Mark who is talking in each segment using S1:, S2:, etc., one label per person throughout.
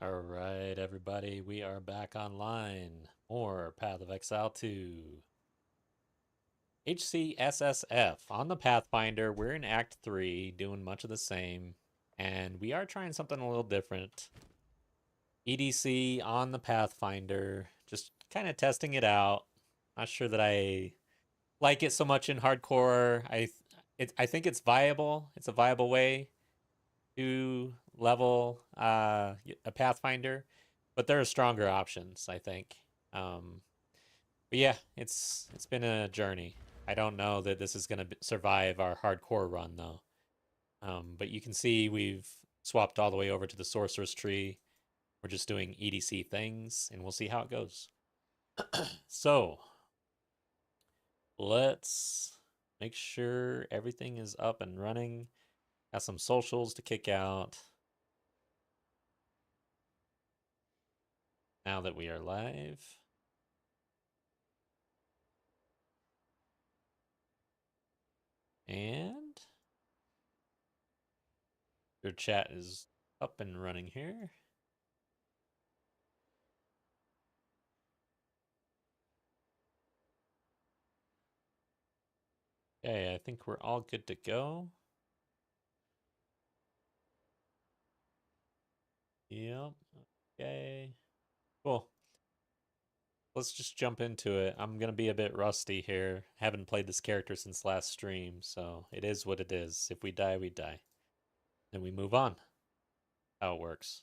S1: Alright, everybody, we are back online. More Path of Exile 2. HCSSF. On the Pathfinder, we're in Act 3, doing much of the same. And we are trying something a little different. EDC on the Pathfinder, just kind of testing it out. Not sure that I like it so much in hardcore. I think it's viable. It's a viable way to level a Pathfinder, but there are stronger options, I think. Um, but yeah, it's been a journey. I don't know that this is going to survive our hardcore run though. But you can see we've swapped all the way over to the sorceress tree. We're just doing EDC things, and we'll see how it goes. So let's make sure everything is up and running. Got some socials to kick out. Now that we are live. And your chat is up and running here. Okay, I think we're all good to go. Yep. Okay. Cool. Let's just jump into it. I'm going to be a bit rusty here. Haven't played this character since last stream, so it is what it is. If we die, we die. Then we move on. How it works.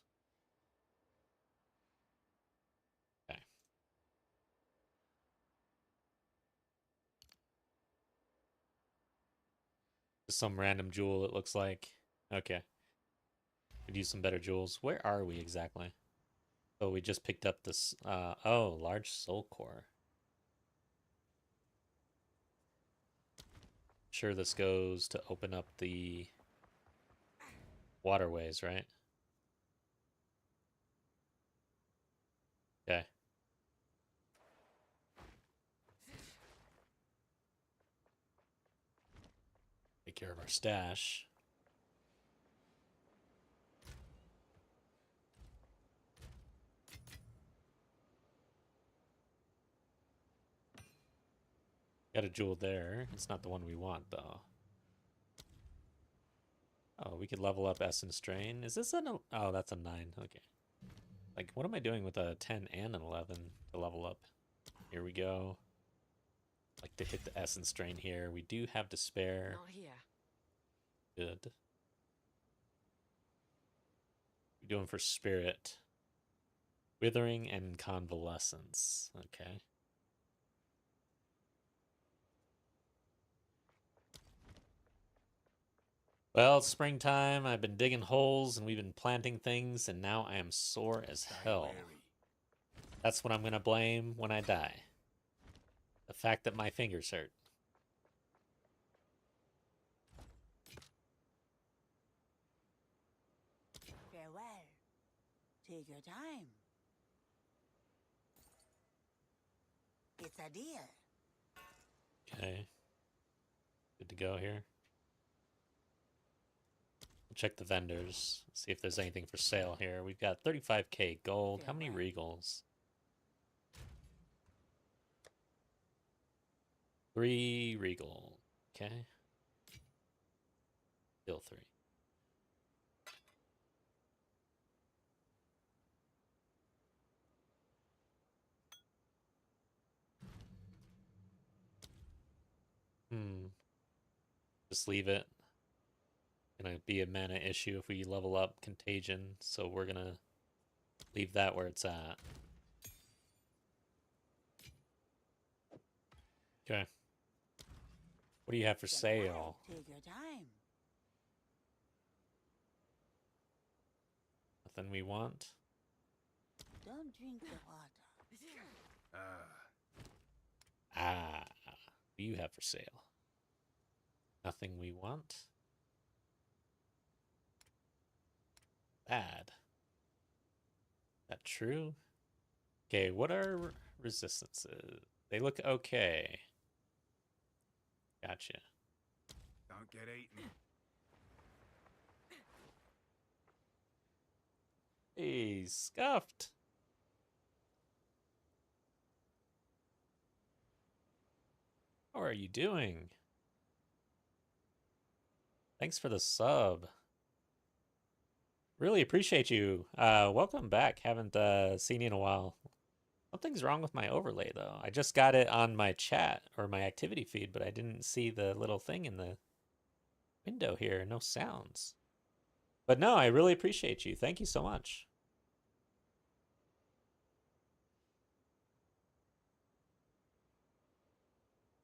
S1: Okay. Just some random jewel, it looks like. Okay. Could use some better jewels. Where are we exactly? Oh, we just picked up this. Oh, large soul core. Sure, this goes to open up the waterways, right? Okay. Take care of our stash. Got a jewel there. It's not the one we want, though. Oh, we could level up Essence Drain. Is this an... Oh, that's a 9. Okay. Like, what am I doing with a 10 and an 11 to level up? Here we go. Like to hit the Essence Drain here. We do have to spare.
S2: Not here.
S1: Good. We're doing for Spirit. Withering and Convalescence. Okay. Well, it's springtime. I've been digging holes and we've been planting things, and now I am sore as hell. That's what I'm going to blame when I die. The fact that my fingers hurt.
S2: Farewell. Take your time. It's a deal.
S1: Okay. Good to go here. We'll check the vendors. See if there's anything for sale here. We've got 35k gold. How many regals? 3 regal. Okay. Still 3. Just leave it. Gonna be a mana issue if we level up Contagion, so we're gonna leave that where it's at. Okay. What do you have for sale?
S2: Take your time.
S1: Nothing we want?
S2: Don't drink the water.
S1: Ah. What do you have for sale? Nothing we want? Bad. That true? Okay, what are resistances? They look okay. Gotcha.
S3: Don't get eaten.
S1: Hey, Scuffed. How are you doing? Thanks for the sub. Really appreciate you. Welcome back. Haven't seen you in a while. Something's wrong with my overlay though. I just got it on my chat or my activity feed, but I didn't see the little thing in the window here. No sounds. But no, I really appreciate you. Thank you so much.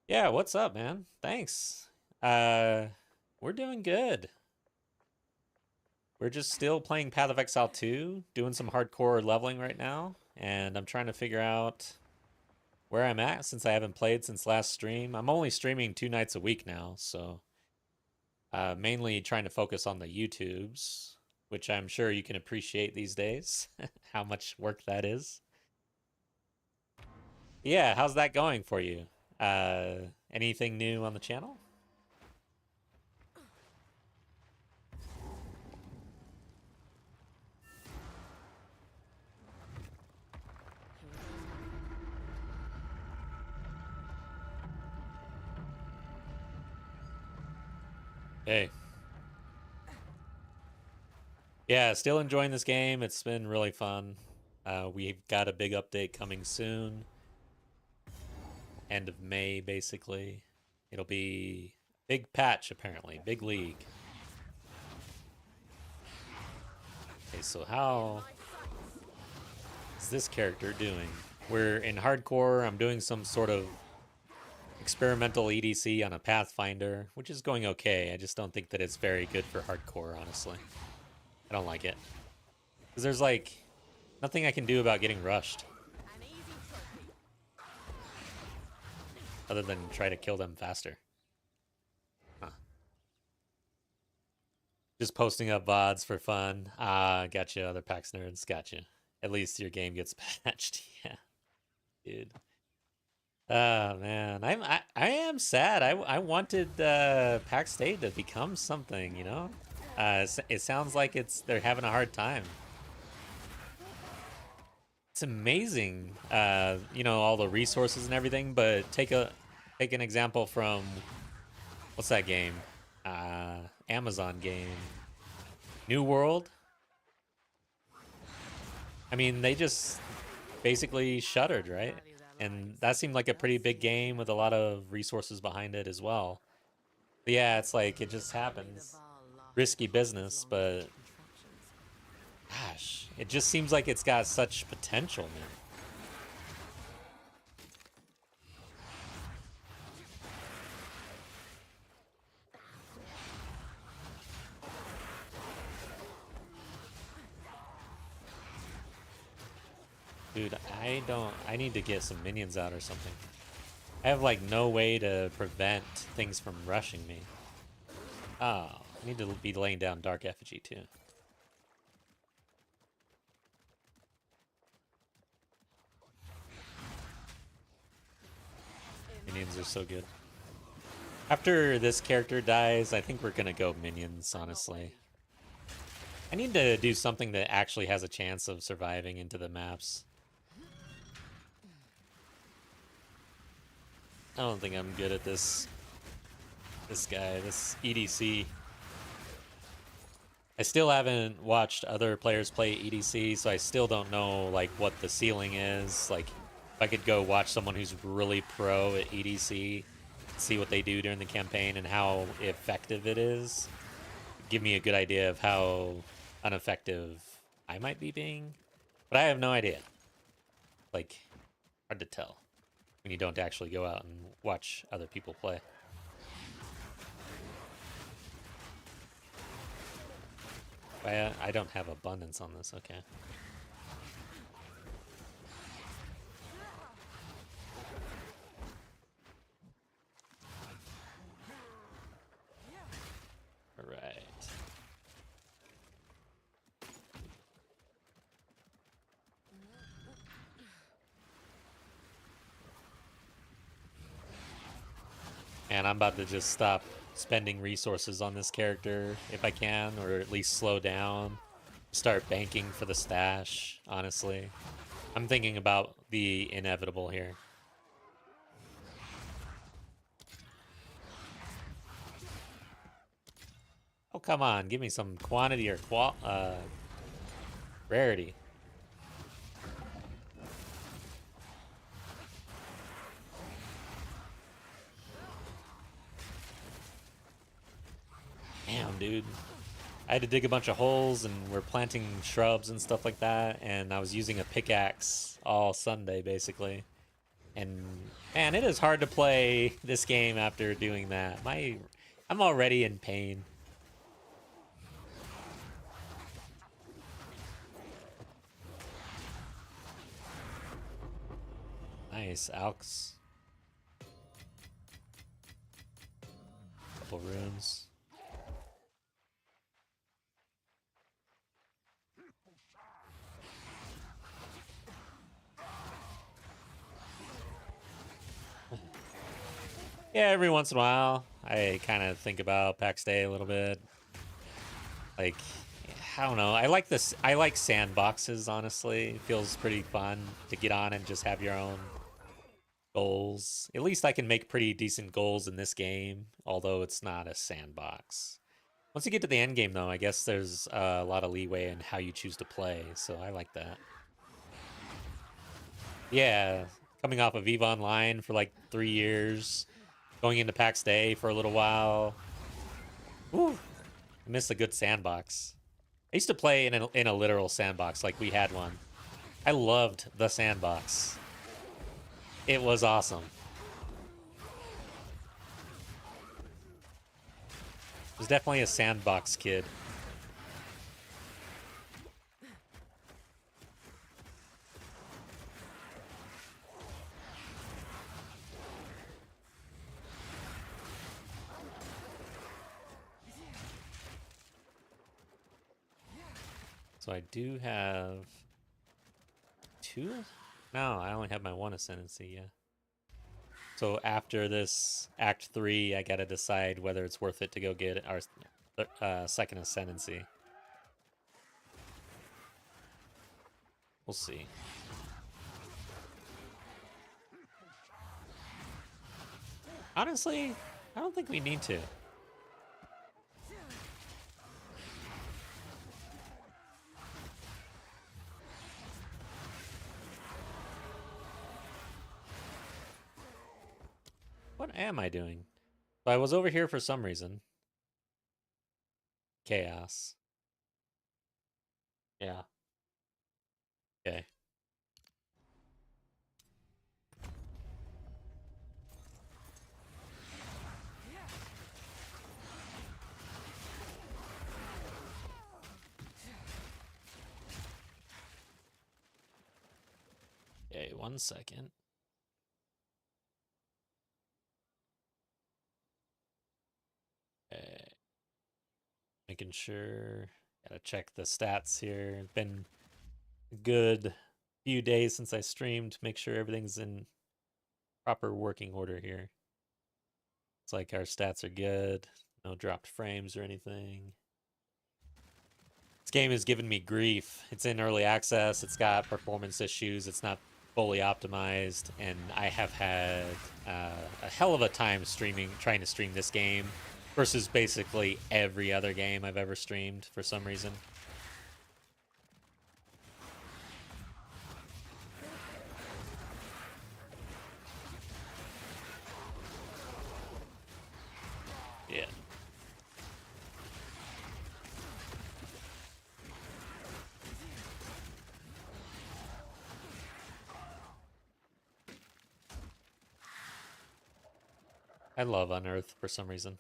S1: Yeah, what's up, man? Thanks. We're doing good. We're just still playing Path of Exile 2, doing some hardcore leveling right now, and I'm trying to figure out where I'm at since I haven't played since last stream. I'm only streaming 2 nights a week now, so mainly trying to focus on the YouTubes, which I'm sure you can appreciate these days, how much work that is. Yeah, how's that going for you? Anything new on the channel? Hey. Yeah, still enjoying this game. It's been really fun. We've got a big update coming soon. End of May, basically. It'll be big patch, apparently. Big league. Okay, so how is this character doing? We're in hardcore. I'm doing some sort of experimental EDC on a Pathfinder, which is going okay. I just don't think that it's very good for hardcore, honestly. I don't like it. Because there's like nothing I can do about getting rushed. Other than try to kill them faster. Huh. Just posting up VODs for fun. Ah, gotcha, other PAX nerds. Gotcha. At least your game gets patched. Yeah. Dude. Oh man, I am sad. I wanted PAX State to become something, you know? It sounds like they're having a hard time. It's amazing, you know, all the resources and everything, but take an example from what's that game? Amazon game. New World. I mean, they just basically shuttered, right? And that seemed like a pretty big game with a lot of resources behind it as well. But yeah, it's like it just happens. Risky business, but gosh, it just seems like it's got such potential, man. Dude, I need to get some minions out or something. I have like no way to prevent things from rushing me. Oh, I need to be laying down Dark Effigy too. Minions are so good. After this character dies, I think we're gonna go minions, honestly. I need to do something that actually has a chance of surviving into the maps. I don't think I'm good at this guy, this EDC. I still haven't watched other players play EDC, so I still don't know like what the ceiling is. Like if I could go watch someone who's really pro at EDC, see what they do during the campaign and how effective it is, give me a good idea of how ineffective I might be being. But I have no idea. Like, hard to tell when you don't actually go out and watch other people play. I don't have abundance on this, okay. All right. And I'm about to just stop spending resources on this character if I can, or at least slow down. start banking for the stash, honestly. I'm thinking about the inevitable here. Oh, come on. Give me some quantity or rarity. Damn, dude. I had to dig a bunch of holes and we're planting shrubs and stuff like that. And I was using a pickaxe all Sunday, basically. And man, it is hard to play this game after doing that. I'm already in pain. Nice, Alks. Couple runes. Yeah, every once in a while, I kind of think about PAX Day a little bit. Like, I don't know. I like this. I like sandboxes. Honestly, it feels pretty fun to get on and just have your own goals. At least I can make pretty decent goals in this game, although it's not a sandbox. Once you get to the end game, though, I guess there's a lot of leeway in how you choose to play. So I like that. Yeah, coming off of EVE Online for like 3 years, going into PAX Day for a little while. Woo, I miss a good sandbox. I used to play in a literal sandbox, like we had one. I loved the sandbox. It was awesome. I was definitely a sandbox kid. So I do have 2? No, I only have my 1 ascendancy, yeah. So after this Act 3, I gotta decide whether it's worth it to go get our second ascendancy. We'll see. Honestly, I don't think we need to. What am I doing? So I was over here for some reason. Chaos. Yeah. Okay. Okay, 1 second. Okay. Making sure. Gotta check the stats here. It's been a good few days since I streamed. Make sure everything's in proper working order here. It's like our stats are good. No dropped frames or anything. This game has given me grief. It's in early access. It's got performance issues. It's not fully optimized, and I have had a hell of a time trying to stream this game versus basically every other game I've ever streamed for some reason. Yeah. I love Unearth for some reason.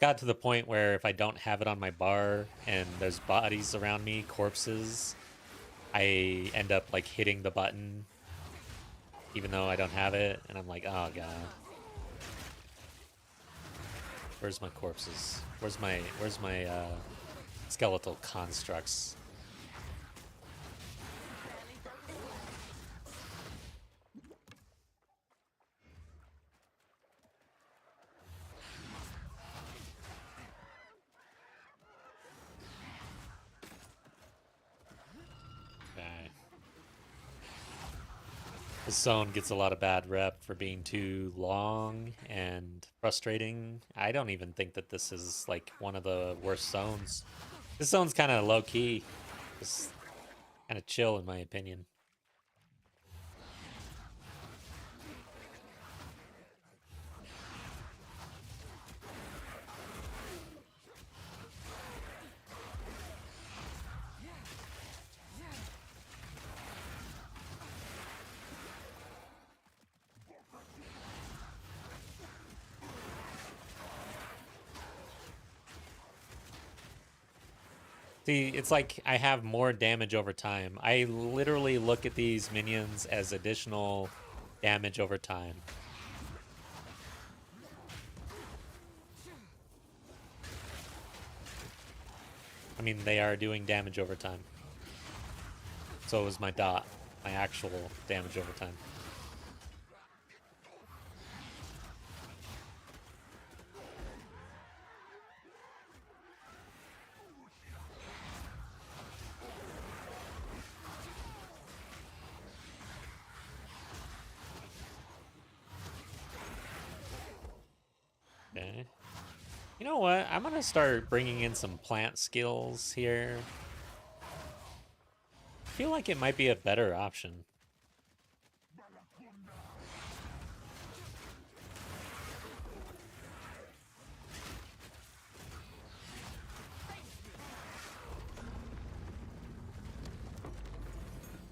S1: Got to the point where if I don't have it on my bar and there's bodies around me, corpses, I end up like hitting the button even though I don't have it, and I'm like, oh god. Where's my corpses? Where's my skeletal constructs? This zone gets a lot of bad rep for being too long and frustrating. I don't even think that this is like one of the worst zones. This zone's kind of low key. Just kind of chill in my opinion. See, it's like I have more damage over time. I literally look at these minions as additional damage over time. I mean, they are doing damage over time. So is my dot, my actual damage over time. Okay. You know what? I'm gonna start bringing in some plant skills here. I feel like it might be a better option.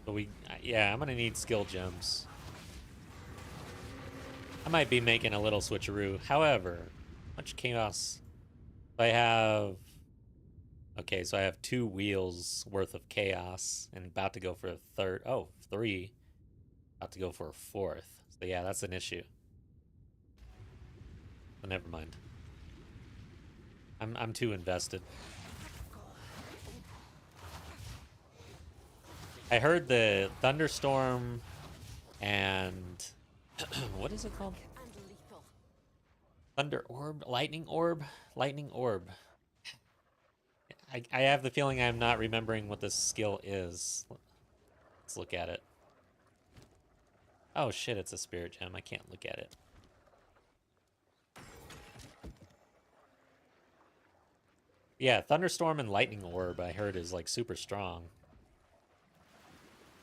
S1: But yeah, I'm gonna need skill gems. I might be making a little switcheroo. However, much chaos. I have. Okay, so I have 2 wheels worth of chaos and about to go for a third. Oh, 3. About to go for a 4th. So yeah, that's an issue. But never mind. I'm too invested. I heard the thunderstorm and what is it called? Thunder orb, lightning orb, lightning orb. I have the feeling I'm not remembering what this skill is. Let's look at it. Oh shit, it's a spirit gem. I can't look at it. Yeah, thunderstorm and lightning orb I heard is like super strong.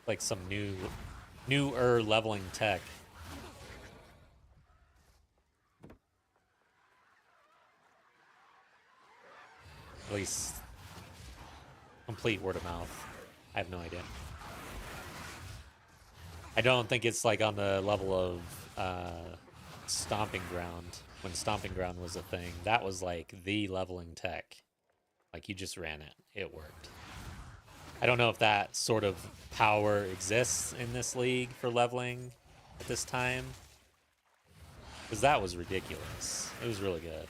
S1: Like some newer leveling tech. At least complete word of mouth. I have no idea. I don't think it's like on the level of Stomping Ground. When Stomping Ground was a thing, that was like the leveling tech. Like you just ran it. It worked. I don't know if that sort of power exists in this league for leveling at this time. Because that was ridiculous. It was really good.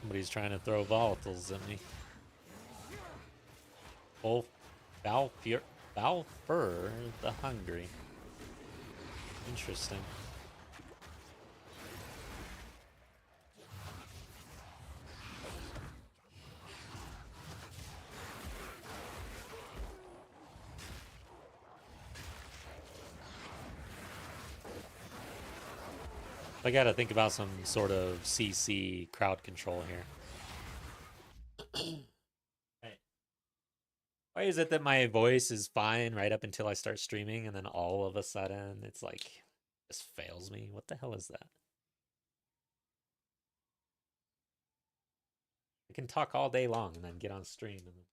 S1: Somebody's trying to throw volatiles at me. Balfur the Hungry. Interesting. I gotta think about some sort of CC crowd control here. Hey. Why is it that my voice is fine right up until I start streaming and then all of a sudden it's like just fails me? What the hell is that? I can talk all day long and then get on stream and then...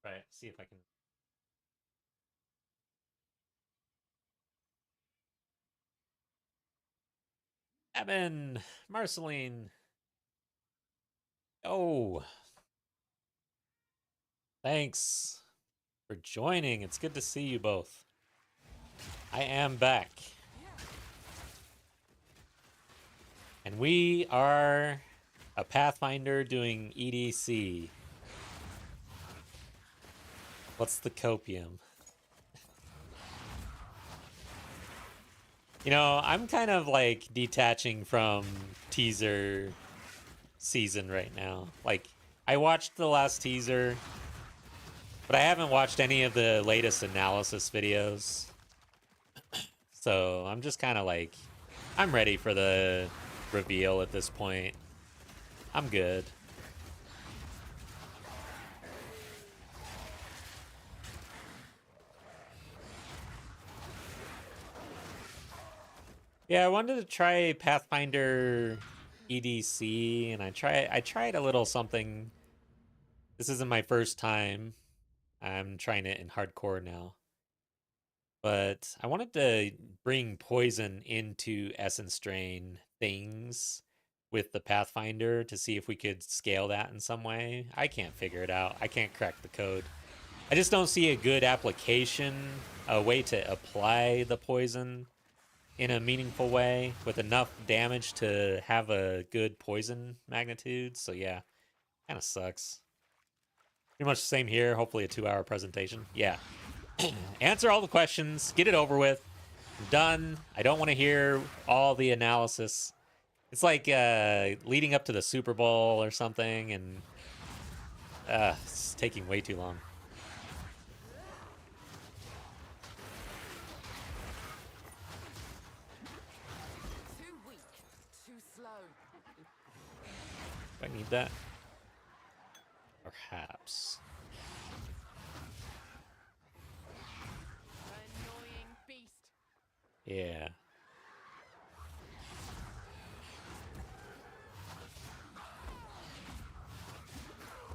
S1: Right, see if I can... Evan, Marceline. Oh, thanks for joining. It's good to see you both. I am back. And we are A Pathfinder doing EDC. What's the copium? You know, I'm kind of like detaching from teaser season right now. Like, I watched the last teaser, but I haven't watched any of the latest analysis videos. So I'm just kind of like, I'm ready for the reveal at this point. I'm good. Yeah, I wanted to try Pathfinder EDC, and I tried a little something. This isn't my first time. I'm trying it in hardcore now. But I wanted to bring poison into Essence Drain things with the Pathfinder to see if we could scale that in some way. I can't figure it out. I can't crack the code. I just don't see a good application, a way to apply the poison in a meaningful way with enough damage to have a good poison magnitude. So yeah, kind of sucks. Pretty much the same here. Hopefully a 2-hour presentation. Yeah. Answer all the questions. Get it over with. I'm done. I don't want to hear all the analysis. It's like leading up to the Super Bowl or something, and it's taking way too long.
S4: Too weak, too slow.
S1: Do I need that? Perhaps.
S4: Annoying beast.
S1: Yeah.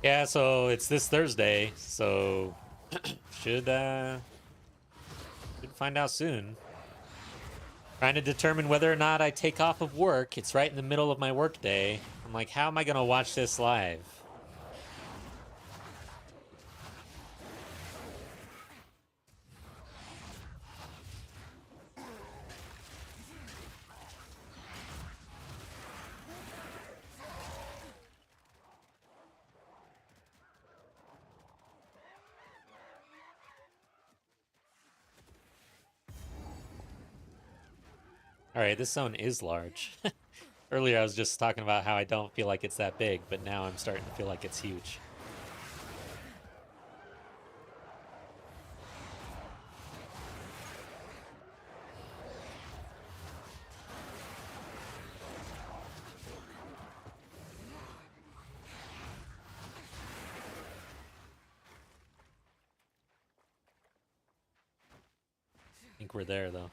S1: Yeah, so it's this Thursday, so should find out soon. Trying to determine whether or not I take off of work. It's right in the middle of my work day. I'm like, how am I gonna watch this live? All right, this zone is large. Earlier I was just talking about how I don't feel like it's that big, but now I'm starting to feel like it's huge. I think we're there though.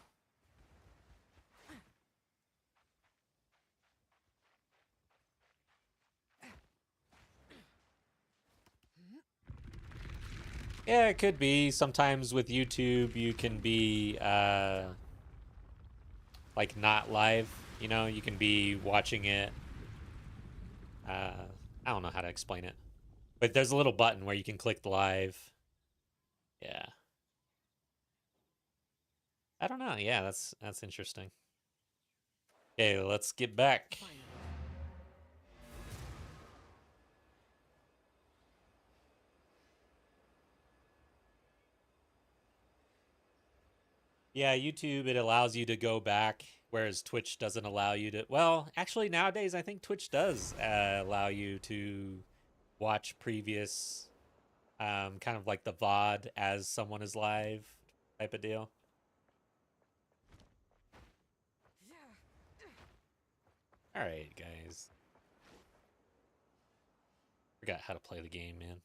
S1: Yeah, it could be. Sometimes with YouTube, you can be like not live. You know, you can be watching it. I don't know how to explain it, but there's a little button where you can click live. Yeah. I don't know. Yeah, that's interesting. Okay, let's get back. Yeah, YouTube, it allows you to go back, whereas Twitch doesn't allow you to. Well, actually, nowadays, I think Twitch does allow you to watch previous, kind of like the VOD as someone is live type of deal. All right, guys. Forgot how to play the game, man.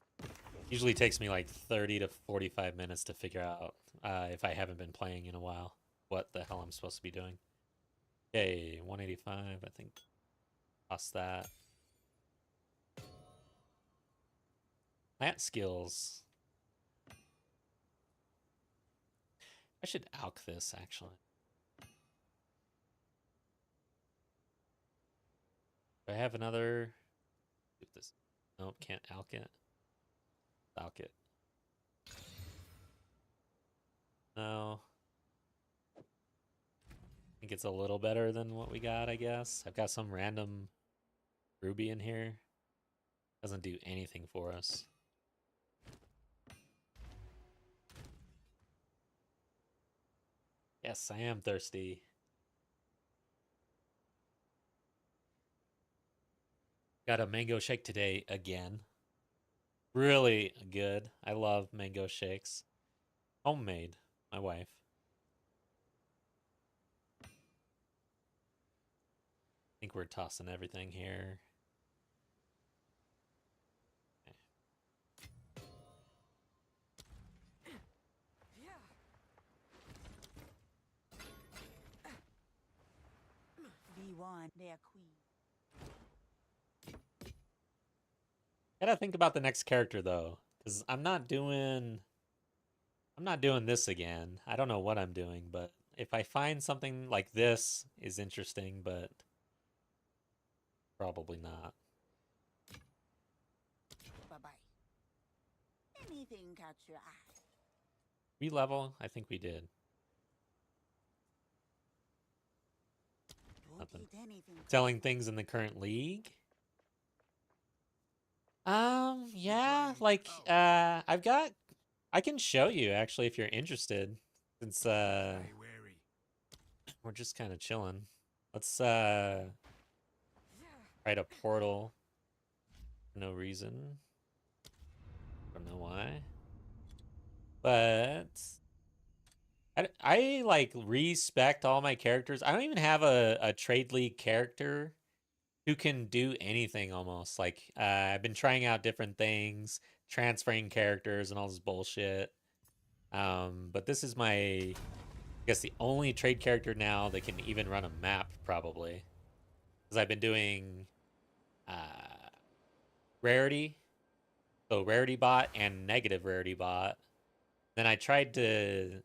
S1: Usually takes me like 30 to 45 minutes to figure out if I haven't been playing in a while what the hell I'm supposed to be doing. Okay, 185, I think. Toss that. Plant skills. I should alch this, actually. Do I have another? This. Nope, can't alch it. Alch it. No. I think it's a little better than what we got, I guess. I've got some random Ruby in here. Doesn't do anything for us. Yes, I am thirsty. Got a mango shake today again. Really good. I love mango shakes. Homemade. My wife. I think we're tossing everything here.
S2: V1, their queen.
S1: Gotta think about the next character though, because I'm not doing this again. I don't know what I'm doing, but if I find something like this is interesting, but probably not.
S2: Bye-bye. Anything catch your eye?
S1: Re-level? I think we did.
S2: Don't
S1: Nothing.
S2: eat anything.
S1: Selling things in the current league? Yeah, like, I can show you actually if you're interested, since,
S3: Stay wary.
S1: we're just kind of chilling. Let's, write a portal. For no reason. Don't know why. But I like respect all my characters. I don't even have a trade league character who can do anything almost. Like I've been trying out different things, transferring characters and all this bullshit. But this is I guess the only trade character now that can even run a map probably. Because I've been doing rarity, so rarity bot and negative rarity bot. Then I tried to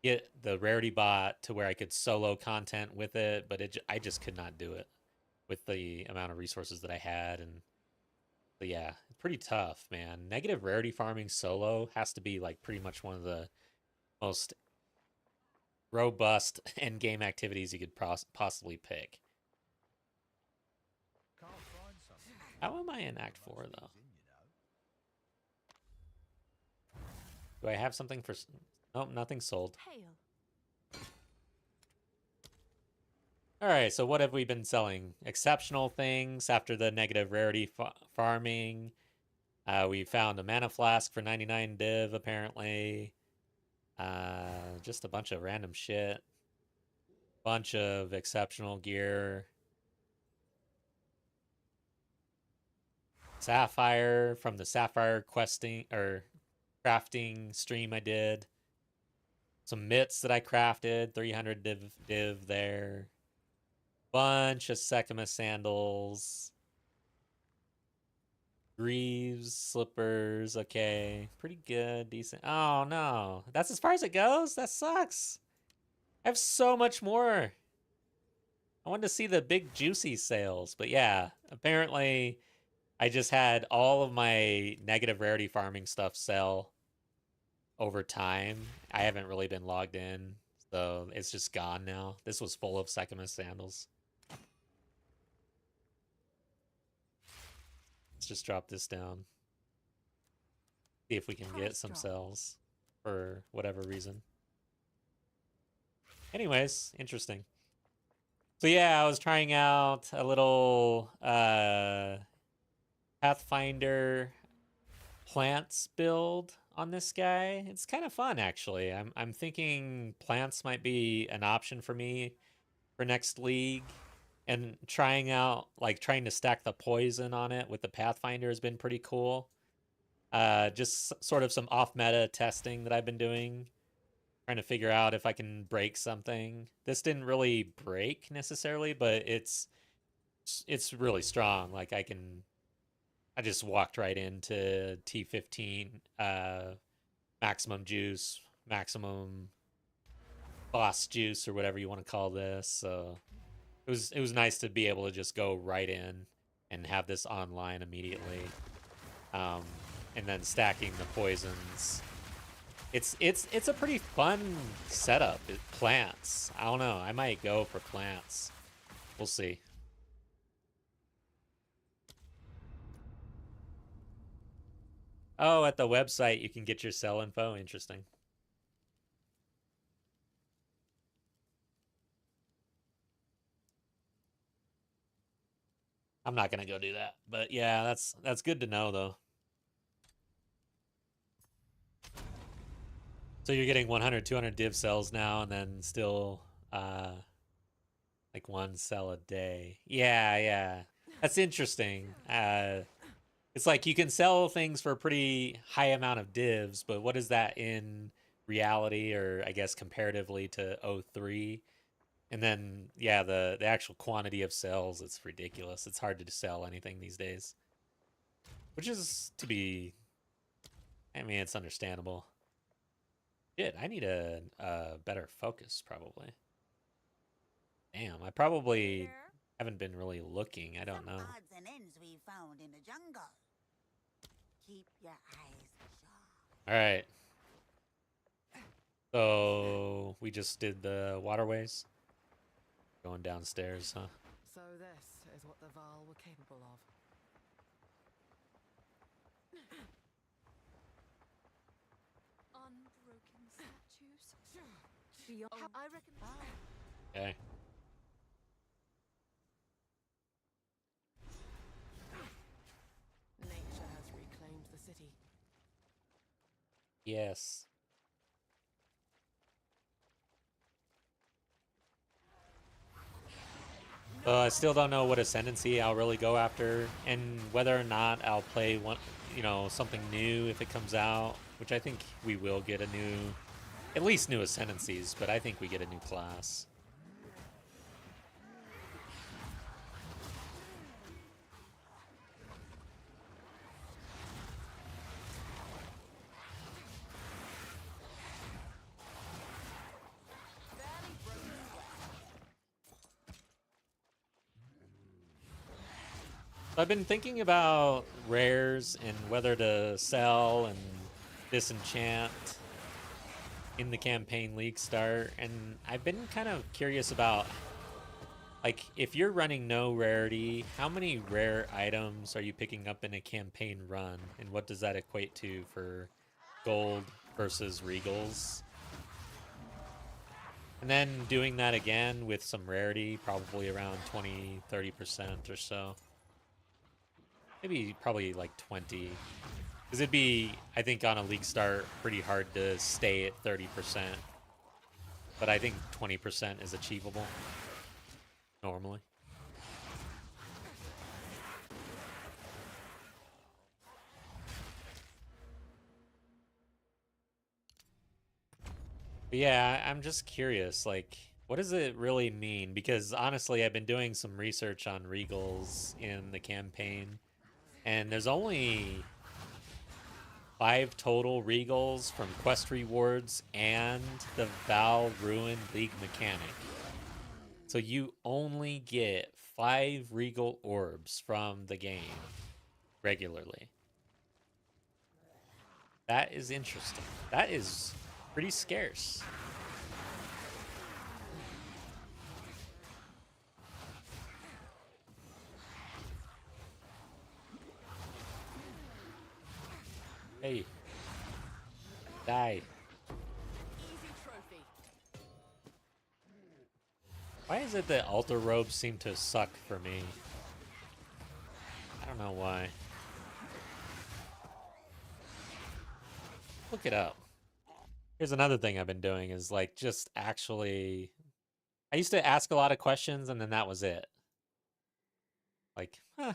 S1: get the rarity bot to where I could solo content with it, but I just could not do it with the amount of resources that I had. And but yeah, pretty tough, man. Negative rarity farming solo has to be like pretty much one of the most robust end game activities you could possibly pick.
S3: Can't find something.
S1: How am I in Act 4 though? Do I have something for? Nope, nothing sold.
S4: Hail.
S1: All right, so what have we been selling? Exceptional things after the negative rarity farming. We found a mana flask for 99 div, apparently. Just a bunch of random shit. Bunch of exceptional gear. Sapphire from the Sapphire questing or crafting stream I did. Some mitts that I crafted, 300 div there. Bunch of Sekima sandals. Greaves, slippers, okay. Pretty good, decent. Oh no, that's as far as it goes? That sucks. I have so much more. I wanted to see the big juicy sales, but yeah, apparently I just had all of my negative rarity farming stuff sell over time. I haven't really been logged in, so it's just gone now. This was full of Sekima sandals. Let's just drop this down. See if we can get some sales for whatever reason. Anyways, interesting. So yeah, I was trying out a little Pathfinder plants build on this guy. It's kind of fun actually. I'm thinking plants might be an option for me for next league. And trying to stack the poison on it with the Pathfinder has been pretty cool. Just sort of some off meta testing that I've been doing, trying to figure out if I can break something. This didn't really break necessarily, but it's really strong. Like I just walked right into T15, maximum juice, maximum boss juice, or whatever you want to call this. So it was nice to be able to just go right in and have this online immediately, and then stacking the poisons. It's a pretty fun setup. Plants. I don't know. I might go for plants. We'll see. Oh, at the website you can get your sell info. Interesting. I'm not gonna go do that, but yeah, that's good to know though. So you're getting 100, 200 div cells now, and then still like one cell a day. Yeah, yeah, that's interesting. It's like you can sell things for a pretty high amount of divs, but what is that in reality, or I guess comparatively to O3? And then yeah, the actual quantity of cells, it's ridiculous. It's hard to sell anything these days, which is to be. I mean, it's understandable. Shit, I need a better focus probably. Damn, I probably
S4: Here.
S1: haven't been really looking. I don't
S2: Some
S1: know.
S2: odds and ends we found in the jungle. Keep your eyes sharp.
S1: All right. So we just did the waterways. Going downstairs, huh?
S4: So this is what the Val were capable of.
S5: Unbroken statues.
S4: Beyond, I reckon.
S1: Okay.
S4: Nature has reclaimed the city.
S1: Yes. I still don't know what ascendancy I'll really go after, and whether or not I'll play one, something new if it comes out, which I think we will get a new, at least new ascendancies, but I think we get a new class.
S4: Barely broken
S1: I've been thinking about rares and whether to sell and disenchant in the campaign league start, and I've been kind of curious about, like, if you're running no rarity, how many rare items are you picking up in a campaign run, and what does that equate to for gold versus regals? And then doing that again with some rarity, probably around 20-30% or so. Maybe probably like 20. Because it'd be, I think, on a league start, pretty hard to stay at 30%. But I think 20% is achievable normally. But yeah, I'm just curious, like, what does it really mean? Because honestly, I've been doing some research on regals in the campaign, and there's only 5 total regals from quest rewards and the Val Ruin League mechanic. So you only get 5 regal orbs from the game regularly. That is interesting. That is pretty scarce. Hey. Die.
S4: easy trophy.
S1: Why is it that altar robes seem to suck for me? I don't know why. Look it up. Here's another thing I've been doing is like just actually I used to ask a lot of questions and then that was it. Like, huh.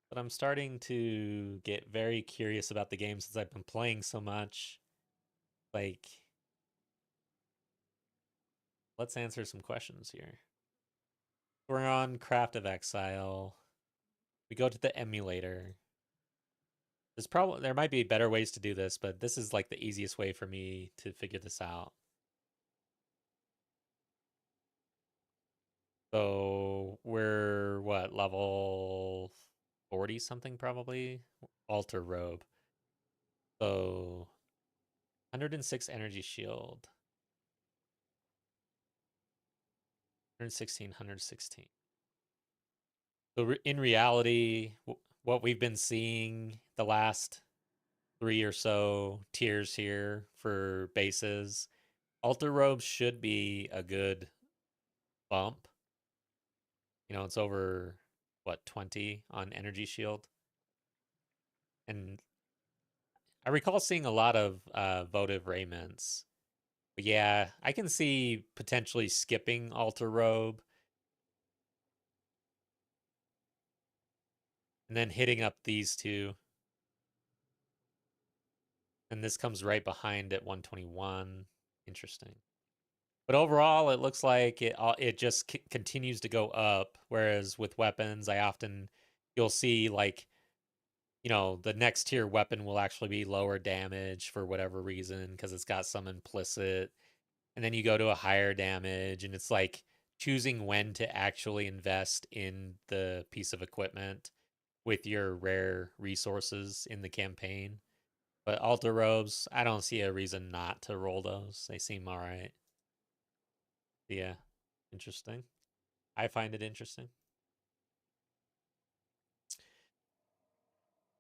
S1: But I'm starting to get very curious about the game since I've been playing so much. Like, let's answer some questions here. We're on Craft of Exile. We go to the emulator. There might be better ways to do this, but this is like the easiest way for me to figure this out. So we're what, level 40 something probably? Altar robe. So 106 energy shield. 116, 116. So in reality, what we've been seeing the last 3 or so tiers here for bases, Alter Robes should be a good bump. You know, it's over, what, 20 on Energy Shield? And I recall seeing a lot of votive raiments. But yeah, I can see potentially skipping Alter Robe and then hitting up these two. And this comes right behind at 121. Interesting. But overall, it looks like it just continues to go up. Whereas with weapons, you'll see like, you know, the next tier weapon will actually be lower damage for whatever reason because it's got some implicit. And then you go to a higher damage, and it's like choosing when to actually invest in the piece of equipment with your rare resources in the campaign. But Alter Robes, I don't see a reason not to roll those. They seem all right. Yeah, interesting. I find it interesting.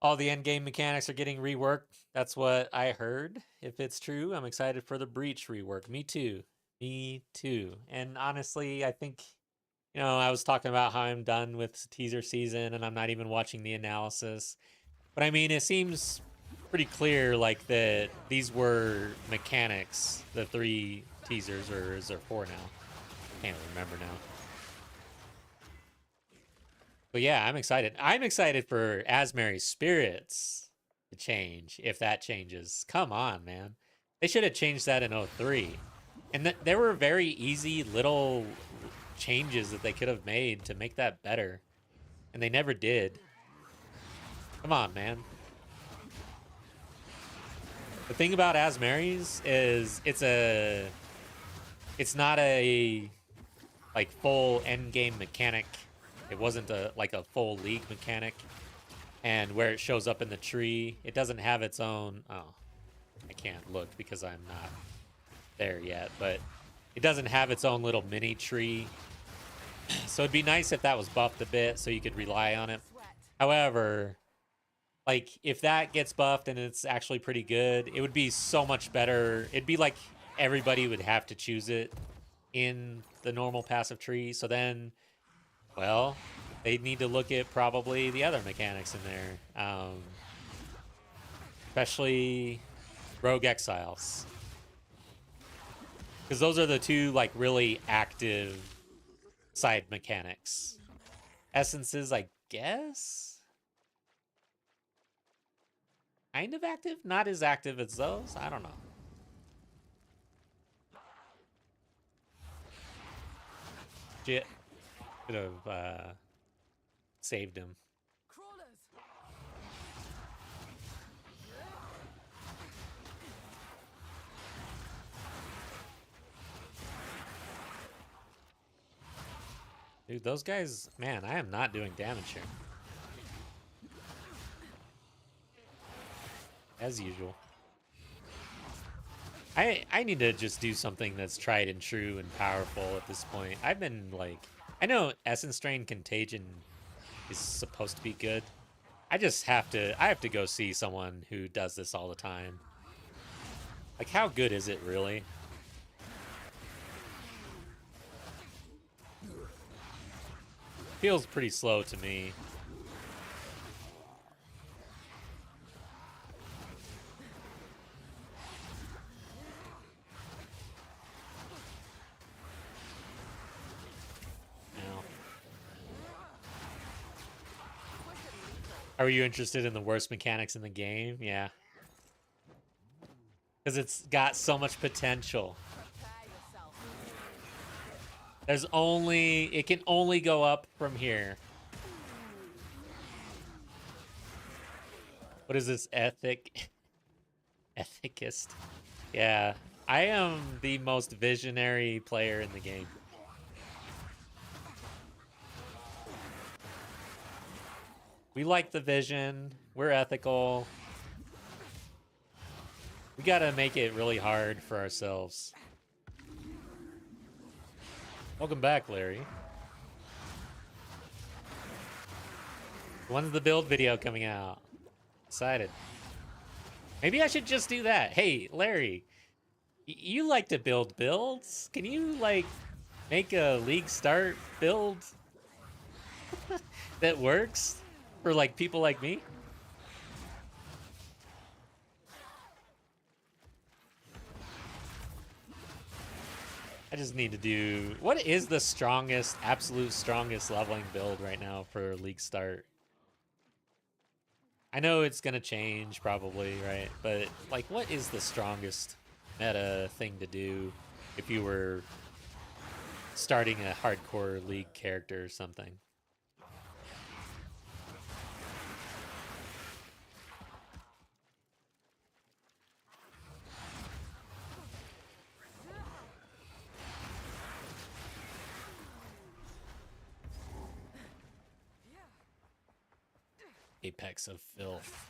S1: All the endgame mechanics are getting reworked. That's what I heard. If it's true, I'm excited for the Breach rework. Me too. Me too. And honestly, I think, you know, I was talking about how I'm done with teaser season and I'm not even watching the analysis. But I mean, it seems pretty clear like that these were mechanics, the 3 teasers, or is there 4 now? Can't remember now. But yeah, I'm excited. I'm excited for Asmary's spirits to change, if that changes. Come on, man. They should have changed that in 03. And there were very easy little changes that they could have made to make that better. And they never did. Come on, man. The thing about Asmary's is it's not a like full end game mechanic. It wasn't like a full league mechanic. And where it shows up in the tree, it doesn't have its own. Oh, I can't look because I'm not there yet. But it doesn't have its own little mini tree. So it'd be nice if that was buffed a bit so you could rely on it. However, like if that gets buffed and it's actually pretty good, it would be so much better. It'd be like everybody would have to choose it in the normal passive tree. So then, well, they need to look at probably the other mechanics in there, especially Rogue Exiles, because those are the 2 like really active side mechanics. Essences, I guess, kind of active, not as active as those. I don't know. Shit, could have saved him.
S4: Crawlers.
S1: Dude, those guys, man, I am not doing damage here. As usual. I need to just do something that's tried and true and powerful at this point. I've been like, I know Essence Strain Contagion is supposed to be good. I have to go see someone who does this all the time. Like, how good is it really? Feels pretty slow to me. Are you interested in the worst mechanics in the game? Yeah. Because it's got so much potential. It can only go up from here. What is this? Ethicist. Yeah. I am the most visionary player in the game. We like the vision. We're ethical. We gotta make it really hard for ourselves. Welcome back, Larry. When's the build video coming out? Excited. Maybe I should just do that. Hey, Larry, you like to build builds? Can you, like, make a League Start build that works for, like, people like me? I just need to do... What is the strongest, absolute strongest leveling build right now for League Start? I know it's gonna change probably, right? But, like, what is the strongest meta thing to do if you were starting a hardcore League character or something? Apex of Filth.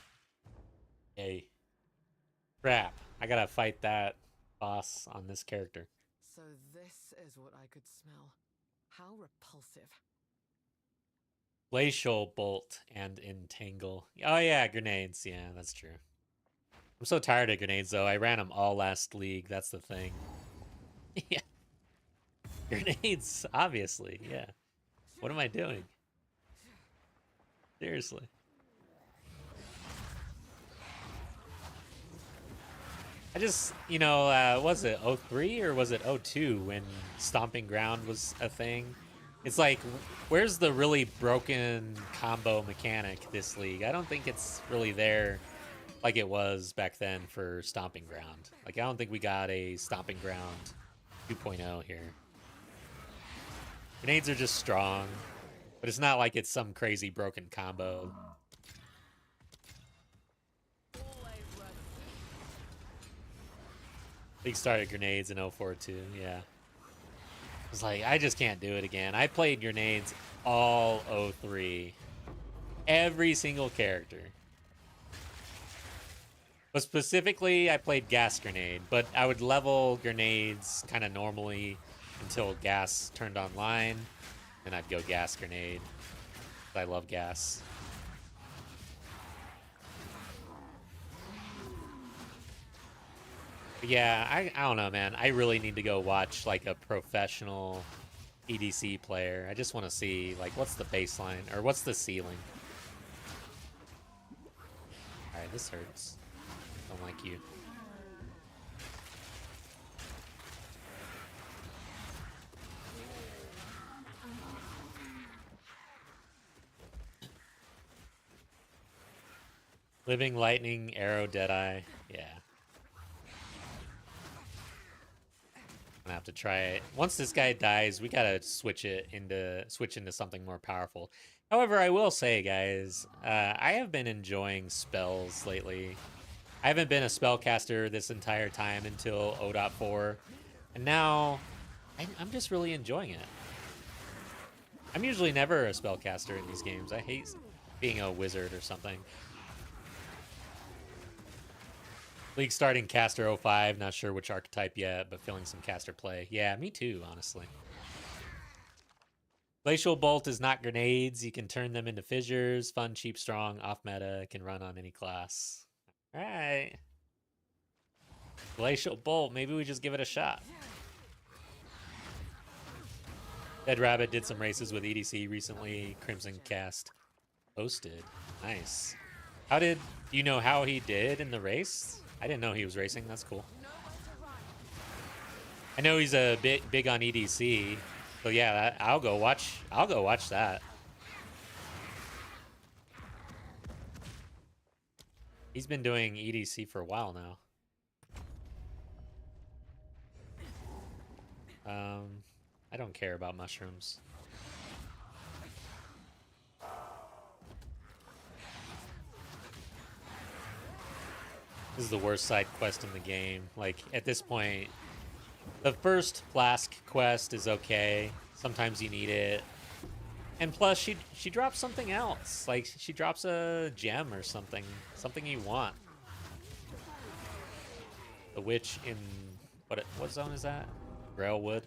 S1: Yay. Crap. I gotta fight that boss on this character.
S4: So this is what I could smell. How repulsive.
S1: Glacial Bolt and Entangle. Oh yeah, grenades. Yeah, that's true. I'm so tired of grenades though. I ran them all last league. That's the thing. Yeah. Grenades, obviously. Yeah. What am I doing? Seriously. I just, you know, was it 03 or was it 02 when Stomping Ground was a thing? It's like, where's the really broken combo mechanic this league? I don't think it's really there like it was back then for Stomping Ground. Like, I don't think we got a Stomping Ground 2.0 here. Grenades are just strong, but it's not like it's some crazy broken combo. League started grenades in 04 too, yeah. It's like, I just can't do it again. I played grenades all 03. Every single character. But specifically, I played gas grenade, but I would level grenades kind of normally until gas turned online, and I'd go gas grenade. I love gas. But yeah, I don't know, man. I really need to go watch like a professional EDC player. I just want to see like what's the baseline or what's the ceiling. All right, this hurts. Don't like you. Living Lightning, Arrow, Deadeye. Yeah. I'm gonna have to try it. Once this guy dies, we gotta switch into something more powerful. However, I will say, guys, I have been enjoying spells lately. I haven't been a spellcaster this entire time until 0.4, and now I'm just really enjoying it. I'm usually never a spellcaster in these games. I hate being a wizard or something. League starting caster 05, not sure which archetype yet, but feeling some caster play. Yeah, me too, honestly. Glacial Bolt is not grenades. You can turn them into fissures. Fun, cheap, strong, off meta. Can run on any class. All right. Glacial Bolt. Maybe we just give it a shot. Dead Rabbit did some races with EDC recently. Crimson Cast hosted. Nice. Do you know how he did in the race? I didn't know he was racing. That's cool. I know he's a bit big on EDC. So yeah, I'll go watch that. He's been doing EDC for a while now. I don't care about mushrooms. This is the worst side quest in the game. Like, at this point, the first flask quest is okay. Sometimes you need it. And plus, she drops something else. Like, she drops a gem or something. Something you want. The witch in... What zone is that? Grailwood?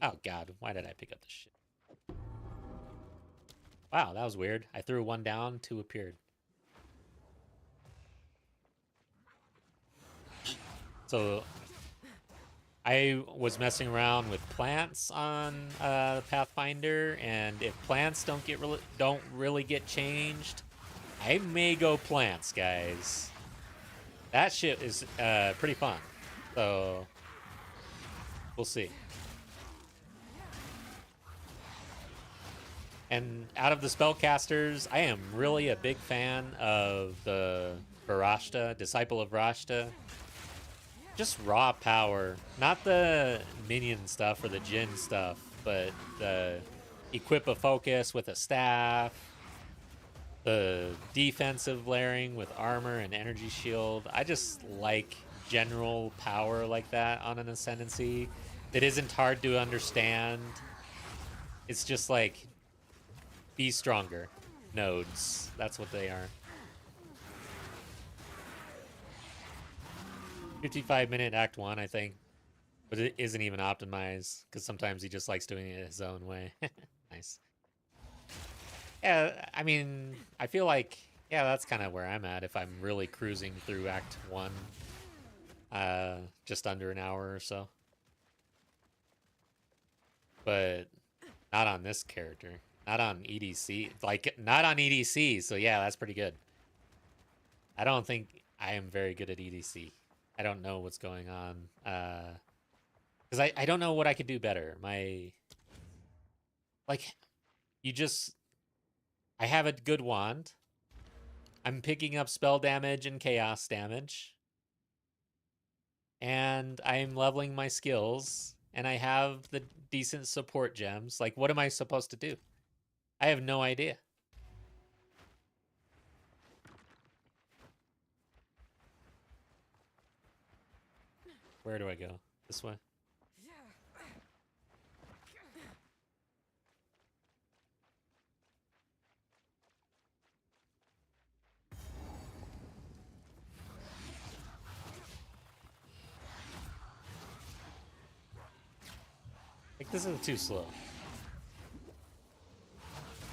S1: Oh, God. Why did I pick up this shit? Wow, that was weird. I threw one down, two appeared. So I was messing around with plants on Pathfinder, and if plants don't really get changed, I may go plants, guys. That shit is pretty fun. So we'll see. And out of the spellcasters, I am really a big fan of the Varashta, Disciple of Varashta. Just raw power. Not the minion stuff or the Jin stuff, but the equip a focus with a staff, the defensive layering with armor and energy shield. I just like general power like that on an ascendancy. It isn't hard to understand. It's just like, be stronger. Nodes. That's what they are. 55-minute Act 1, I think. But it isn't even optimized, because sometimes he just likes doing it his own way. Nice. Yeah, I mean, I feel like, yeah, that's kind of where I'm at if I'm really cruising through Act 1. Just under an hour or so. But not on this character. Not on EDC. Like, not on EDC, so yeah, that's pretty good. I don't think I am very good at EDC. I don't know what's going on. Because I don't know what I could do better. Like, I have a good wand. I'm picking up spell damage and chaos damage. And I'm leveling my skills. And I have the decent support gems. Like, what am I supposed to do? I have no idea. Where do I go? This way? Like, this is too slow.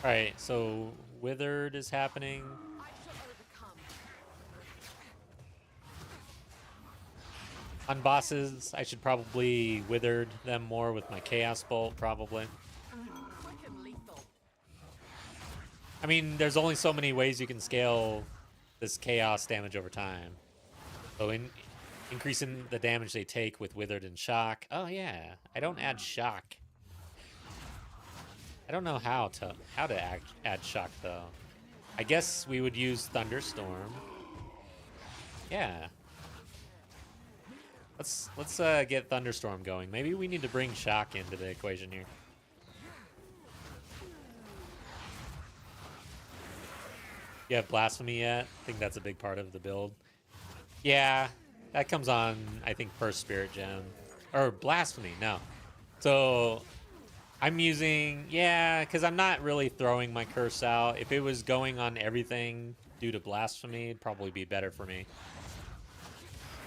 S1: Alright, so Withered is happening.
S4: I shall overcome.
S1: On bosses, I should probably Withered them more with my Chaos Bolt, probably.
S4: Quick and lethal.
S1: I mean, there's only so many ways you can scale this Chaos damage over time. So increasing the damage they take with Withered and Shock. Oh yeah, I don't add Shock. I don't know how to add Shock though. I guess we would use Thunderstorm. Yeah. Let's get Thunderstorm going. Maybe we need to bring Shock into the equation here. You have Blasphemy yet? I think that's a big part of the build. Yeah, that comes on, I think, first Spirit Gem. Or Blasphemy, no. So I'm using, yeah, because I'm not really throwing my curse out. If it was going on everything due to Blasphemy, it'd probably be better for me.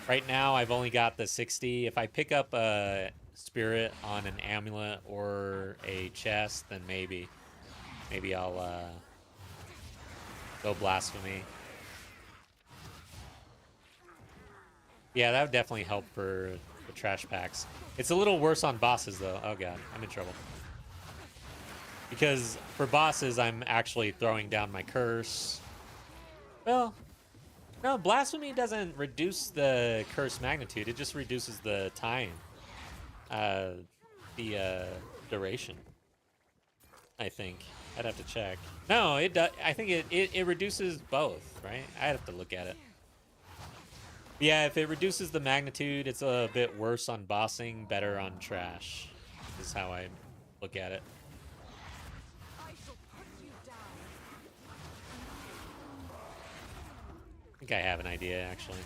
S1: Right now, I've only got the 60. If I pick up a Spirit on an Amulet or a chest, then maybe I'll go Blasphemy. Yeah, that would definitely help for the trash packs. It's a little worse on bosses, though. Oh god, I'm in trouble. Because for bosses, I'm actually throwing down my curse. Well, no, Blasphemy doesn't reduce the curse magnitude. It just reduces the time. The duration. I think. I'd have to check. No, it does. I think it reduces both, right? I'd have to look at it. Yeah, if it reduces the magnitude, it's a bit worse on bossing, better on trash. Is how I look at it.
S4: I shall put you down.
S1: I think I have an idea, actually.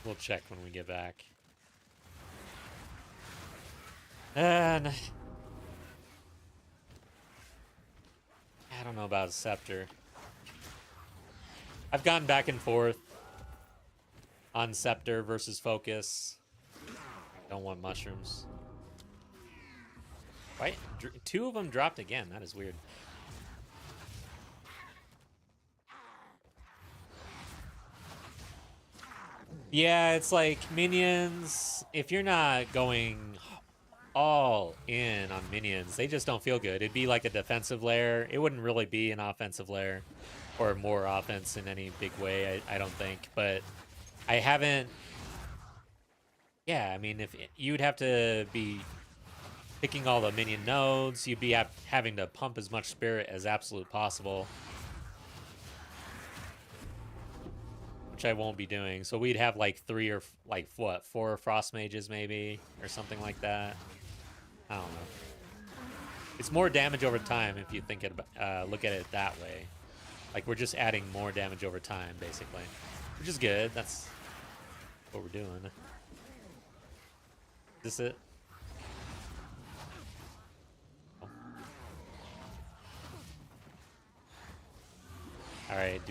S1: We'll check when we get back. And I don't know about a Scepter. I've gone back and forth on Scepter versus Focus. Don't want mushrooms. Why? Two of them dropped again. That is weird. Yeah, it's like minions. If you're not going all in on minions, they just don't feel good. It'd be like a defensive layer. It wouldn't really be an offensive layer or more offense in any big way, I don't think. But I haven't. Yeah, I mean, if you'd have to be picking all the minion nodes, you'd be having to pump as much spirit as absolute possible, which I won't be doing. So we'd have like 3 or like what, 4 frost mages maybe or something like that. I don't know. It's more damage over time if you think it look at it that way. Like we're just adding more damage over time basically, which is good. That's what we're doing. Is this it? Oh. All right,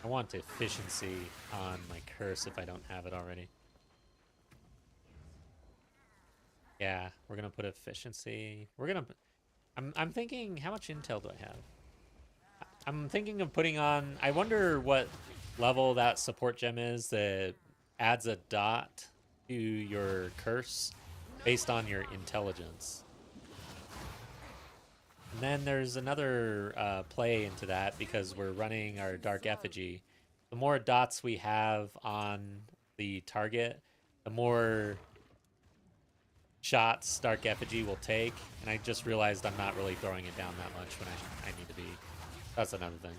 S1: I want efficiency on my curse if I don't have it already. Yeah, we're gonna put efficiency. I'm thinking, how much intel do I have? I'm thinking of putting on. I wonder what level that support gem is that adds a dot to your curse based on your intelligence. And then there's another play into that because we're running our Dark Effigy. The more dots we have on the target, the more shots Dark Effigy will take. And I just realized I'm not really throwing it down that much when I need to be. That's another thing.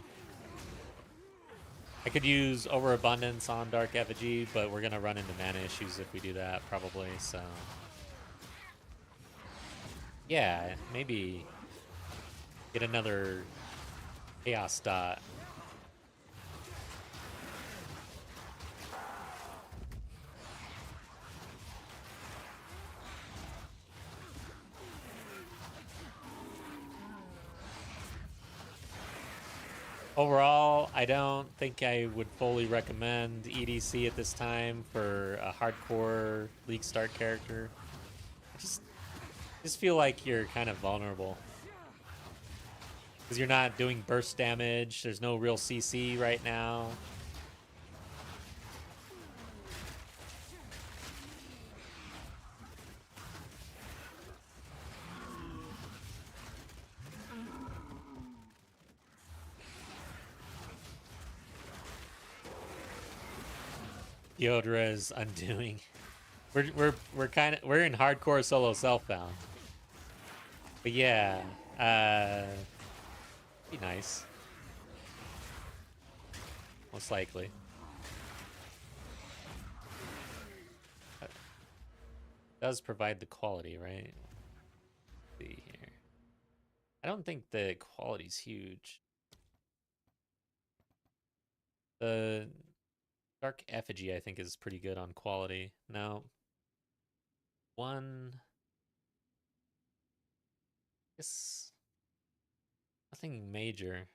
S1: I could use Overabundance on Dark Effigy, but we're going to run into mana issues if we do that, probably. So, yeah, maybe get another Chaos Dot. Overall, I don't think I would fully recommend EDC at this time for a hardcore League Start character. I just feel like you're kind of vulnerable. Because you're not doing burst damage, there's no real CC right now. Yodra is undoing. We're in hardcore solo self-bound. But yeah, be nice. Most likely. Does provide the quality, right? Let's see here. I don't think the quality's huge. The Dark Effigy, I think, is pretty good on quality. No. One. I guess nothing major.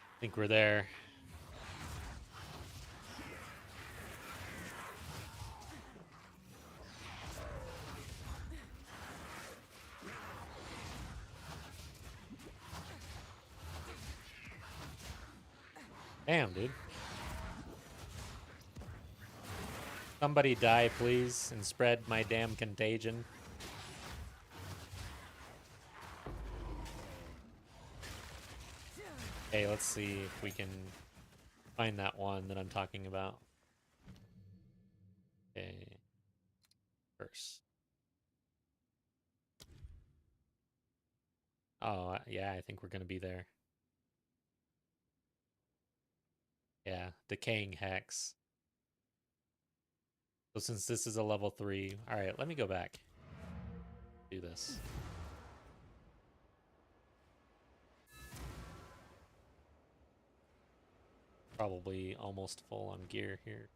S1: I think we're there. Damn, dude. Somebody die, please, and spread my damn contagion. Okay, let's see if we can find that one that I'm talking about. Okay. First. Oh, yeah, I think we're going to be there. Yeah, Decaying Hex. So since this is a level 3, all right, let me go back. Do this. Probably almost full on gear here.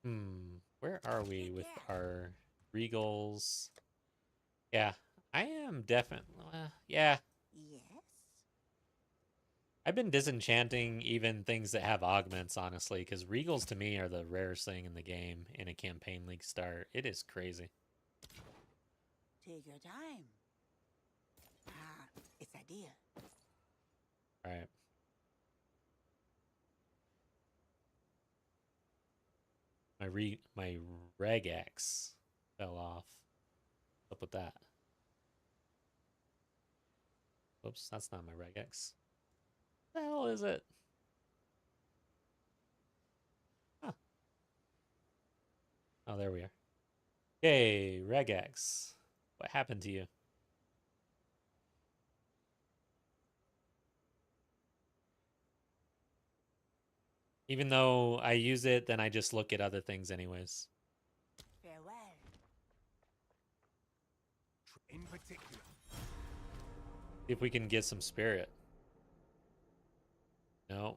S1: Where are we with our regals? Yeah, I am definitely. Yeah,
S2: Yes?
S1: I've been disenchanting even things that have augments, honestly, because regals to me are the rarest thing in the game in a campaign league start. It is crazy.
S2: Take your time. It's a deal.
S1: All right. My regex fell off. What's up with that? Whoops, that's not my regex. What the hell is it? Huh. Oh, there we are. Hey, regex. What happened to you? Even though I use it, then I just look at other things anyways.
S2: Farewell.
S3: In particular.
S1: See if we can get some spirit. No.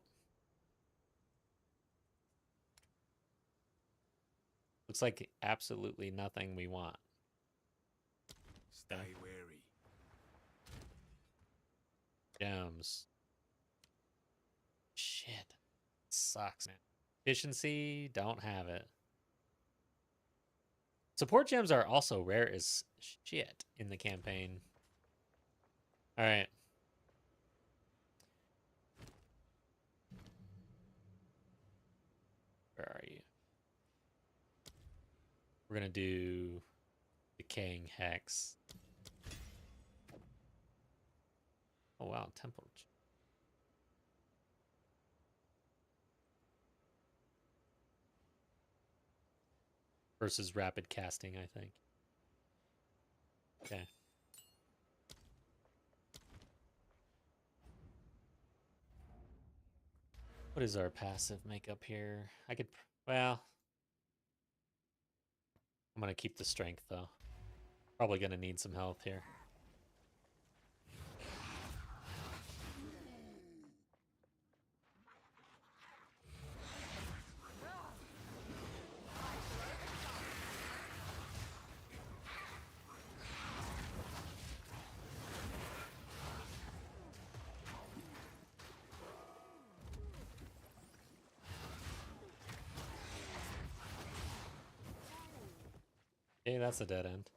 S1: Looks like absolutely nothing we want.
S3: Stay wary.
S1: Gems. Shit. Sucks, man. Efficiency, don't have it. Support gems are also rare as shit in the campaign. All right. Where are you? We're going to do Decaying Hex. Oh, wow. Temple. Versus rapid casting, I think. Okay. What is our passive makeup here? I could, well, I'm going to keep the strength, though. Probably going to need some health here. Okay, that's a dead end.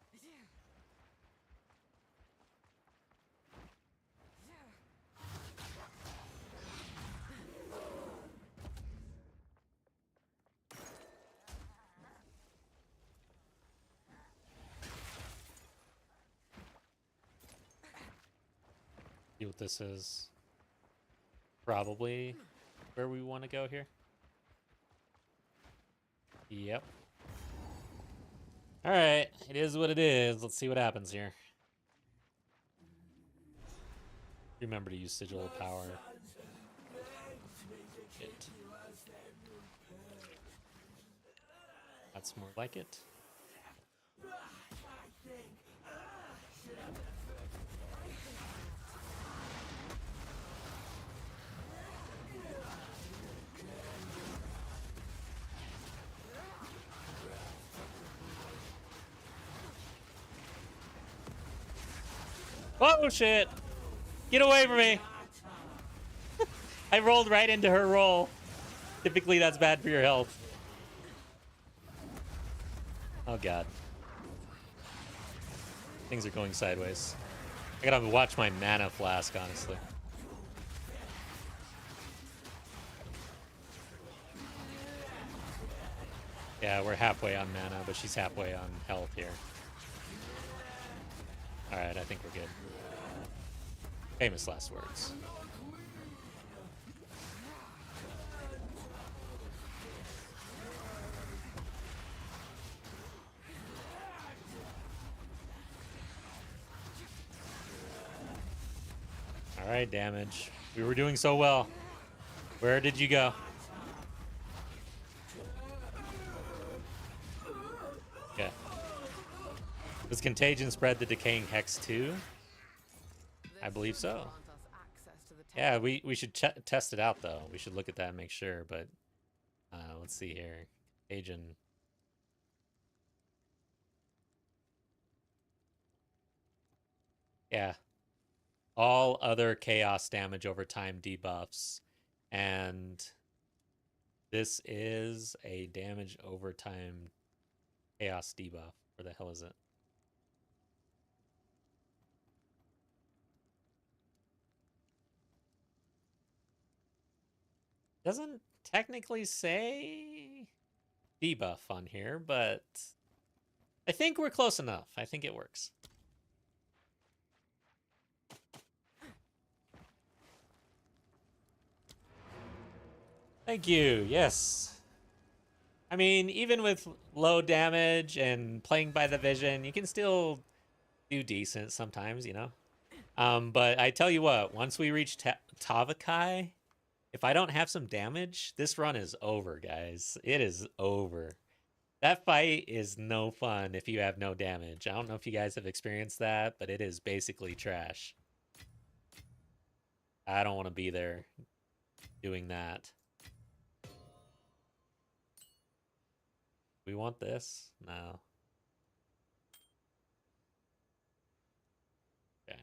S1: See what this is. Probably where we want to go here. Yep. All right, it is what it is. Let's see what happens here. Remember to use Sigil of Power. Shit. That's more like it. Oh shit! Get away from me! I rolled right into her roll. Typically that's bad for your health. Oh god. Things are going sideways. I gotta watch my mana flask, honestly. Yeah, we're halfway on mana, but she's halfway on health here. Alright, I think we're good. Famous last words. Alright, damage. We were doing so well. Where did you go? Okay. Does Contagion spread the Decaying Hex too? I believe so. Yeah, we should test it out though. We should look at that and make sure, but let's see here. Agent. Yeah. All other chaos damage over time debuffs. And this is a damage over time chaos debuff. Where the hell is it? Doesn't technically say debuff on here, but I think we're close enough. I think it works. Thank you. Yes. I mean, even with low damage and playing by the vision, you can still do decent sometimes, you know? But I tell you what, once we reach Tavakai, if I don't have some damage, this run is over, guys. It is over. That fight is no fun if you have no damage. I don't know if you guys have experienced that, but it is basically trash. I don't want to be there doing that. We want this? No. Okay.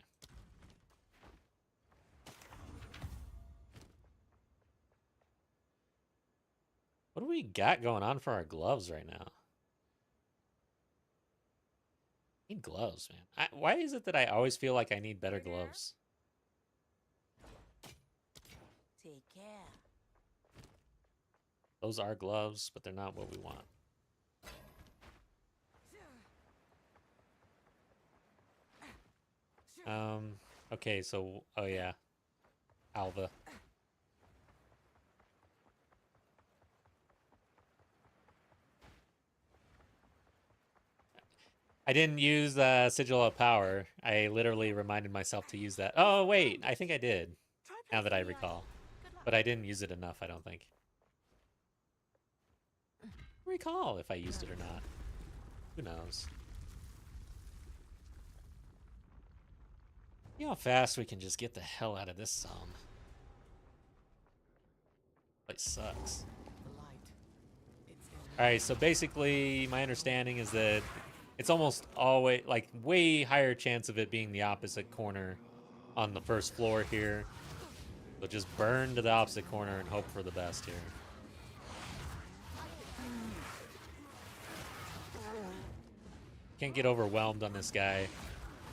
S1: What do we got going on for our gloves right now? Need gloves, man. Why is it that I always feel like I need better gloves?
S2: Take care.
S1: Those are gloves, but they're not what we want. Okay, so, oh yeah. Alva. I didn't use Sigil of Power. I literally reminded myself to use that. Oh, wait, I think I did, now that I recall. But I didn't use it enough, I don't think. Recall if I used it or not. Who knows? You know how fast we can just get the hell out of this zone. Place sucks. Alright, so basically my understanding is that it's almost always, like, way higher chance of it being the opposite corner on the first floor here. So just burn to the opposite corner and hope for the best here. Can't get overwhelmed on this guy.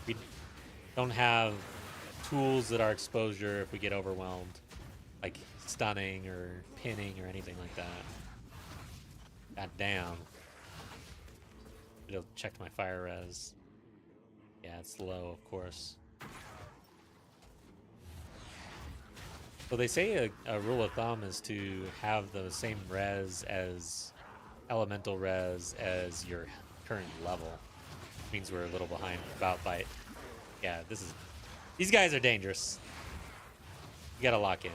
S1: We don't have tools that are exposure if we get overwhelmed. Like stunning or pinning or anything like that. God damn. It'll check my fire res. Yeah, it's low, of course. So they say a rule of thumb is to have the same res as elemental res as your current level. Means we're a little behind about by. Yeah, these guys are dangerous. You gotta lock in.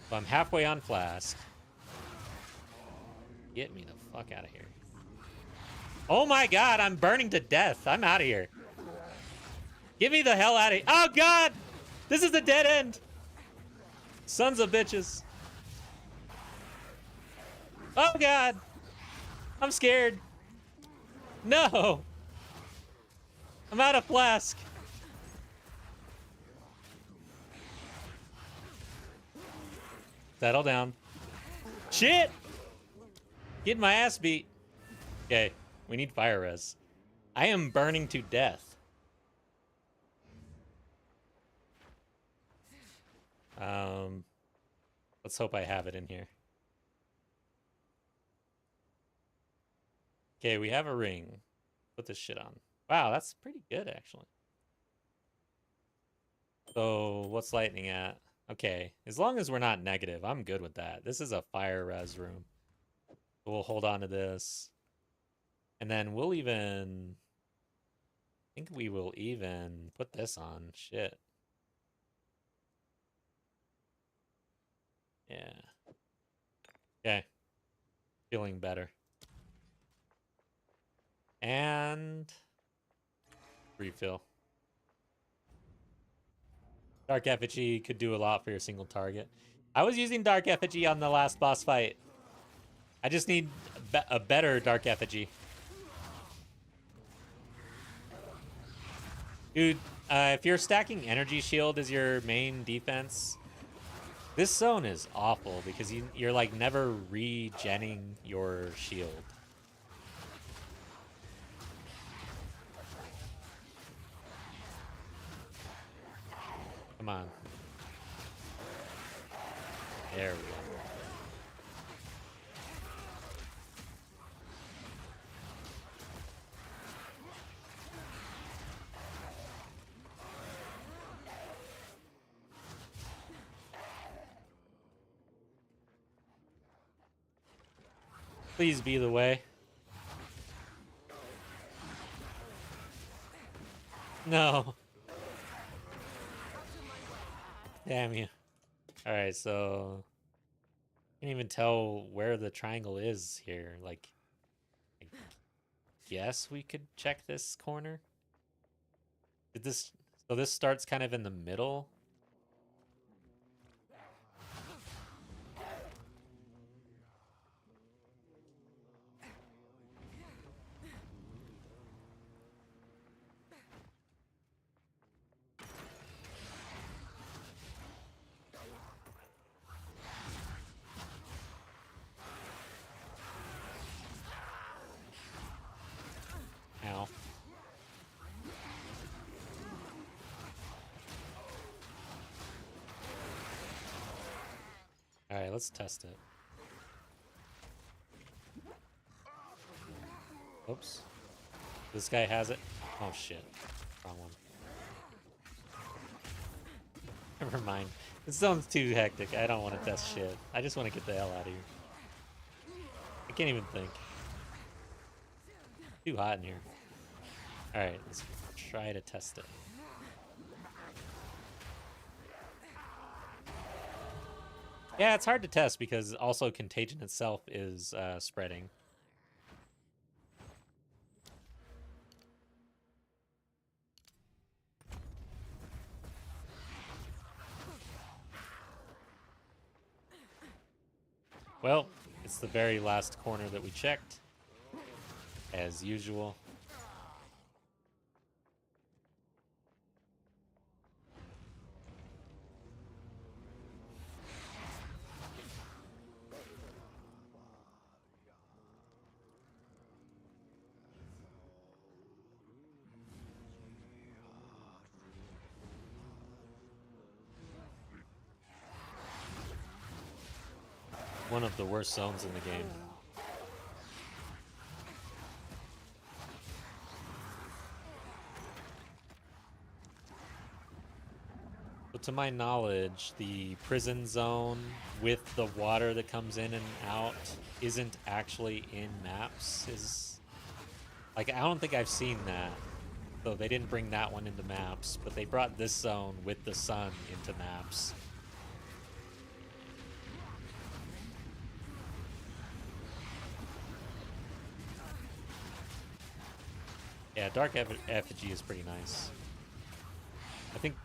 S1: So I'm halfway on Flask. Get me the fuck out of here. Oh my god, I'm burning to death. I'm out of here. Get me the hell out of here. Oh god! This is a dead end. Sons of bitches. Oh god. I'm scared. No. I'm out of Flask. Settle down. Shit. Getting my ass beat. Okay, we need fire res. I am burning to death. Let's hope I have it in here. Okay, we have a ring. Put this shit on. Wow, that's pretty good, actually. So, what's lightning at? Okay, as long as we're not negative, I'm good with that. This is a fire res room. We'll hold on to this. And then we'll even... I think we will even put this on. Shit. Yeah. Okay. Feeling better. And refill. Dark Effigy could do a lot for your single target. I was using Dark Effigy on the last boss fight. I just need a better Dark Effigy. Dude, if you're stacking Energy Shield as your main defense, this zone is awful because you're like never regenning your shield. Come on. There we go. Please be the way. No. Damn you. Alright, so I can't even tell where the triangle is here. Like, I guess we could check this corner. So this starts kind of in the middle. Ow. Alright, let's test it. Oops. This guy has it. Oh shit. Wrong one. Never mind. This zone's too hectic. I don't want to test shit. I just want to get the hell out of here. I can't even think. Too hot in here. Alright, let's try to test it. Yeah, it's hard to test because also Contagion itself is spreading. Well, it's the very last corner that we checked, as usual. One of the worst zones in the game. But to my knowledge, the prison zone with the water that comes in and out isn't actually in maps. I don't think I've seen that. So they didn't bring that one into maps, but they brought this zone with the sun into maps. Yeah, Dark Effigy is pretty nice. I think,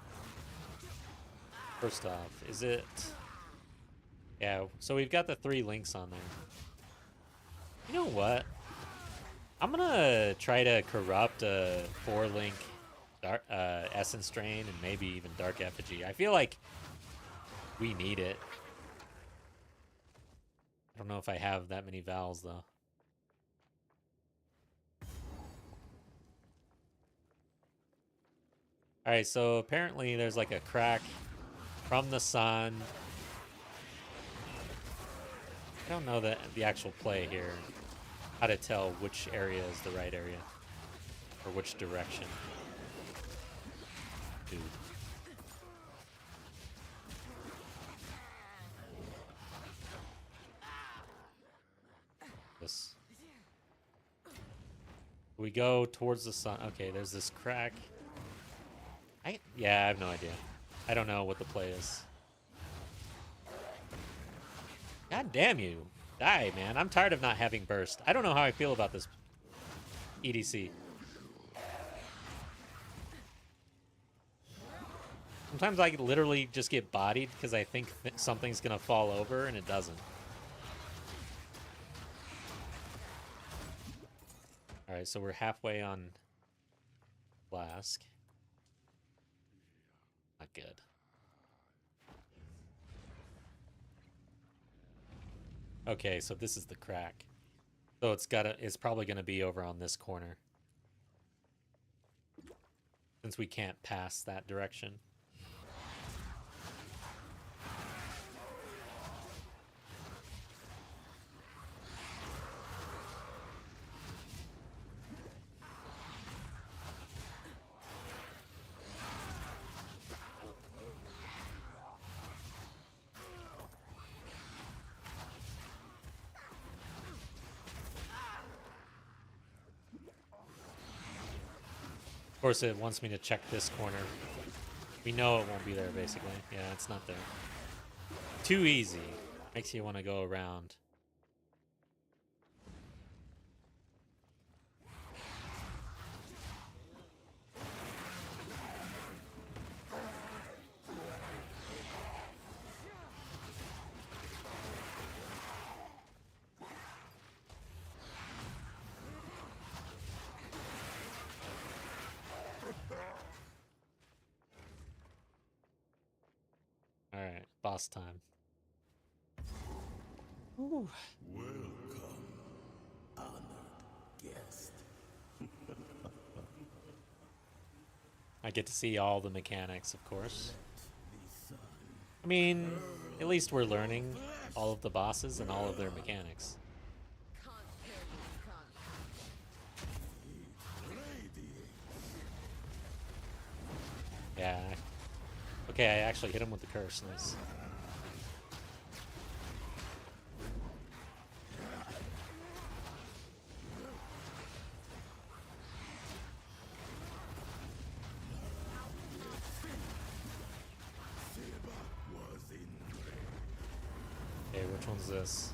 S1: first off, is it... Yeah, so we've got the 3 links on there. You know what? I'm gonna try to corrupt a 4-link Essence Drain and maybe even Dark Effigy. I feel like we need it. I don't know if I have that many Vals, though. Alright, so apparently there's like a crack from the sun. I don't know the actual play here. How to tell which area is the right area. Or which direction. Dude. This. We go towards the sun. Okay, there's this crack. Yeah, I have no idea. I don't know what the play is. God damn you. Die, man. I'm tired of not having burst. I don't know how I feel about this EDC. Sometimes I literally just get bodied because I think something's going to fall over and it doesn't. Alright, so we're halfway on Flask. Not good. Okay, so this is the crack. So it's probably gonna be over on this corner. Since we can't pass that direction. Of course, it wants me to check this corner. We know it won't be there, basically. Yeah, it's not there. Too easy. Makes you want to go around. Alright, boss time. Ooh.
S3: Welcome, honored guest.
S1: I get to see all the mechanics, of course. I mean, at least we're learning all of the bosses and all of their mechanics.
S4: Can't kill you, can't.
S1: Yeah. Okay, I actually hit him with the curse. Nice. Okay, which one's this?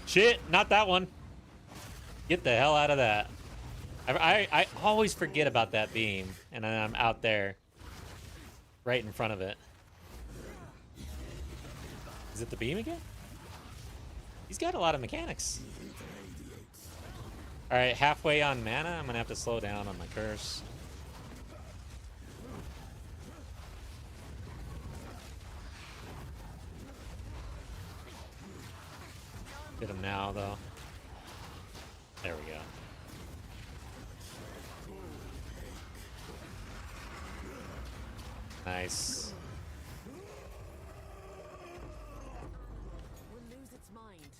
S1: Shit, not that one. Get the hell out of that. I always forget about that beam, and then I'm out there, right in front of it. Is it the beam again? He's got a lot of mechanics. Alright, halfway on mana, I'm gonna have to slow down on my curse. Hit him now, though. There we go. Nice.
S4: Will lose its mind.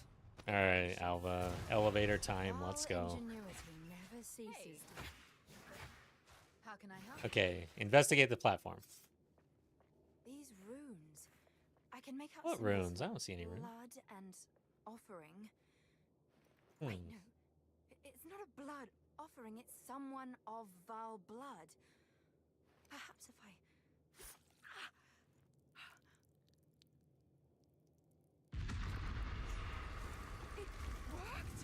S1: Alright, Alva. Elevator time, let's go.
S5: Ingenuity never ceases. How can I help?
S1: Okay, investigate the platform.
S5: These runes. I can make out
S1: What
S5: symbols
S1: runes?
S5: for
S1: I don't see any runes.
S5: blood and offering.
S1: Hmm.
S5: Wait, no. It's not a blood offering, it's someone of vile blood. Perhaps if I... It worked!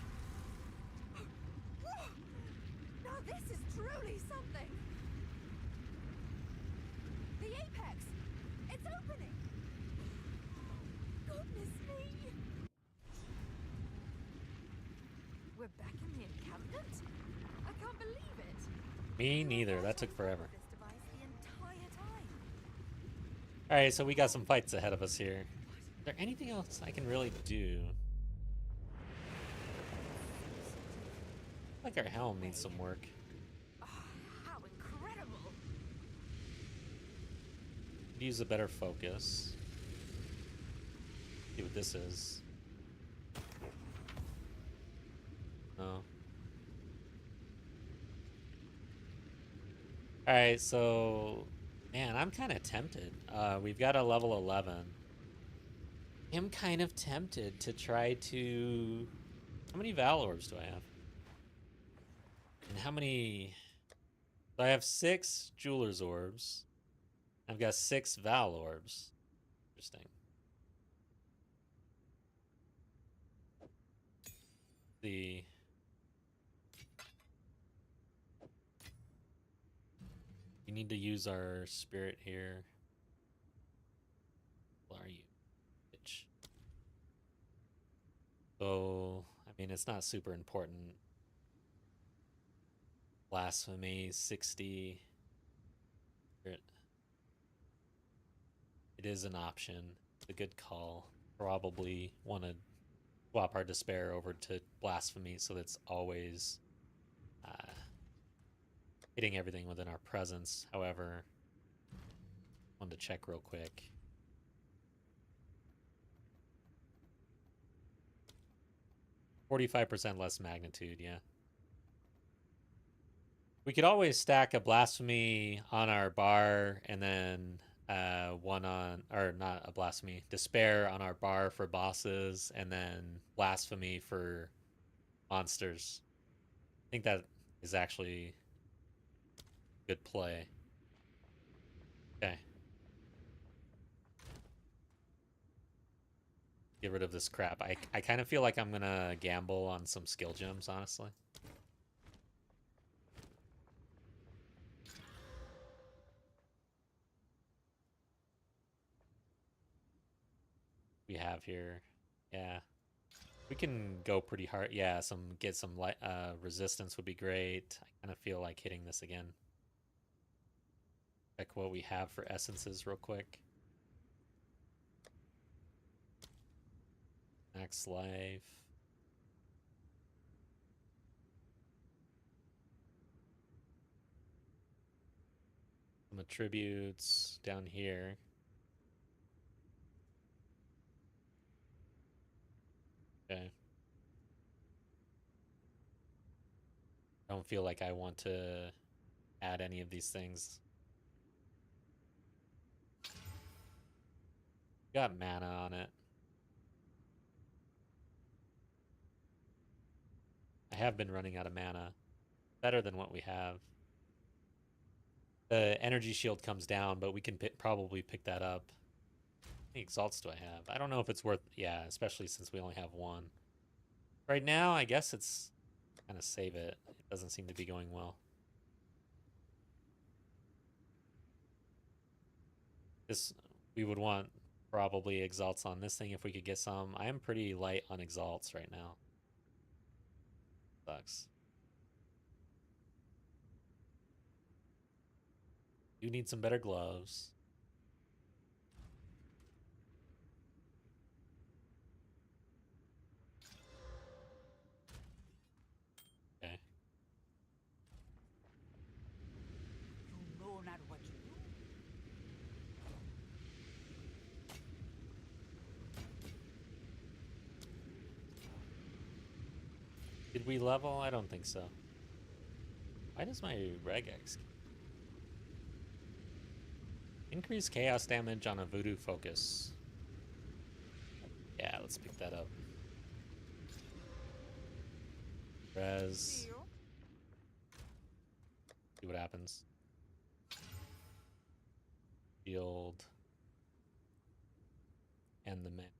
S5: Now this is truly something! The apex! It's opening! Goodness me! We're back in the encampment? I can't believe it!
S1: Me neither. That took forever.
S5: This device the entire time.
S1: Alright, so we got some fights ahead of us here. Is there anything else I can really do? Like our helm needs some work.
S5: Oh, how incredible!
S1: Could use a better focus. See what this is. No. Alright, so... Man, I'm kind of tempted. We've got a level 11. I'm kind of tempted to try to... How many Val Orbs do I have? And how many... So I have 6 Jeweler's Orbs. I've got 6 Val Orbs. Interesting. The... We need to use our spirit here. Where are you, bitch? So, I mean, it's not super important. Blasphemy, 60. It is an option. It's a good call. Probably want to swap our despair over to blasphemy so that's always uh, hitting everything within our presence. However, wanted to check real quick. 45% less magnitude, yeah. We could always stack a blasphemy on our bar and then one on, or not a blasphemy, despair on our bar for bosses and then blasphemy for monsters. I think that is actually a good play. Okay. Get rid of this crap. I kind of feel like I'm gonna gamble on some skill gems, honestly. We have here. Yeah. We can go pretty hard. Yeah, get some light resistance would be great. I kind of feel like hitting this again. Check what we have for essences real quick. Max life. Some attributes down here. Okay. Don't feel like I want to add any of these things. Got mana on it. I have been running out of mana. Better than what we have. The energy shield comes down, but we can probably pick that up. How many exalts do I have? I don't know if it's worth... Yeah, especially since we only have one. Right now, I guess it's... kind of save it. It doesn't seem to be going well. This... We would want probably exalts on this thing if we could get some. I am pretty light on exalts right now. Sucks. You need some better gloves. Okay.
S2: You know not what you do.
S1: Did we level? I don't think so. Why does my regex... Increase chaos damage on a voodoo focus. Yeah, let's pick that up. Res. See what happens. Shield. And the mix.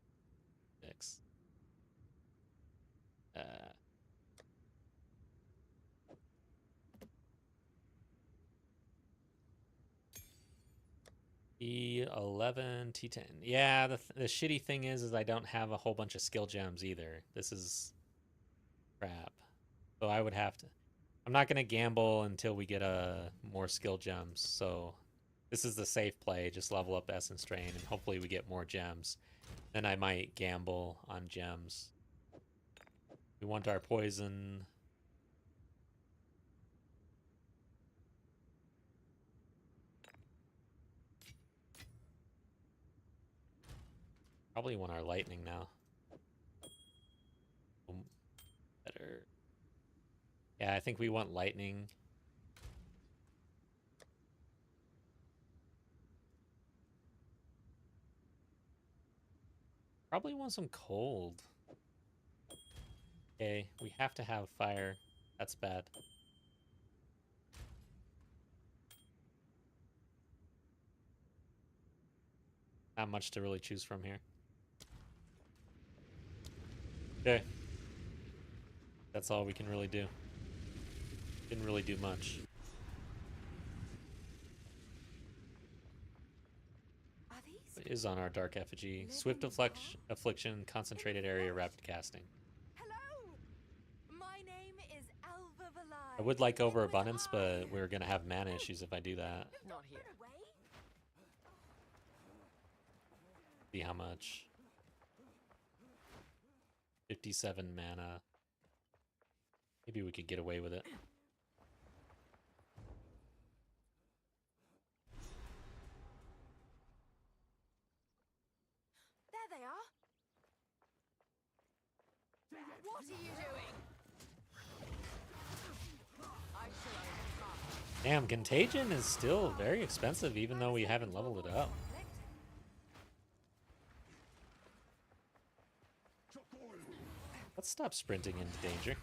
S1: E11, T10. Yeah, the shitty thing is I don't have a whole bunch of skill gems either. This is crap. So I would have to... I'm not going to gamble until we get more skill gems. So this is the safe play. Just level up Essence Drain and hopefully we get more gems. Then I might gamble on gems. We want our poison... Probably want our lightning now. Better. Yeah, I think we want lightning. Probably want some cold. Okay, we have to have fire. That's bad. Not much to really choose from here. Okay. That's all we can really do. Didn't really do much.
S5: Are these
S1: What is on our dark effigy? Swift affliction, concentrated area, rapid casting. I would like overabundance, but we're gonna have mana issues if I do that.
S4: Not here.
S1: See how much. 57 mana. Maybe we could get away with it.
S5: There they are. What are you doing?
S4: I shall overcome.
S1: Damn, Contagion is still very expensive even though we haven't leveled it up. Let's stop sprinting into danger.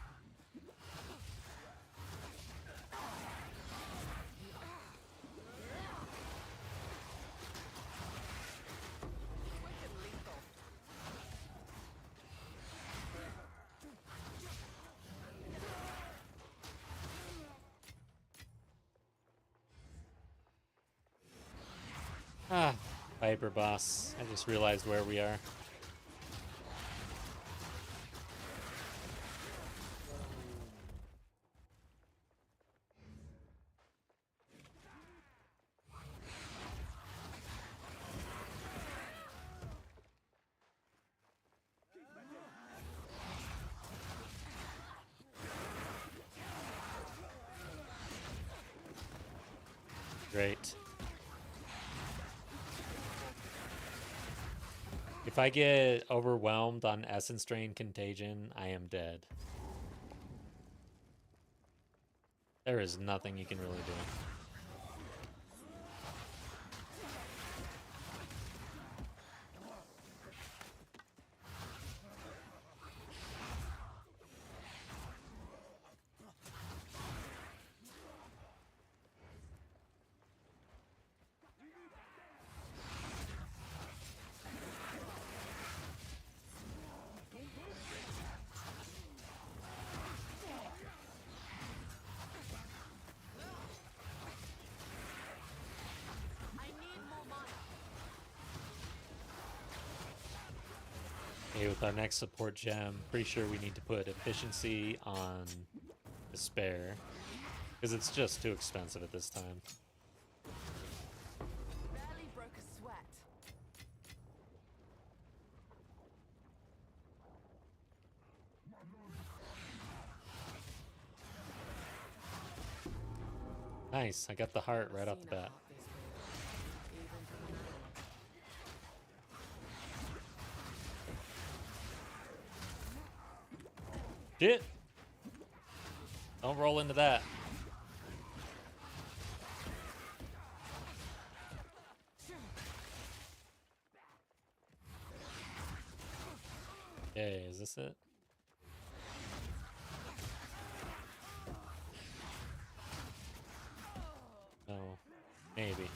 S1: Ah, Viper boss. I just realized where we are. Great. If I get overwhelmed on Essence Drain Contagion, I am dead. There is nothing you can really do. Okay, with our next support gem, pretty sure we need to put efficiency on despair, because it's just too expensive at this time.
S4: Barely broke a sweat.
S1: Nice, I got the heart right off the bat. Shit! Don't roll into that. Okay, is this it? No, maybe.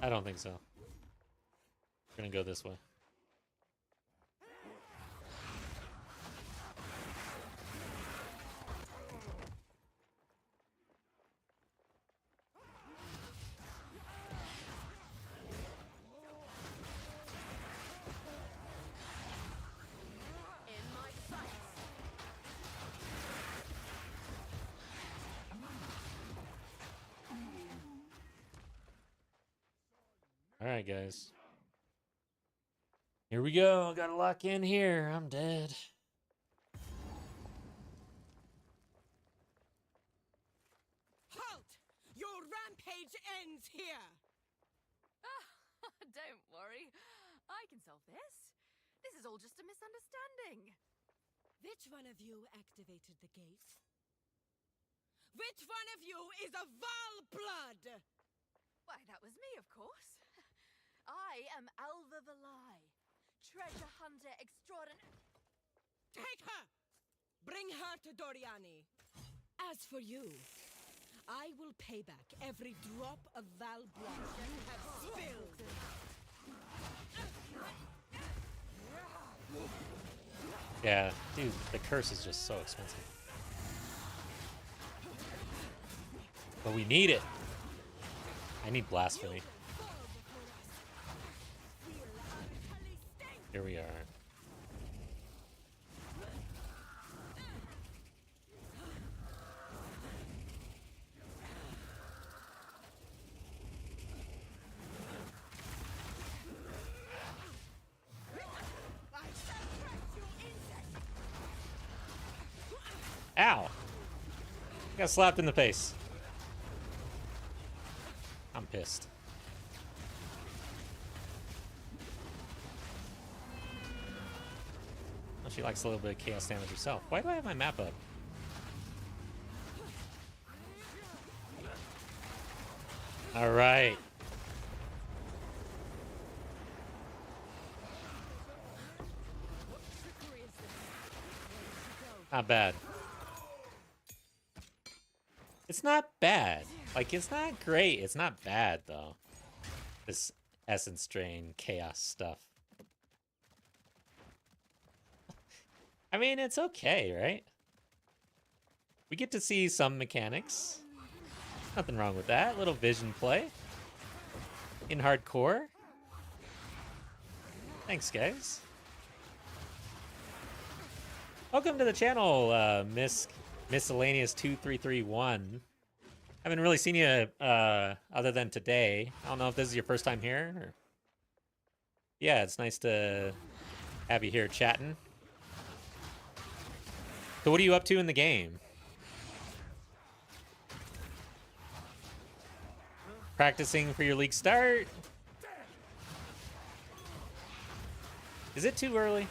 S1: I don't think so. We're gonna go this way.
S4: In my sights.
S1: Alright, guys. Here we go. Gotta lock in here. I'm dead.
S4: Halt! Your rampage ends here.
S5: Don't worry. I can solve this. This is all just a misunderstanding.
S4: Which one of you activated the gate? Which one of you is a Val blood?
S5: Why, that was me, of course. I am Alva Valai, treasure hunter extraordinary.
S4: Take her! Bring her to Doriani. As for you, I will pay back every drop of Val blood you have spilled.
S1: Yeah, dude, the curse is just so expensive. But we need it. I need blasphemy. Here we are. Ow! Got slapped in the face. I'm pissed. Oh, she likes a little bit of chaos damage herself. Why do I have my map up? All right. Not bad. It's not bad. Like, it's not great. It's not bad, though. This essence drain chaos stuff. I mean, it's okay, right? We get to see some mechanics. Nothing wrong with that. Little vision play. In hardcore. Thanks, Welcome to the channel, Miscellaneous 2331. Haven't really seen you other than today. I don't know if this is your first time here. Or... Yeah, it's nice to have you here chatting. So what are you up to in the game? Practicing for your league start? Is it too early?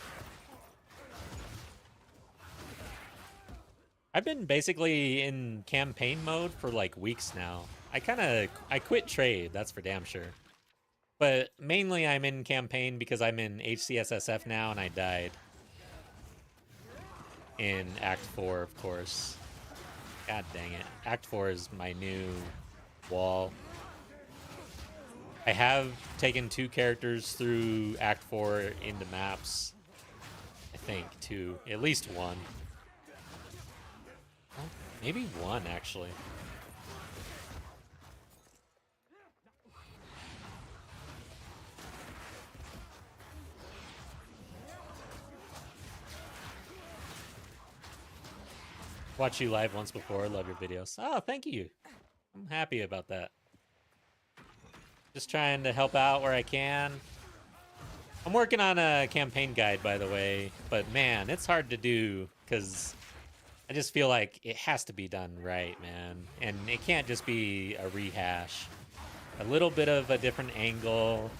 S1: I've been basically in campaign mode for like weeks now. I quit trade, that's for damn sure. But mainly I'm in campaign because I'm in HCSSF now and I died. In Act 4, of course. God dang it. Act 4 is my new wall. I have taken 2 characters through Act 4 into maps. I think 2. At least 1. Well, maybe 1, actually. Watch you live once before. Love your videos. Oh, thank you. I'm happy about that. Just trying to help out where I can. I'm working on a campaign guide, by the way. But man, it's hard to do because I just feel like it has to be done right, man. And it can't just be a rehash. A little bit of a different angle.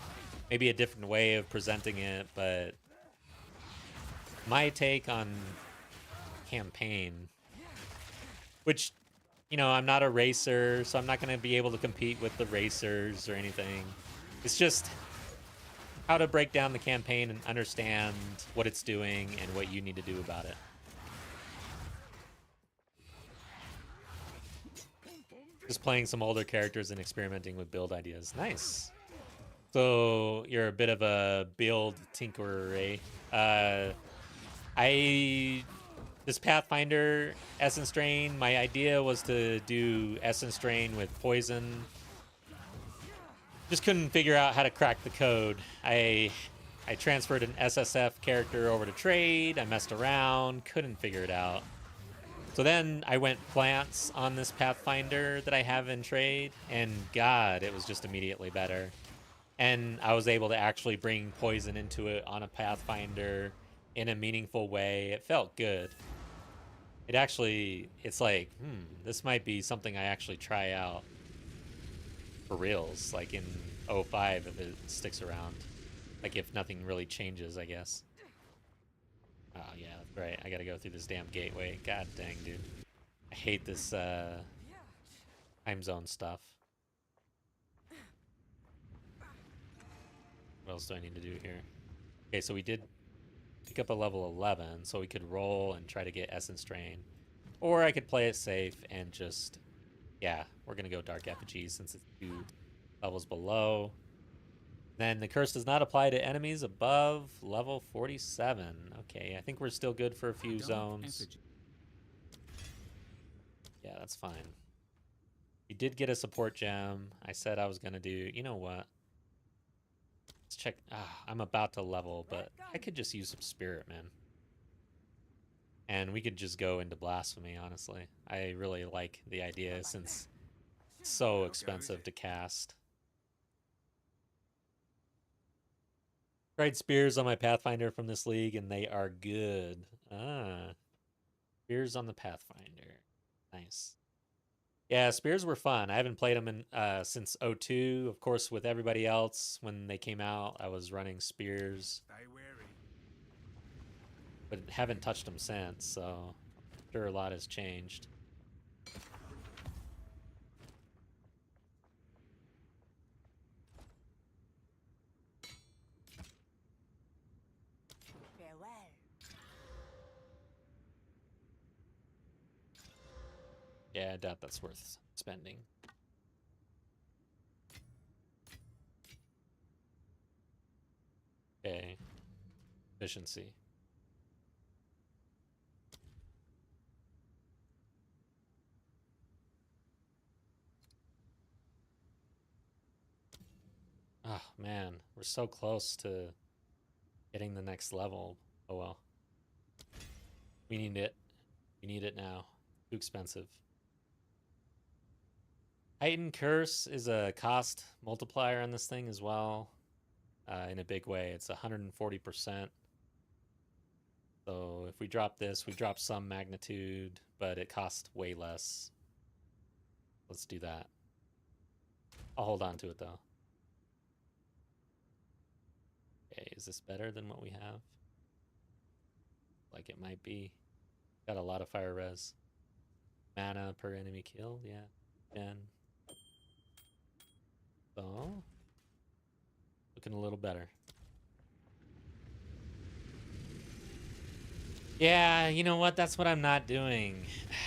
S1: Maybe a different way of presenting it. But my take on campaign... Which, you know, I'm not a racer, so I'm not going to be able to compete with the racers or anything. It's just how to break down the campaign and understand what it's doing and what you need to do about it. Just playing some older characters and experimenting with build ideas. Nice. So you're a bit of a build tinkerer, eh? This Pathfinder Essence Drain, my idea was to do Essence Drain with Poison. Just couldn't figure out how to crack the code. I transferred an SSF character over to trade. I messed around, couldn't figure it out. So then I went plants on this Pathfinder that I have in trade, and God, it was just immediately better. And I was able to actually bring Poison into it on a Pathfinder in a meaningful way. It felt good. It actually, it's like, this might be something I actually try out for reals, like in 05 if it sticks around. Like if nothing really changes, I guess. Oh yeah, that's right. I gotta go through this damn gateway. God dang, dude. I hate this time zone stuff. What else do I need to do here? Okay, so we did pick up a level 11, so we could roll and try to get Essence Drain. Or I could play it safe and just... Yeah, we're going to go Dark Effigy since it's 2 levels below. Then the curse does not apply to enemies above level 47. Okay, I think we're still good for a few zones. Yeah, that's fine. We did get a support gem. I said I was going to do... You know what? Let's check. I'm about to level, but I could just use some spirit, man. And we could just go into blasphemy, honestly. I really like the idea since it's so expensive to cast. Tried spears on my Pathfinder from this league, and they are good. Spears on the Pathfinder. Nice. Yeah, spears were fun. I haven't played them in since 02. Of course, with everybody else, when they came out, I was running spears. But haven't touched them since, so I'm sure a lot has changed.
S2: Farewell.
S1: Yeah, I doubt that's worth spending. Okay. Efficiency. Oh, man. We're so close to getting the next level. Oh, well. We need it. We need it now. Too expensive. Heightened Curse is a cost multiplier on this thing as well. In a big way. It's 140%. So if we drop this, we drop some magnitude, but it costs way less. Let's do that. I'll hold on to it, though. Okay, is this better than what we have? Like it might be. Got a lot of fire res. Mana per enemy kill, yeah. 10. So, looking a little better. Yeah, you know what? That's what I'm not doing.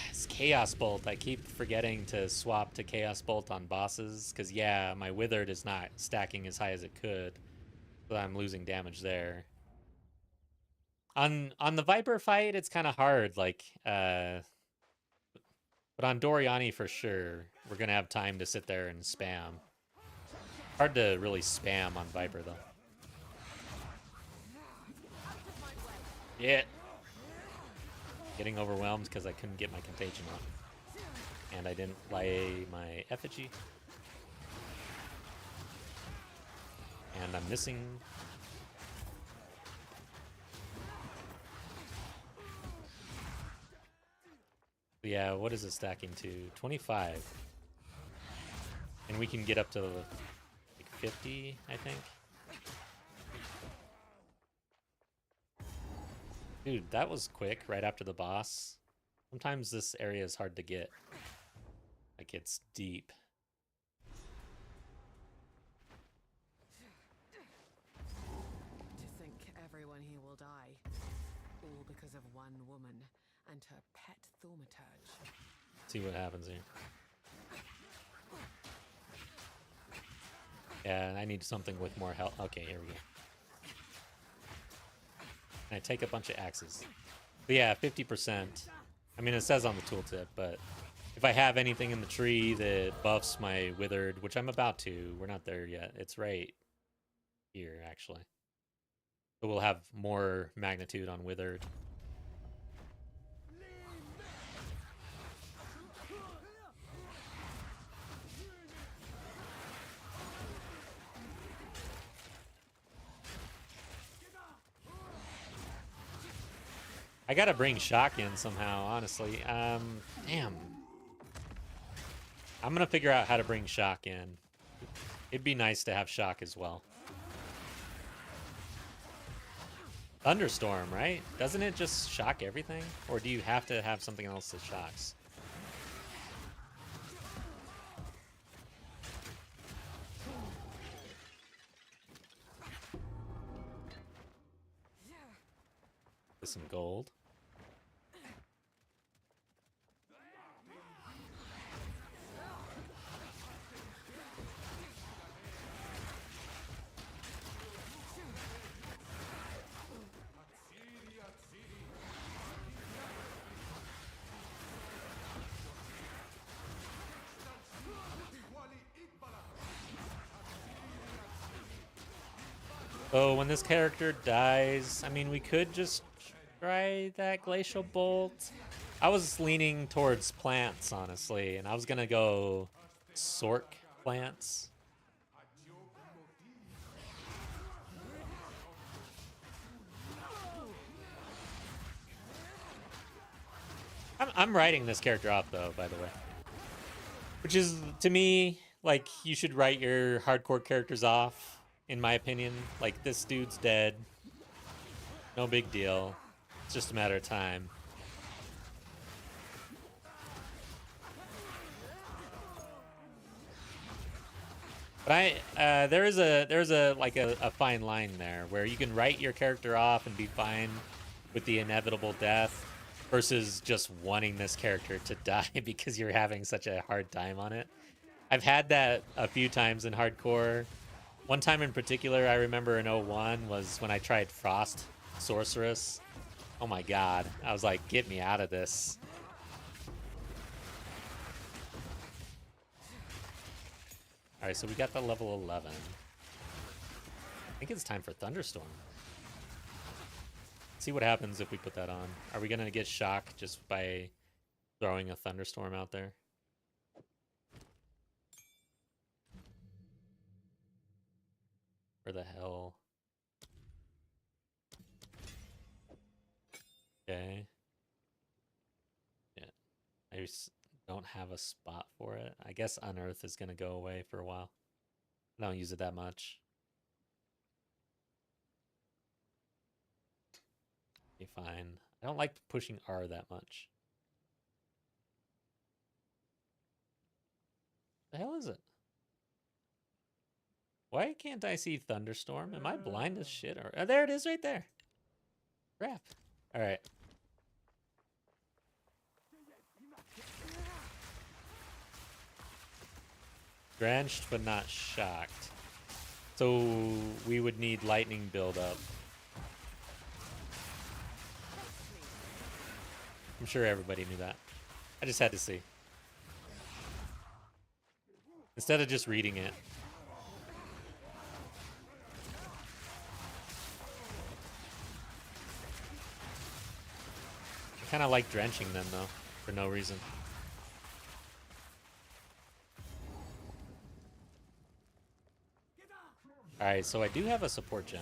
S1: It's Chaos Bolt. I keep forgetting to swap to Chaos Bolt on bosses. Because, yeah, my Withered is not stacking as high as it could. So I'm losing damage there. On the Viper fight, it's kind of hard. Like, but on Doriani, for sure, we're going to have time to sit there and spam. Hard to really spam on Viper, though. Yeah. Getting overwhelmed because I couldn't get my contagion on. And I didn't lay my effigy. And I'm missing. Yeah, what is it stacking to? 25. And we can get up to like 50, I think. Dude, that was quick, right after the boss. Sometimes this area is hard to get. Like, it's deep.
S4: To think everyone here will die. All because of one woman and her pet thaumaturge.
S1: See what happens here. Yeah, I need something with more health. Okay, here we go. And I take a bunch of axes. But yeah, 50%. I mean, it says on the tooltip, but if I have anything in the tree that buffs my Withered, which I'm about to, we're not there yet. It's right here, actually. So we'll have more magnitude on Withered. I gotta bring shock in somehow, honestly. Damn. I'm gonna figure out how to bring shock in. It'd be nice to have shock as well. Thunderstorm, right? Doesn't it just shock everything? Or do you have to have something else that shocks? Get some gold. So when this character dies, I mean, we could just try that Glacial Bolt. I was leaning towards plants, honestly, and I was gonna go Sork plants. I'm writing this character off, though, by the way. Which is, to me, like, you should write your hardcore characters off, in my opinion. Like, this dude's dead. No big deal. It's just a matter of time. But there's a fine line there where you can write your character off and be fine with the inevitable death versus just wanting this character to die because you're having such a hard time on it. I've had that a few times in hardcore. One time in particular I remember in 01 was when I tried Frost Sorceress. Oh my god. I was like, get me out of this. Alright, so we got the level 11. I think it's time for Thunderstorm. Let's see what happens if we put that on. Are we gonna get shocked just by throwing a Thunderstorm out there? Where the hell? Okay. Yeah. I just don't have a spot for it. I guess Unearth is gonna go away for a while. I don't use it that much. Be fine. I don't like pushing R that much. The hell is it? Why can't I see Thunderstorm? Am I blind as shit? Or there it is right there. Crap. All right. Drenched but not shocked. So we would need lightning buildup. I'm sure everybody knew that. I just had to see. Instead of just reading it. I kind of like drenching them, though, for no reason. Alright, so I do have a support gem.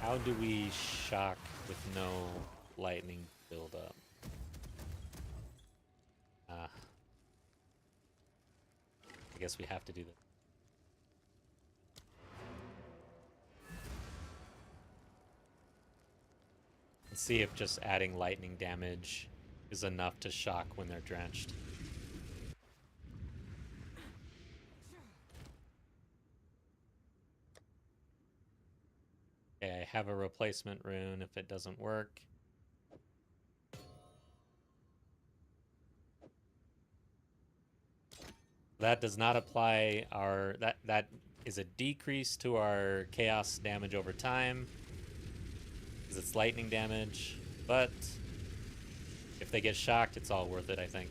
S1: How do we shock with no lightning buildup? I guess we have to do that. Let's see if just adding lightning damage is enough to shock when they're drenched. Okay, I have a replacement rune if it doesn't work. That does not apply our... That is a decrease to our chaos damage over time. Because it's lightning damage. But if they get shocked, it's all worth it, I think.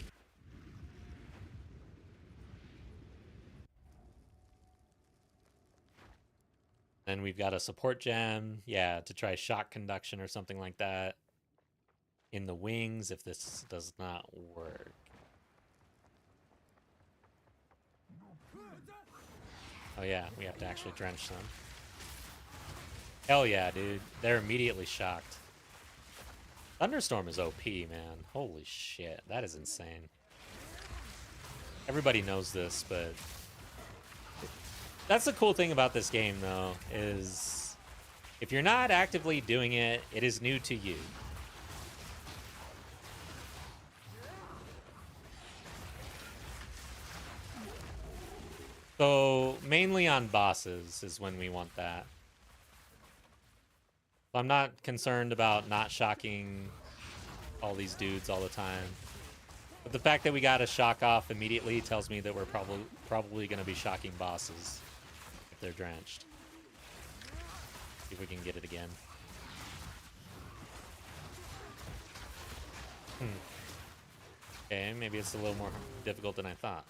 S1: Then we've got a support gem. Yeah, to try shock conduction or something like that. In the wings if this does not work. Oh yeah, we have to actually drench them. Hell yeah, dude. They're immediately shocked. Thunderstorm is OP, man. Holy shit, that is insane. Everybody knows this, but... That's the cool thing about this game, though, is... If you're not actively doing it, it is new to you. So, mainly on bosses is when we want that. So I'm not concerned about not shocking all these dudes all the time. But the fact that we got a shock off immediately tells me that we're probably going to be shocking bosses if they're drenched. See if we can get it again. Okay, maybe it's a little more difficult than I thought.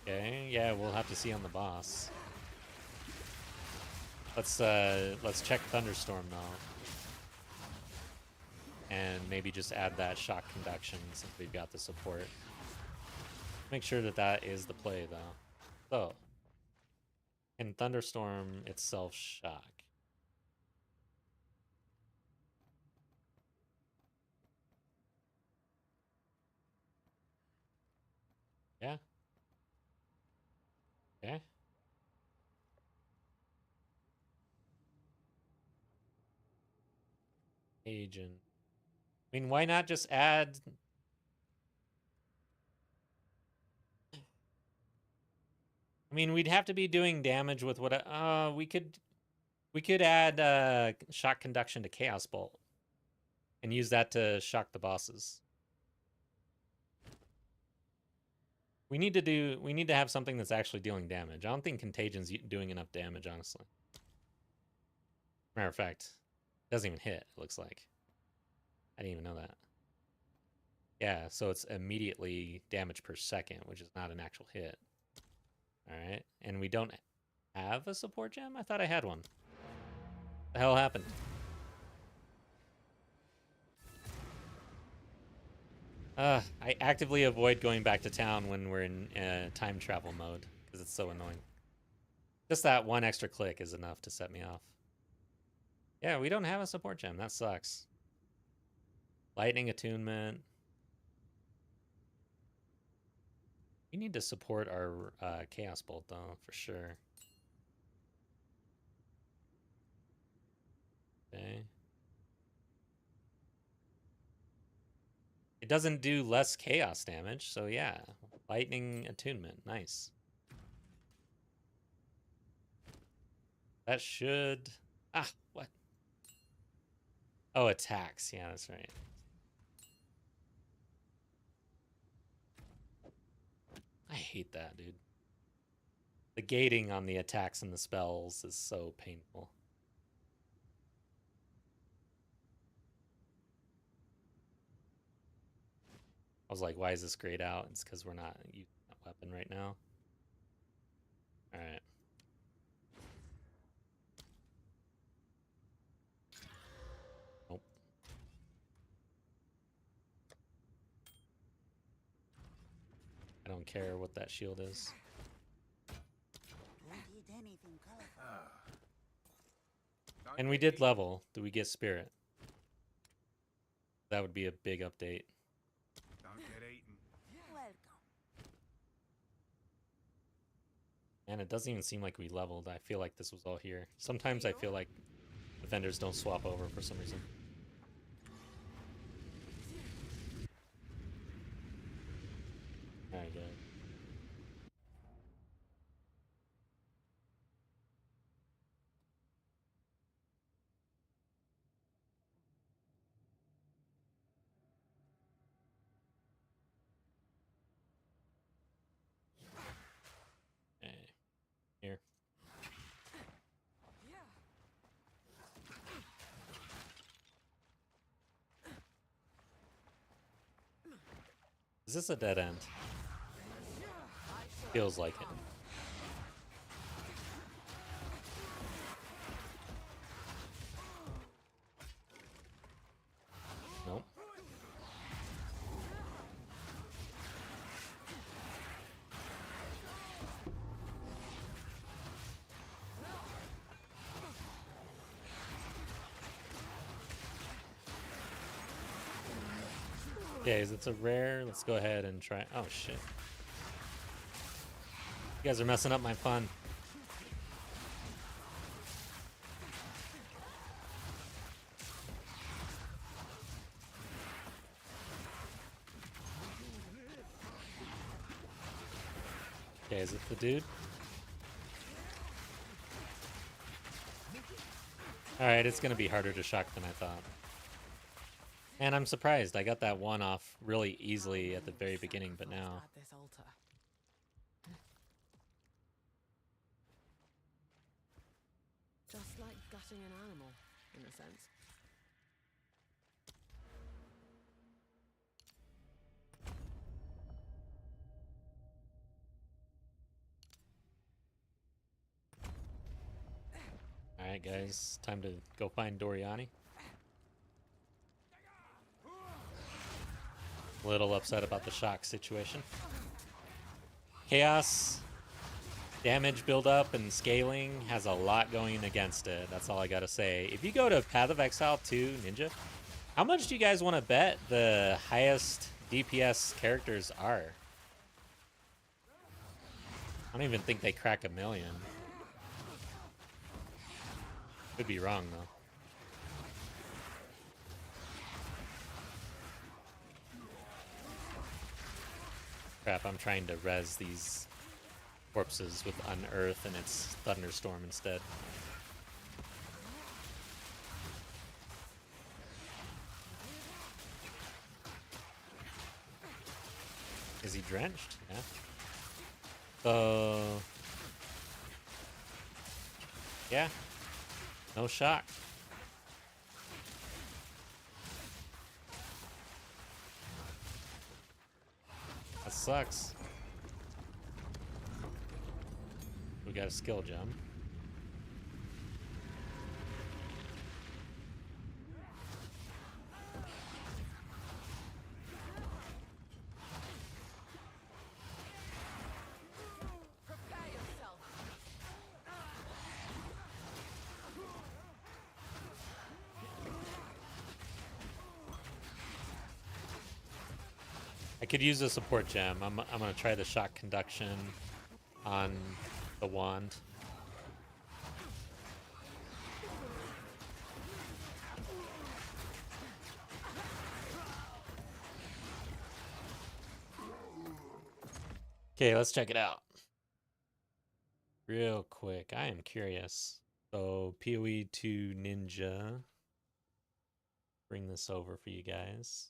S1: Okay, yeah, we'll have to see on the boss. Let's check Thunderstorm though. And maybe just add that shock conduction since we've got the support. Make sure that that is the play though. So, can Thunderstorm itself shock? Yeah. Okay. Agent. I mean, why not just add? I mean, we'd have to be doing damage with what? We could add shock conduction to Chaos Bolt and use that to shock the bosses. We need to have something that's actually dealing damage. I don't think Contagion's doing enough damage, honestly. Matter of fact, it doesn't even hit, it looks like. I didn't even know that. Yeah, so it's immediately damage per second, which is not an actual hit. Alright, and we don't have a support gem? I thought I had one. What the hell happened? I actively avoid going back to town when we're in time travel mode, because it's so annoying. Just that one extra click is enough to set me off. Yeah, we don't have a support gem. That sucks. Lightning attunement. We need to support our Chaos Bolt, though, for sure. Okay. It doesn't do less chaos damage, so yeah. Lightning attunement. Nice. That should... Ah, what? Oh, attacks. Yeah, that's right. I hate that, dude. The gating on the attacks and the spells is so painful. I was like, why is this grayed out? It's because we're not using that weapon right now. Alright. Nope. I don't care what that shield is.
S2: Won't eat anything colorful.
S1: And we did level. Do we get spirit? That would be a big update.
S3: Don't get eaten.
S2: Welcome.
S1: And it doesn't even seem like we leveled. I feel like this was all here. Sometimes I feel like the vendors don't swap over for some reason. Alright, good. Okay. Here. Is this a dead end? Feels like it. Nope. Okay, it's a rare. Let's go ahead and try. Oh shit. You guys are messing up my fun. Okay, is it the dude? Alright, it's gonna be harder to shock than I thought. And I'm surprised. I got that one off really easily at the very beginning, but now...
S4: At this altar. Just like gutting an animal, in a sense.
S1: Alright guys, time to go find Doriani. A little upset about the shock situation. Chaos, damage buildup, and scaling has a lot going against it. That's all I gotta say. If you go to Path of Exile 2 Ninja, how much do you guys want to bet the highest DPS characters are? I don't even think they crack 1,000,000. Could be wrong though. Crap, I'm trying to res these corpses with Unearth and it's Thunderstorm instead. Is he drenched? Yeah. So... yeah. No shock. That sucks. We got a skill gem.
S5: Prepare yourself.
S1: I could use a support gem. I'm gonna try the shock conduction on the wand. Okay, let's check it out. Real quick, I am curious. So PoE 2 Ninja. Bring this over for you guys.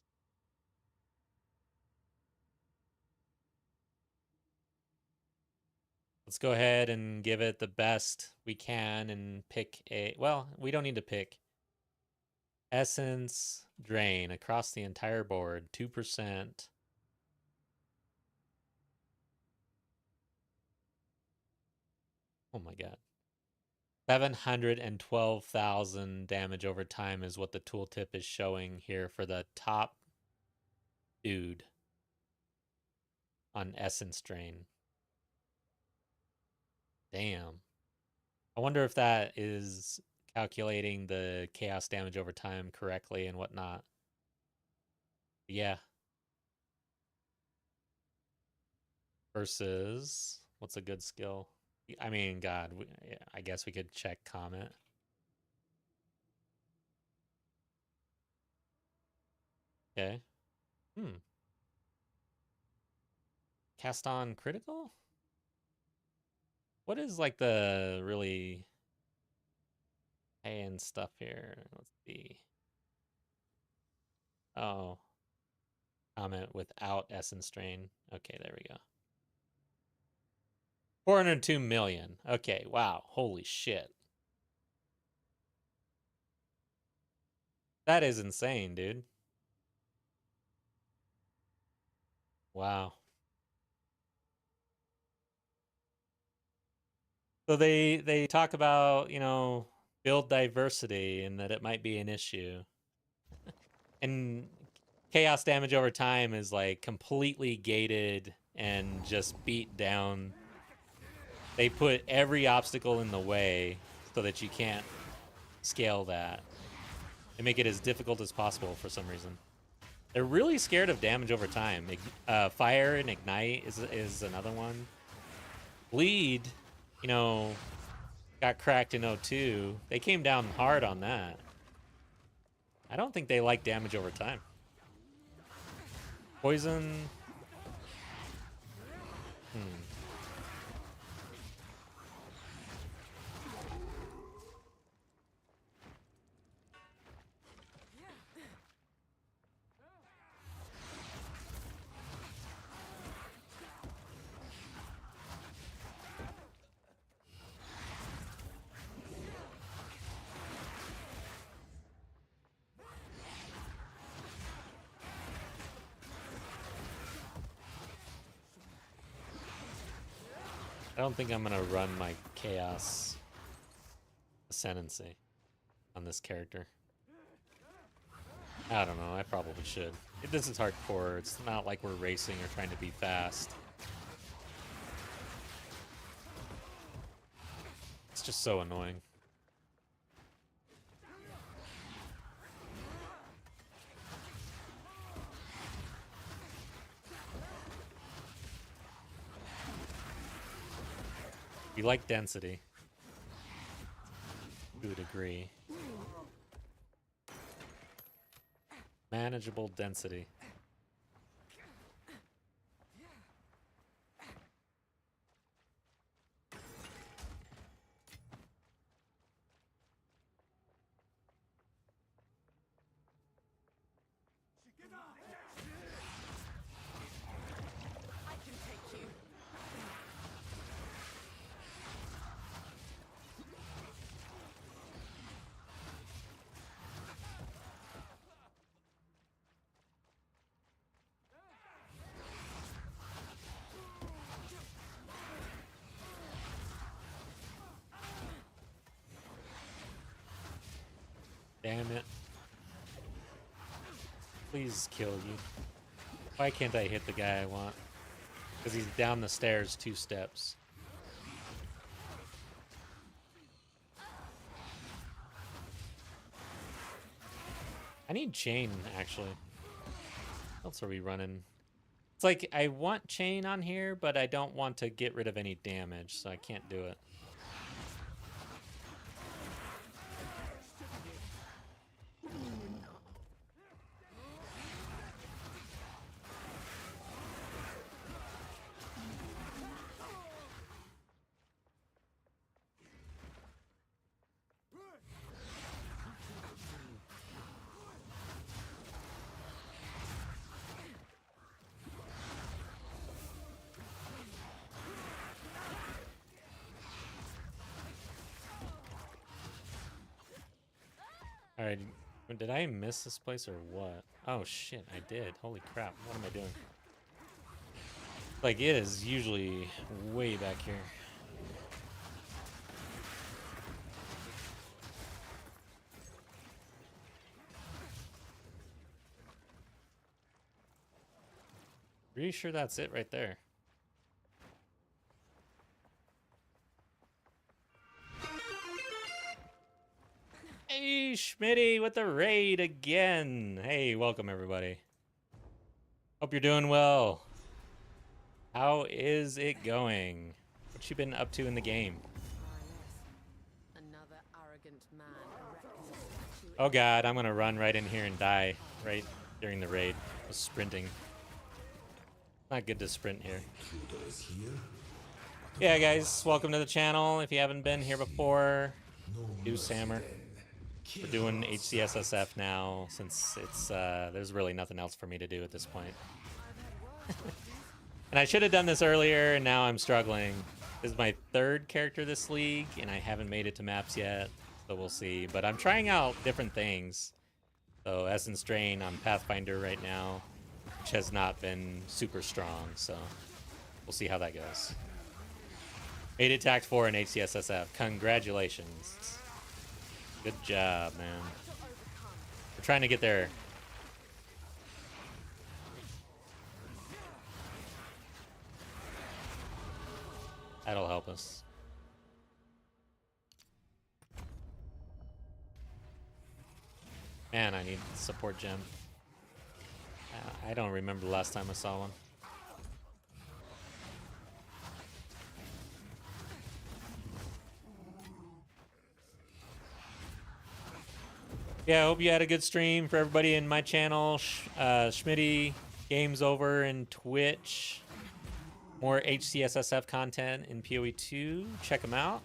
S1: Let's go ahead and give it the best we can and pick a... well, we don't need to pick. Essence Drain across the entire board, 2%. Oh my god. 712,000 damage over time is what the tooltip is showing here for the top dude on Essence Drain. Damn. I wonder if that is calculating the chaos damage over time correctly and whatnot. Yeah. Versus, what's a good skill? I mean, God, I guess we could check Comet. Okay. Cast on critical? What is like the really high-end stuff here? Let's see. Oh. Comet without Essence Drain. Okay, there we go. 402 million. Okay, wow. Holy shit. That is insane, dude. Wow. So they talk about, you know, build diversity and that it might be an issue. And chaos damage over time is like completely gated and just beat down. They put every obstacle in the way so that you can't scale that. They make it as difficult as possible for some reason. They're really scared of damage over time. Fire and Ignite is another one. Bleed, you know, got cracked in 02. They came down hard on that. I don't think they like damage over time. Poison. I don't think I'm gonna run my chaos ascendancy on this character. I don't know, I probably should. This is hardcore, it's not like we're racing or trying to be fast. It's just so annoying. We like density to a degree. Manageable density.
S4: I can take you.
S1: Damn it. Please kill you. Why can't I hit the guy I want? Because he's down the stairs 2 steps. I need chain, actually. What else are we running? It's like, I want chain on here, but I don't want to get rid of any damage, so I can't do it. Alright, did I miss this place or what? Oh shit, I did. Holy crap, what am I doing? Like, it is usually way back here. Pretty sure that's it right there. Hey, Schmitty with the raid again. Hey, welcome everybody. Hope you're doing well. How is it going? What you been up to in the game?
S4: Another arrogant man erects a statue.
S1: Oh god, I'm gonna run right in here and die right during the raid. I was sprinting. Not good to sprint here. Yeah, guys, welcome to the channel. If you haven't been here before, Deuce Hammer. We're doing HCSSF now since it's there's really nothing else for me to do at this point. And I should have done this earlier, and now I'm struggling. This is my 3rd character this league, and I haven't made it to maps yet, so we'll see. But I'm trying out different things. So Essence Drain on Pathfinder right now, which has not been super strong, so we'll see how that goes. Made it Tact 4 in HCSSF. Congratulations. Good job, man. We're trying to get there. That'll help us. Man, I need support gem. I don't remember the last time I saw one. Yeah, I hope you had a good stream. For everybody in my channel, Schmitty, Games Over, and Twitch. More HCSSF content in PoE 2. Check them out.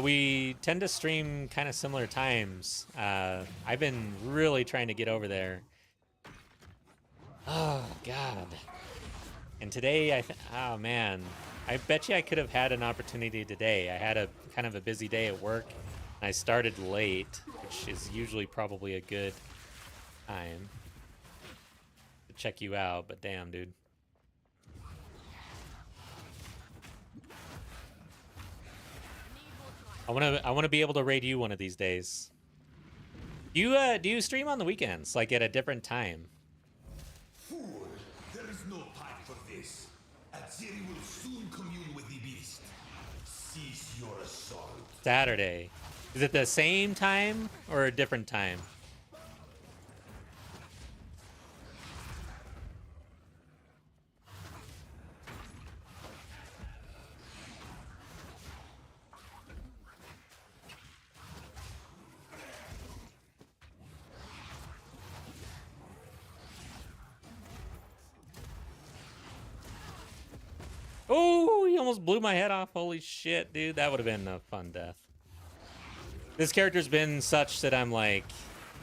S1: We tend to stream kind of similar times. I've been really trying to get over there. Oh, God. And today, oh, man. I bet you I could have had an opportunity today. I had a kind of a busy day at work. I started late, which is usually probably a good time to check you out, but damn, dude. I wanna be able to raid you one of these days. Do you stream on the weekends, like at a different time?
S6: Fool, there is no time for this. Aziri will soon commune with the beast. Cease your assault.
S1: Saturday. Is it the same time or a different time? Oh, he almost blew my head off. Holy shit, dude. That would have been a fun death. This character's been such that I'm like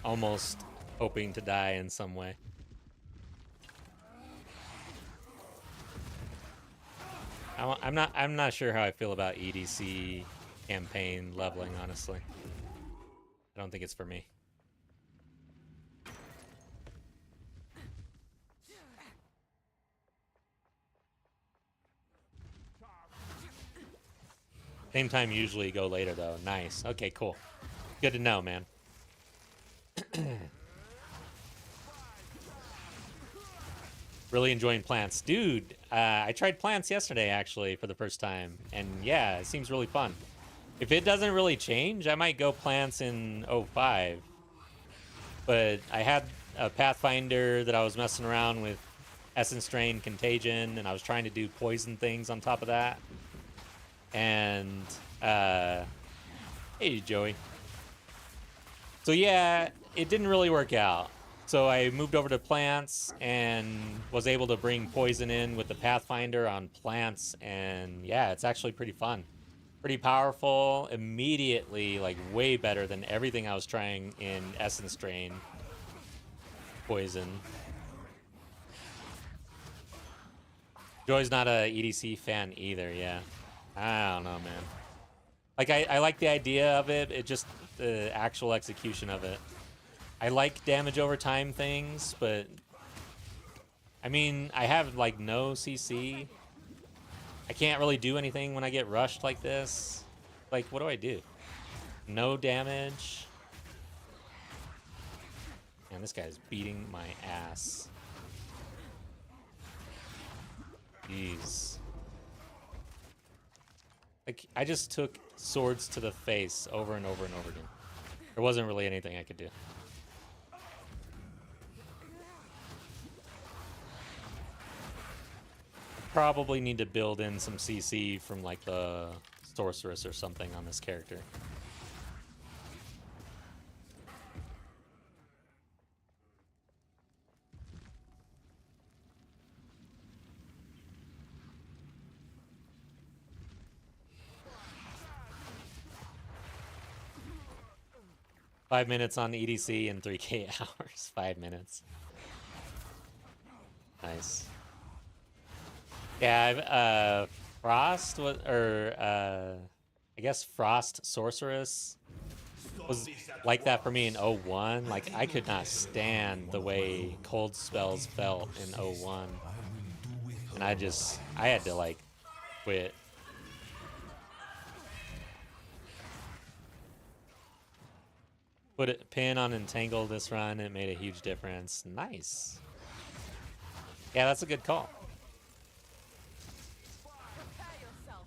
S1: almost hoping to die in some way. I'm not sure how I feel about EDC campaign leveling, honestly. I don't think it's for me. Same time usually go later though. Nice. Okay, cool. Good to know, man. Really enjoying plants. Dude, I tried plants yesterday actually for the first time. And yeah, it seems really fun. If it doesn't really change, I might go plants in 05. But I had a Pathfinder that I was messing around with Essence Strain Contagion, and I was trying to do poison things on top of that. And hey Joey. So yeah, it didn't really work out. So I moved over to plants and was able to bring poison in with the Pathfinder on plants, and yeah, it's actually pretty fun. Pretty powerful, immediately, like way better than everything I was trying in Essence Strain poison. Joey's not a EDC fan either, yeah. I don't know, man. Like, I like the idea of it. It just, the actual execution of it. I like damage over time things, but... I mean, I have, like, no CC. I can't really do anything when I get rushed like this. Like, what do I do? No damage. Man, this guy's beating my ass. Jeez. Like, I just took swords to the face over and over and over again. There wasn't really anything I could do. Probably need to build in some CC from like the sorceress or something on this character. Five minutes on EDC and 3K hours. 5 minutes. Nice. Yeah, Frost was, or I guess Frost Sorceress was like that for me in 01. Like, I could not stand the way cold spells felt in 01. And I had to, like, quit. Put a pin on Entangle this run, it made a huge difference. Nice. Yeah, that's a good call.
S5: Prepare yourself.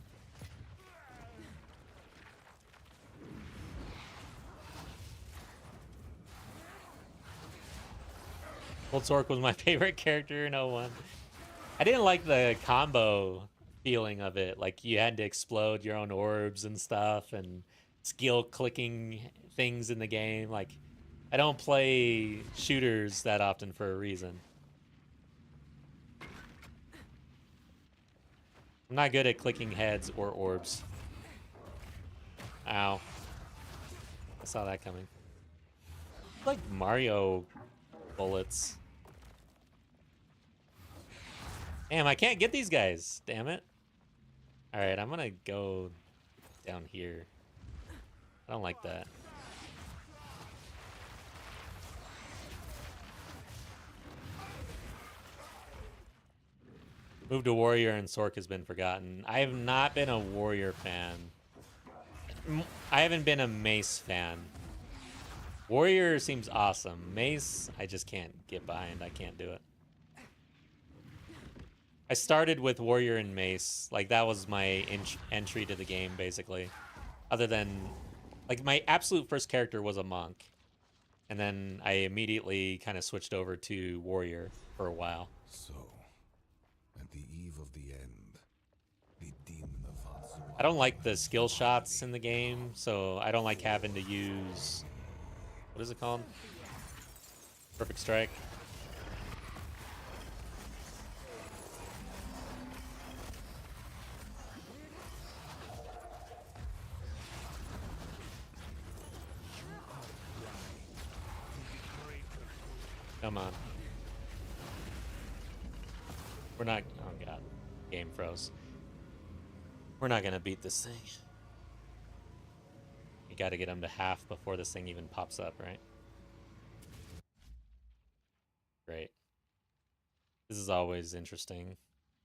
S1: Old Sork was my favorite character in 01. I didn't like the combo feeling of it. Like, you had to explode your own orbs and stuff, and skill clicking things in the game. Like, I don't play shooters that often for a reason. I'm not good at clicking heads or orbs. Ow. I saw that coming. Like Mario bullets. Damn, I can't get these guys. Damn it. Alright, I'm gonna go down here. I don't like that. Move to warrior and Sork has been forgotten. I have not been a warrior fan I haven't been a Mace fan. Warrior seems awesome. Mace, I just can't get behind. I can't do it. I started with Warrior and Mace. Like, that was my entry to the game, basically. Other than, like, my absolute first character was a monk. And then I immediately kind of switched over to Warrior for a while.
S6: So, at the eve of the end, the demon of Hatsu.
S1: I don't like the skill shots in the game, so I don't like having to use... What is it called? Perfect Strike. Come on. We're not... Oh, God. Game froze. We're not gonna beat this thing. You gotta get him to half before this thing even pops up, right? Great. This is always interesting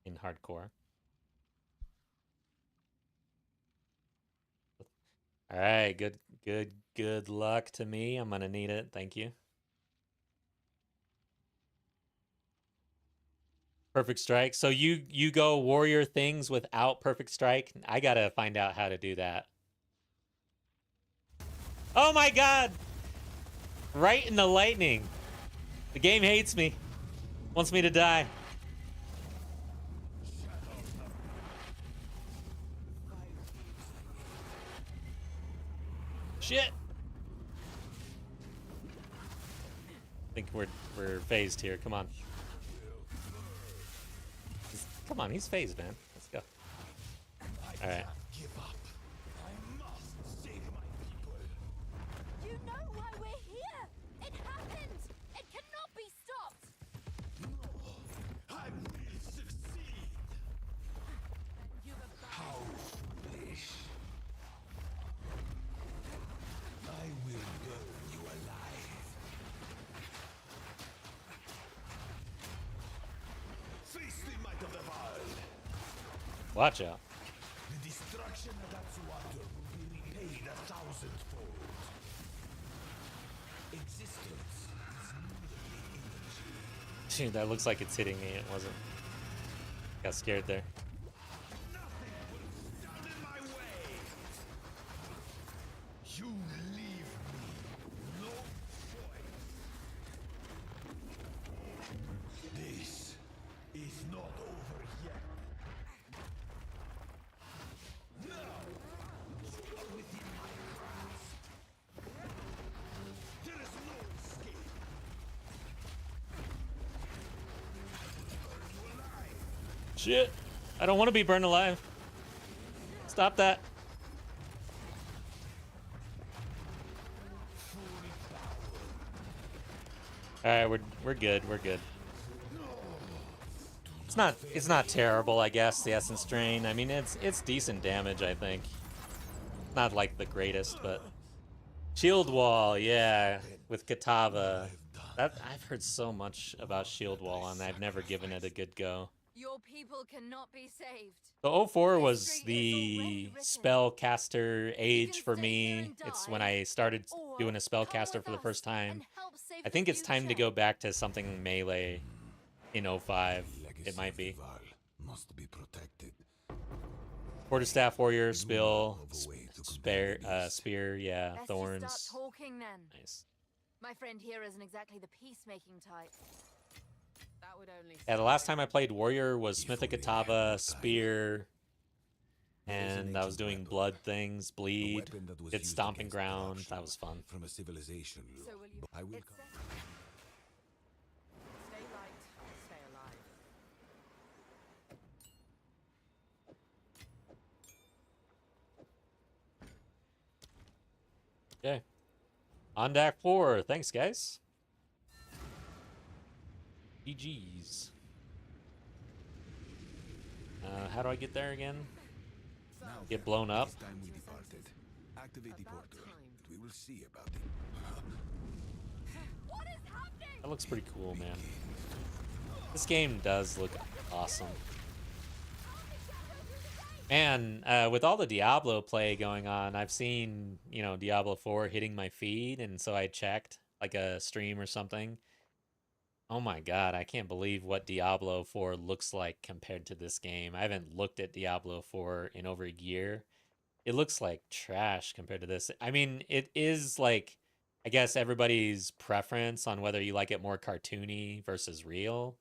S1: in hardcore. Alright, good luck to me. I'm gonna need it. Thank you. Perfect Strike. So you go warrior things without Perfect Strike? I gotta find out how to do that. Oh my god! Right in the lightning. The game hates me. Wants me to die. Shit! I think we're phased here. Come on. Come on, he's phased, man. Let's go. Alright.
S6: Give up. I must save my people.
S5: You know why we're here! It happened! It cannot be stopped!
S6: No, I will succeed. How foolish. I will burn you alive. Face the might of the world.
S1: Watch out.
S6: The destruction of Atsuwater will be repaid 1,000-fold. Existence is merely energy.
S1: Dude, that looks like it's hitting me. It wasn't. Got scared there.
S6: Nothing will stand in my way. You leave me no choice. This is not over yet. Now, you are within my grasp. There is no escape. Burn you alive.
S1: Shit. I don't want to be burned alive. Stop that. Alright, we're good. We're good. It's not terrible, I guess, the Essence Drain. I mean, it's decent damage, I think. Not like the greatest, but Shield Wall, yeah, with Katava. I've heard so much about Shield Wall, and I've never given it a good go.
S5: Your people cannot be saved.
S1: The 04 was the spellcaster age for me. It's when I started doing a spellcaster for the first time. I think it's time to go back to something melee in 05. It might be.
S6: Must be protected.
S1: Quarterstaff Warrior, Spill,
S6: know of a way to
S1: Spear,
S6: combat the beast.
S1: Spear, yeah,
S5: Let's
S1: Thorns.
S5: just start talking then.
S1: Nice.
S5: My friend here isn't exactly the peacemaking type.
S4: That would only
S1: Yeah, the last time I played Warrior was Smith of Katava, Spear, and I was doing blood things, bleed,
S6: weapon that was
S1: did
S6: used
S1: Stomping
S6: against
S1: Ground.
S6: corruption.
S1: That was fun.
S6: From a civilization.
S5: So will you?
S6: I will
S5: It's
S6: come.
S4: stay light, stay alive.
S1: Okay. On deck 4. Thanks, guys. GG's. How do I get there again?
S6: Now
S1: Get
S6: then,
S1: blown up?
S6: It is time we departed. Activate the
S4: About
S6: portal,
S4: time.
S6: and we will see about it.
S5: What is happening?
S1: That looks pretty cool, man. This game does look awesome. Man, with all the Diablo play going on, I've seen, you know, Diablo 4 hitting my feed, and so I checked like a stream or something. Oh my God, I can't believe what Diablo 4 looks like compared to this game. I haven't looked at Diablo 4 in over a year. It looks like trash compared to this. I mean, it is like, I guess everybody's preference on whether you like it more cartoony versus real.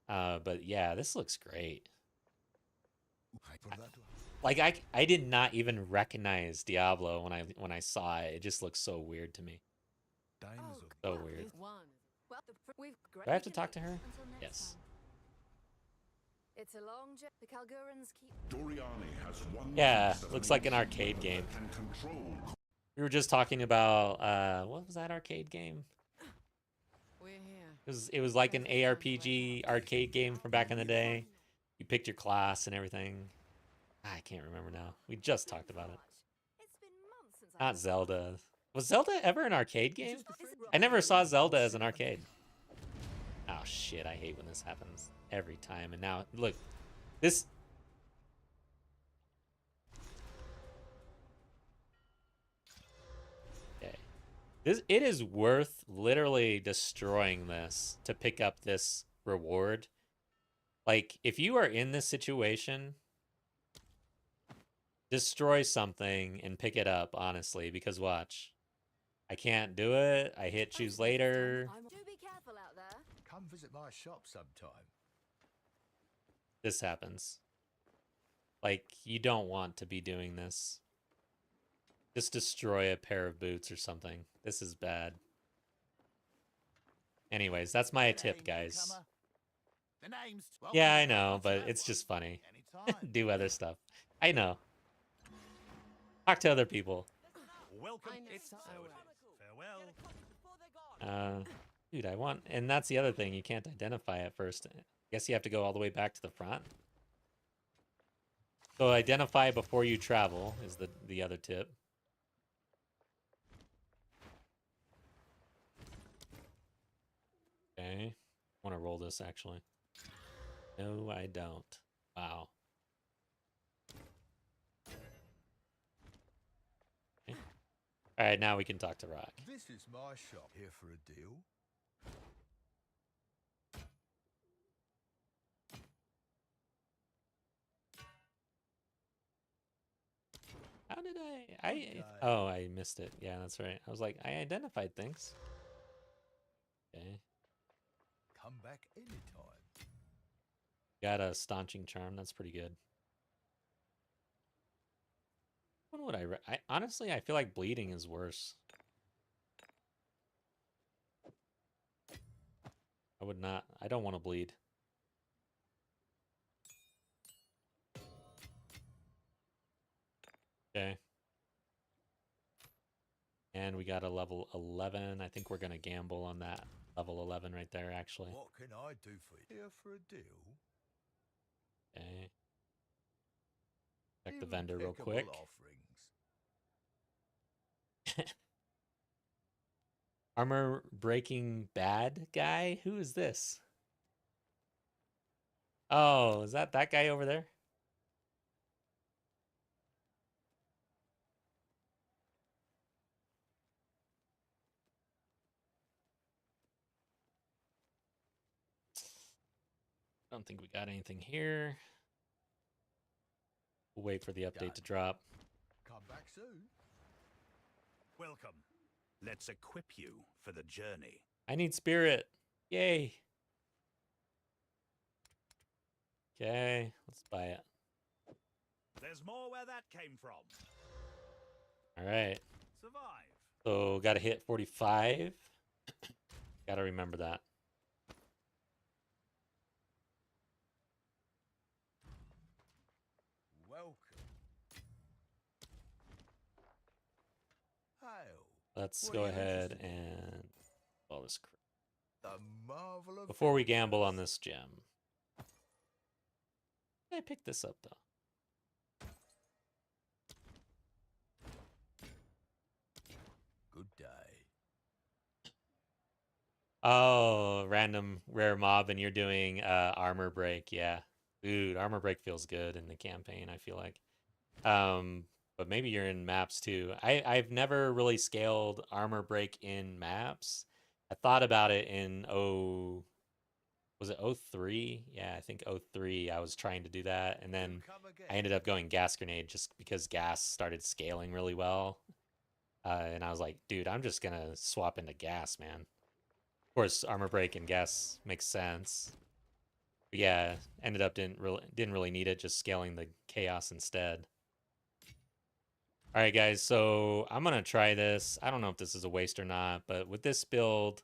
S1: But yeah, this looks great. Like I did not even recognize Diablo when I saw it. It just looks so weird to me. So weird.
S5: Well, we've
S1: Do I have to talk to her?
S5: until next
S1: Yes.
S5: time. It's a long journey. The Kalgurans keep.
S6: Doriani has one
S1: Yeah,
S6: piece of
S1: looks
S6: an
S1: like an
S6: ancient
S1: arcade
S6: weapon
S1: game.
S6: that can control.
S1: We were just talking about what was that arcade game?
S4: We're here.
S1: It was like an ARPG arcade game from back in the day. You picked your class and everything. I can't remember now. We just talked about it.
S5: It's been months since
S1: Not Zelda. Was Zelda ever an arcade game?
S5: Is it-
S1: I never saw Zelda as an arcade. Oh shit, I hate when this happens every time. And now, look, this... Okay. It is worth literally destroying this to pick up this reward. Like, if you are in this situation, destroy something and pick it up, honestly, because watch. I can't do it. I hit choose later.
S5: Do be careful out there.
S3: Come visit my shop sometime.
S1: This happens. Like, you don't want to be doing this. Just destroy a pair of boots or something. This is bad. Anyways, that's my tip, guys.
S3: The name's
S1: Yeah, I know, but it's just funny. Do other stuff. I know. Talk to other people.
S3: Welcome.
S4: I know.
S3: It's farewell.
S1: Dude, I want... And that's the other thing. You can't identify at first. I guess you have to go all the way back to the front. So identify before you travel is the other tip. Okay. I want to roll this, actually. No, I don't. Wow. Okay. All right, now we can talk to Rock.
S3: This is my shop. Here for a deal.
S1: How did Oh, I missed it. Yeah, that's right. I was like, I identified things. Okay.
S3: Come back anytime.
S1: Got a staunching charm. That's pretty good. What would I honestly, I feel like bleeding is worse. I don't want to bleed. Okay. And we got a level 11. I think we're going to gamble on that level 11 right there, actually.
S3: What can I do for you? Here for a deal?
S1: Okay. Check the
S3: Even
S1: vendor real
S3: pickable
S1: quick.
S3: offerings.
S1: Armor breaking bad guy? Who is this? Oh, is that guy over there? I don't think we got anything here. We'll wait for the update to drop.
S3: Come back soon.
S7: Welcome. Let's equip you for the journey.
S1: I need spirit. Yay. Okay, let's buy it.
S7: There's more where that came from.
S1: All right.
S7: Survive.
S1: So got to hit 45. Got to remember that.
S3: Welcome. Hail.
S1: Let's
S3: What
S1: go
S3: are you
S1: ahead
S3: interested in?
S1: and all this.
S3: The marvel of
S1: Before we gamble on this gem. I picked this up though.
S3: Good day.
S1: Oh, random rare mob, and you're doing armor break. Yeah, Dude, armor break feels good in the campaign, I feel like. But maybe you're in maps too. I've never really scaled armor break in maps. I thought about it in was it 03? Yeah, I think 03 I was trying to do that, and then
S3: Come again.
S1: I ended up going gas grenade just because gas started scaling really well. And I was like, dude, I'm just gonna swap into gas, man. Of course, armor break and gas makes sense. But yeah, ended up didn't really need it, just scaling the chaos instead. All right, guys, so I'm gonna try this. I don't know if this is a waste or not, but with this build,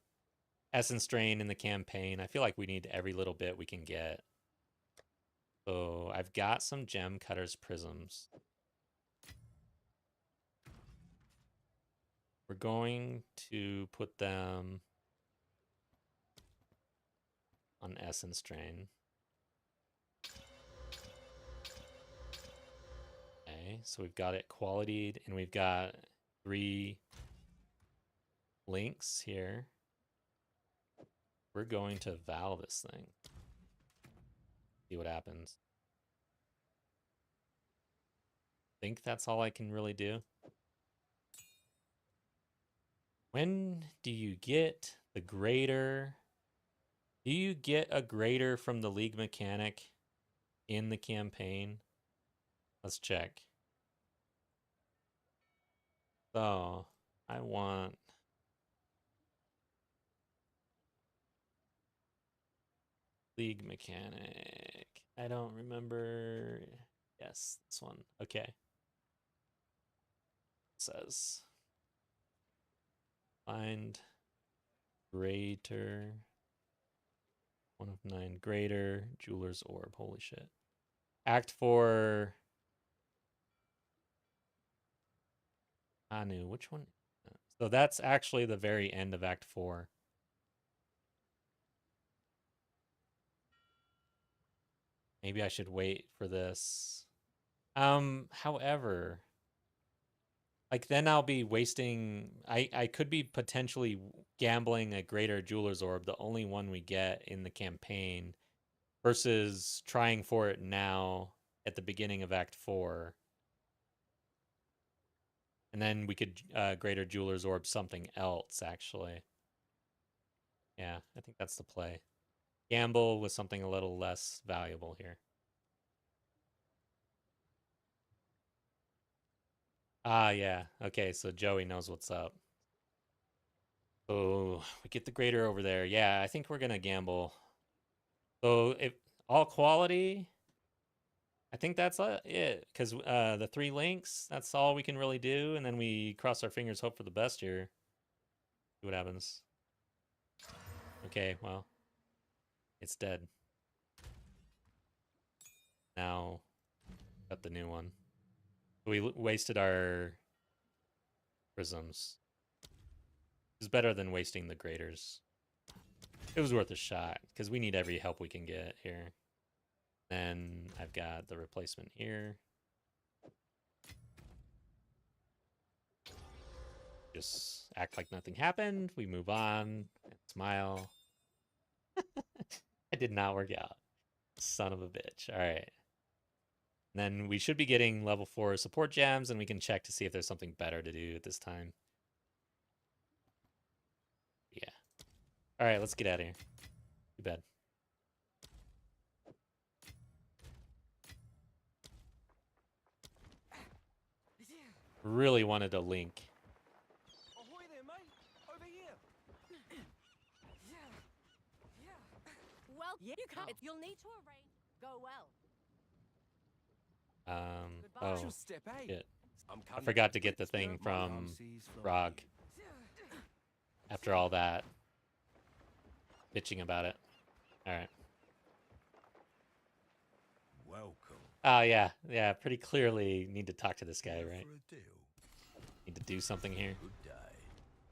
S1: Essence Drain in the campaign, I feel like we need every little bit we can get. So I've got some Gem Cutters Prisms. We're going to put them on Essence Drain. Okay, so we've got it qualityed, and we've got 3 links here. We're going to Val this thing. See what happens. Think that's all I can really do. When do you get the greater? Do you get a greater from the League mechanic in the campaign? Let's check. So, I want League mechanic. I don't remember. Yes, this one. Okay. It says find greater. 1 of 9 greater. Jeweler's Orb. Holy shit. Act 4. Anu. Which one? So that's actually the very end of Act 4. Maybe I should wait for this. However, like then I'll be wasting. I could be potentially gambling a greater Jeweler's Orb, the only one we get in the campaign, versus trying for it now at the beginning of Act 4. And then we could greater Jeweler's Orb something else, actually. Yeah, I think that's the play. Gamble with something a little less valuable here. Ah, yeah. Okay, so Joey knows what's up. Oh, we get the greater over there. Yeah, I think we're gonna gamble. So if all quality, I think that's it. Because the 3 links, that's all we can really do. And then we cross our fingers, hope for the best here. See what happens. Okay, well, it's dead. Now, got the new one. We wasted our prisms. It's better than wasting the graders. It was worth a shot, because we need every help we can get here. Then I've got the replacement here. Just act like nothing happened. We move on. And smile. It did not work out. Son of a bitch. All right. And then we should be getting level 4 support gems, and we can check to see if there's something better to do at this time. Yeah. All right, let's get out of here. Too bad. Really wanted a link.
S8: Ahoy there, mate! Over here!
S4: Well, you can't. You'll need to arrange. Go well.
S1: Oh,
S8: Just step, eh?
S1: shit.
S8: I'm
S1: I forgot to get the thing from Frog after all that bitching about it. All right.
S3: Welcome.
S1: Oh, yeah. Yeah, pretty clearly need to talk to this guy,
S3: Here
S1: right?
S3: for a deal.
S1: Need to do something here.
S3: Good day.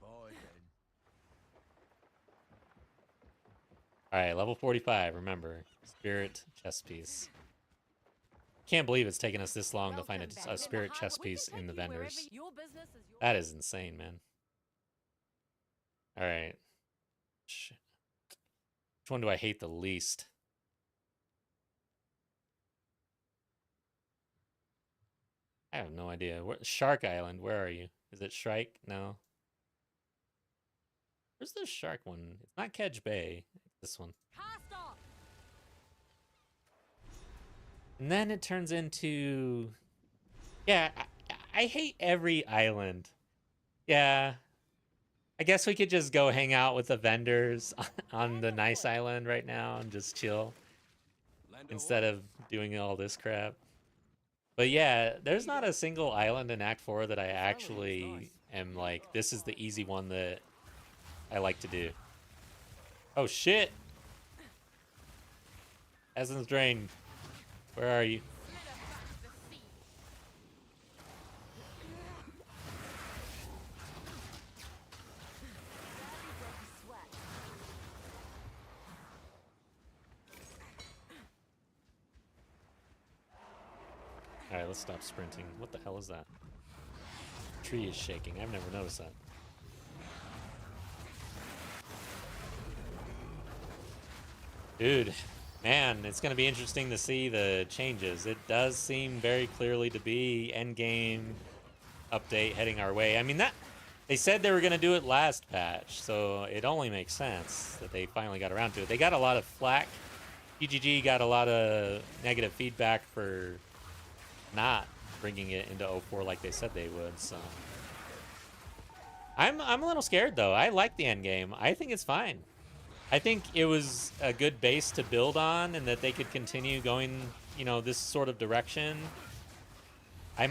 S3: Bye then.
S1: All right, level 45, remember. Spirit chest piece. Can't believe it's taken us this long to find a spirit chest piece in the vendors. That is insane, man. All right. Shit. Which one do I hate the least? I have no idea. Shark Island, where are you? Is it Shrike? No. Where's the shark one? It's not Kedge Bay. This one.
S4: Cast off.
S1: And then it turns into... Yeah, I hate every island. Yeah. I guess we could just go hang out with the vendors on the nice island right now and just chill instead of doing all this crap. But yeah, there's not a single island in Act 4 that I actually am like, this is the easy one that I like to do. Oh shit! Essence Drain, where are you? Alright, let's stop sprinting. What the hell is that? The tree is shaking. I've never noticed that. Dude, man, it's going to be interesting to see the changes. It does seem very clearly to be endgame update heading our way. I mean, that they said they were going to do it last patch, so it only makes sense that they finally got around to it. They got a lot of flack. PGG got a lot of negative feedback for not bringing it into 04 like they said they would, so I'm a little scared though. I like the end game. I think it's fine. I think it was a good base to build on and that they could continue going, you know, this sort of direction. I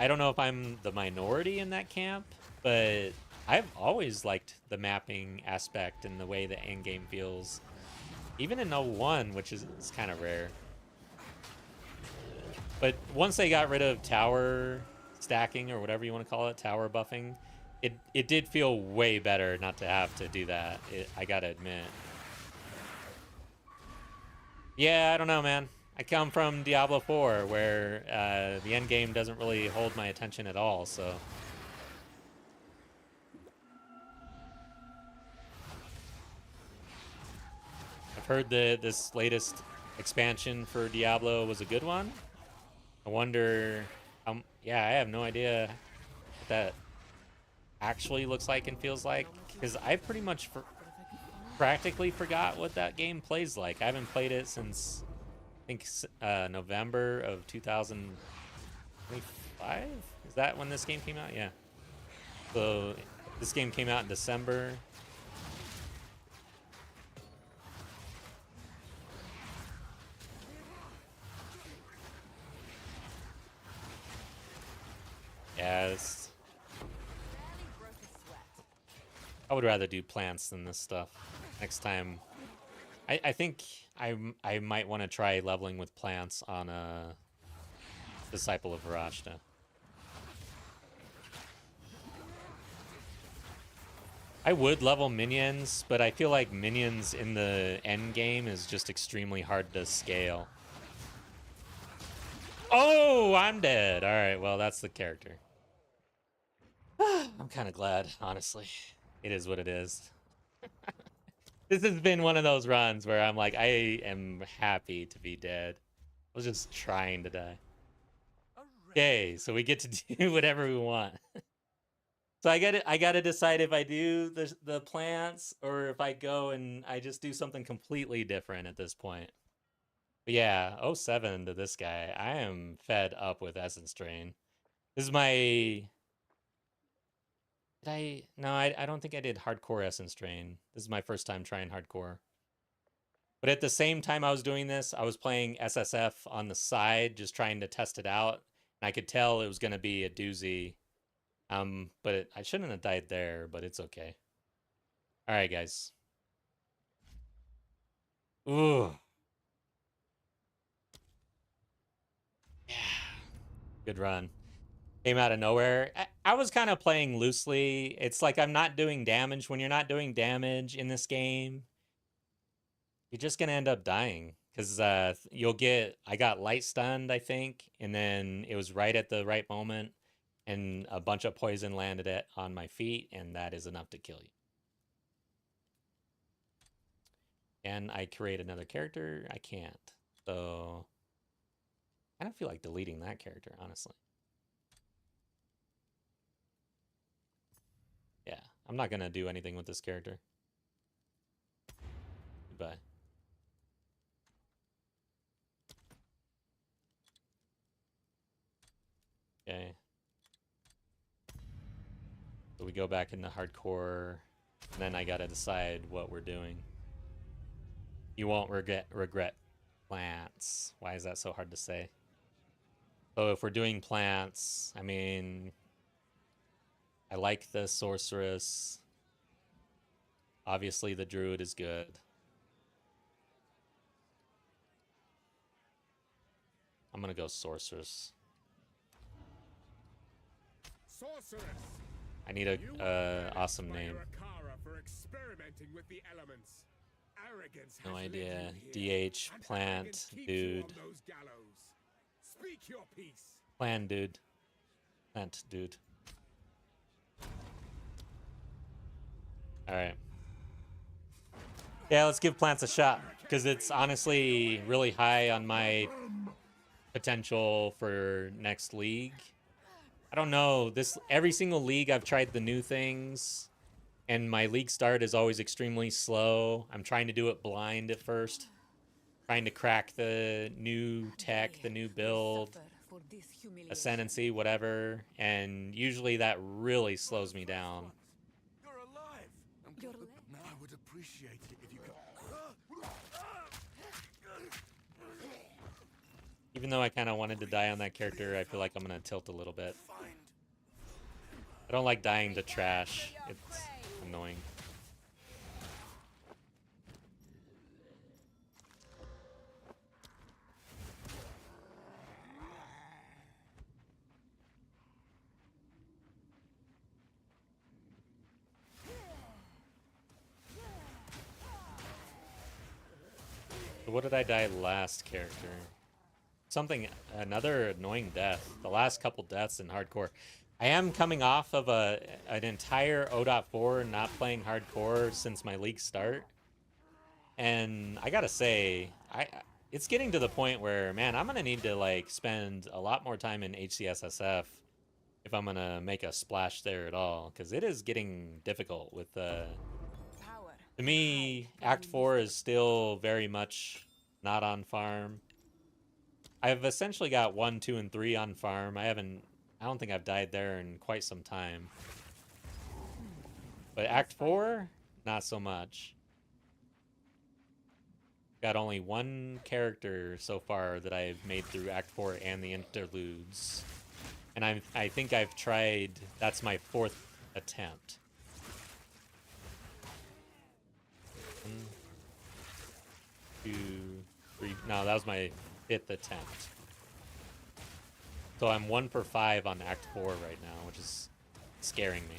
S1: don't know if I'm the minority in that camp, but I've always liked the mapping aspect and the way the end game feels. Even in 01, which is kind of rare. But once they got rid of tower stacking or whatever you want to call it, tower buffing, it did feel way better not to have to do that. I gotta admit. Yeah, I don't know, man. I come from Diablo 4, where the end game doesn't really hold my attention at all, so... I've heard that this latest expansion for Diablo was a good one. I wonder... yeah, I have no idea what that actually looks like and feels like, because I pretty much practically forgot what that game plays like. I haven't played it since, I think, November of 2025? Is that when this game came out? Yeah. So this game came out in December. Yeah, I would rather do plants than this stuff. Next time, I think I might want to try leveling with plants on a Disciple of Varashta. I would level minions, but I feel like minions in the end game is just extremely hard to scale. Oh, I'm dead. All right, well, that's the character. I'm kind of glad, honestly. It is what it is. This has been one of those runs where I'm like, I am happy to be dead. I was just trying to die. Okay, so we get to do whatever we want. So I gotta decide if I do the plants or if I go and I just do something completely different at this point. But yeah, 07 to this guy. I am fed up with Essence Drain. This is my... No, I don't think I did hardcore Essence Drain. This is my first time trying hardcore. But at the same time I was doing this, I was playing SSF on the side, just trying to test it out. And I could tell it was going to be a doozy. But I shouldn't have died there, but it's okay. All right, guys. Ooh. Yeah. Good run. Came out of nowhere. I was kind of playing loosely. It's like I'm not doing damage. When you're not doing damage in this game, you're just going to end up dying. Because you'll get... I got light stunned, I think. And then it was right at the right moment. And a bunch of poison landed on my feet. And that is enough to kill you. Can I create another character? I can't. So I don't feel like deleting that character, honestly. I'm not gonna do anything with this character. Goodbye. Okay. So we go back into hardcore, and then I gotta decide what we're doing. You won't regret plants. Why is that so hard to say? So if we're doing plants, I mean, I like the sorceress. Obviously the druid is good. I'm gonna go sorceress.
S9: Sorceress.
S1: I need a awesome name.
S9: For experimenting with the elements. Arrogance
S1: No
S9: has
S1: idea.
S9: led you here,
S1: DH,
S9: and
S1: plant,
S9: arrogance keeps you
S1: dude.
S9: on those gallows. Speak your piece.
S1: Plan, dude. Plant, dude. Alright. Yeah, let's give plants a shot. Because it's honestly really high on my potential for next league. I don't know. Every single league I've tried the new things. And my league start is always extremely slow. I'm trying to do it blind at first. Trying to crack the new tech, the new build, ascendancy, whatever. And usually that really slows me down.
S3: You're alive. I would appreciate it if you could.
S1: Even though I kind of wanted to die on that character, I feel like I'm going to tilt a little bit. I don't like dying to trash. It's annoying. So what did I die last character? Another annoying death. The last couple deaths in hardcore. I am coming off of an entire 0.4 not playing hardcore since my league start. And I gotta say, it's getting to the point where, man, I'm gonna need to like spend a lot more time in HCSSF if I'm gonna make a splash there at all, because it is getting difficult with to me, Act 4 is still very much not on farm. I've essentially got 1, 2, and 3 on farm. I don't think I've died there in quite some time. But Act 4, not so much. Got only one character so far that I've made through Act 4 and the interludes. And I think I've tried, that's my 4th attempt. 1, 2, 3, no, that was my 5th attempt. So I'm 1 for 5 on Act 4 right now, which is scaring me.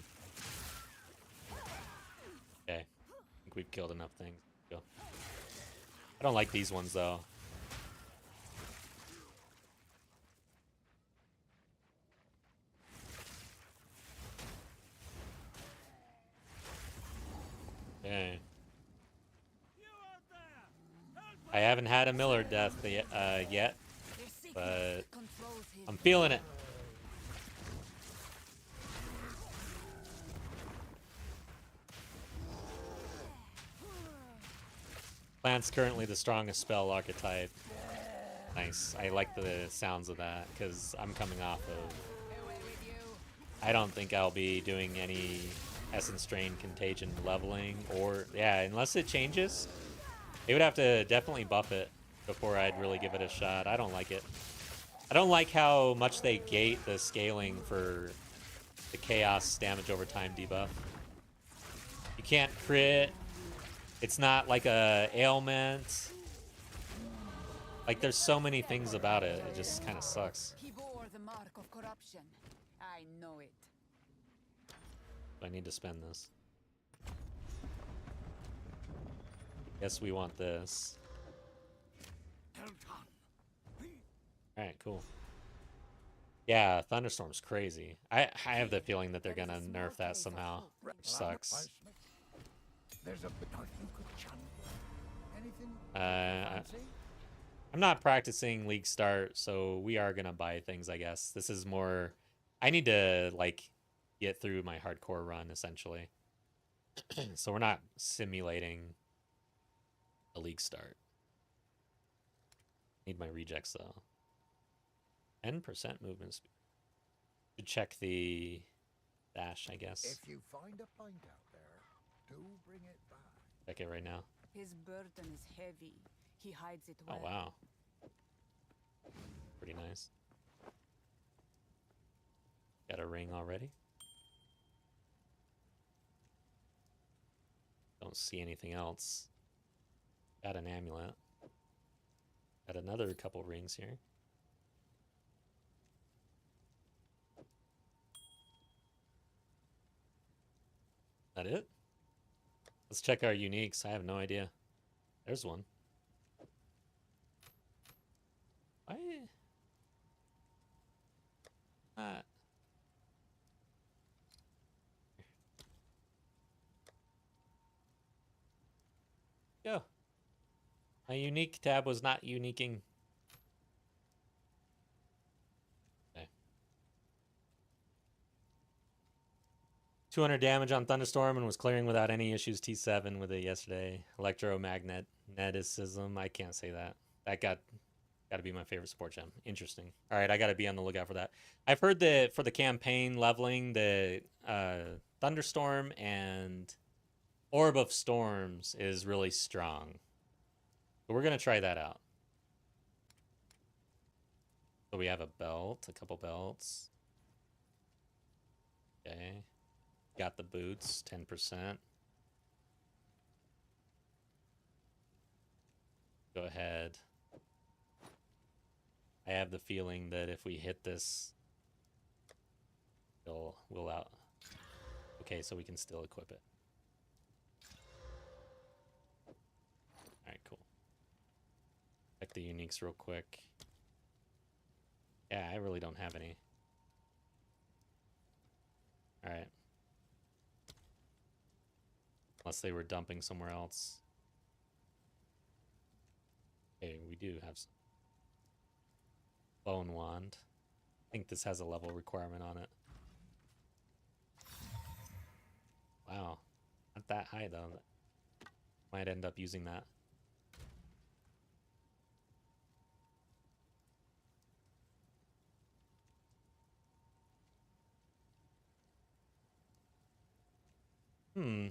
S1: Okay, I think we've killed enough things. Go. I don't like these ones though. Okay. I haven't had a Miller death yet, but I'm feeling it. Plant's currently the strongest spell archetype. Nice. I like the sounds of that because I'm coming off of... I don't think I'll be doing any Essence Drain Contagion leveling or... Yeah, unless it changes. They would have to definitely buff it before I'd really give it a shot. I don't like it. I don't like how much they gate the scaling for the Chaos damage over time debuff. You can't crit. It's not like a ailment. Like, there's so many things about it. It just kind of sucks.
S2: He bore the mark of corruption. I know it.
S1: I need to spend this. Guess we want this. Alright, cool. Yeah, Thunderstorm's crazy. I have the feeling that they're gonna nerf that somehow, which sucks. I'm not practicing League Start, so we are gonna buy things, I guess. This is more... I need to, like, get through my hardcore run, essentially. So we're not simulating a league start. Need my rejects though. 10% movement speed. Should check the dash, I guess.
S10: If you find a pint out there, do bring it back.
S1: Check it right now.
S11: His burden is heavy. He hides it well.
S1: Oh wow. Pretty nice. Got a ring already. Don't see anything else. Got an amulet. Got another couple rings here. That it? Let's check our uniques. I have no idea. There's one. Why? Go. My unique tab was not uniquing. Okay. 200 damage on Thunderstorm and was clearing without any issues. T7 with it yesterday. Electromagnetism. I can't say that. That got to be my favorite support gem. Interesting. All right, I got to be on the lookout for that. I've heard that for the campaign leveling, the Thunderstorm and Orb of Storms is really strong. But we're going to try that out. So we have a belt, a couple belts. Okay. Got the boots, 10%. Go ahead. I have the feeling that if we hit this, we'll out. Okay, so we can still equip it. Alright, cool. Check the uniques real quick. Yeah, I really don't have any. Alright. Unless they were dumping somewhere else. Okay, we do have some. Bone Wand. I think this has a level requirement on it. Wow. Not that high, though. Might end up using that.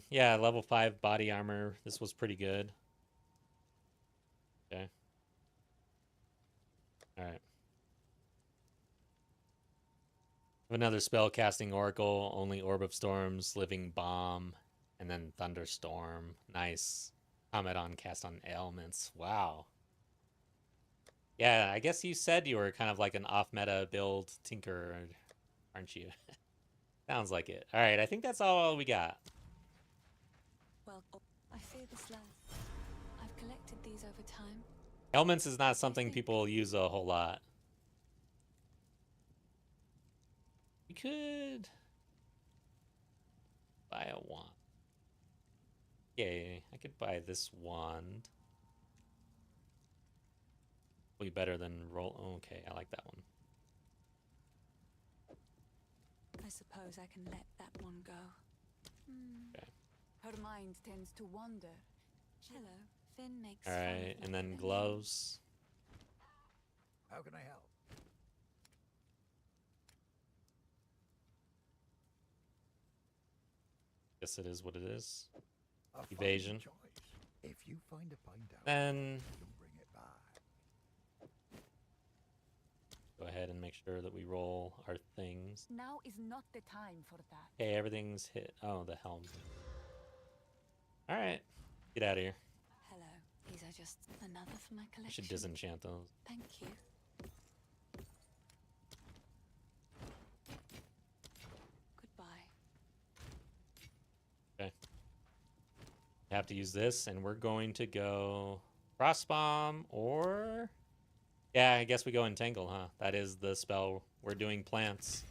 S1: Yeah, level 5 body armor. This was pretty good. Okay. Alright. Another spell casting Oracle, only Orb of Storms, Living Bomb, and then Thunderstorm. Nice. Comment on cast on ailments. Wow. Yeah, I guess you said you were kind of like an off-meta build tinker, aren't you? Sounds like it. Alright, I think that's all we got.
S12: Well, I fear this last. I've collected these over time.
S1: Ailments is not something people use a whole lot. We could buy a wand. Yay, I could buy this wand. Be better than roll. Oh, okay, I like that one.
S12: I suppose I can let that one go.
S1: Okay.
S11: Her mind tends to wander.
S12: Hello, Finn makes.
S1: All right, and then gloves.
S10: How can I help?
S1: Guess it is what it is.
S10: A fine
S1: Evasion.
S10: choice. If you find a pint out,
S1: Then
S10: you'll bring it back.
S1: go ahead and make sure that we roll our things.
S11: Now is not the time for that.
S1: Okay, everything's hit. Oh, the helm. All right, get out of here.
S12: Hello, these are just another for my
S1: I
S12: collection.
S1: should disenchant those.
S12: Thank you. Goodbye.
S1: Okay. Have to use this, and we're going to go crossbomb or... Yeah, I guess we go entangle, huh? That is the spell. We're doing plants.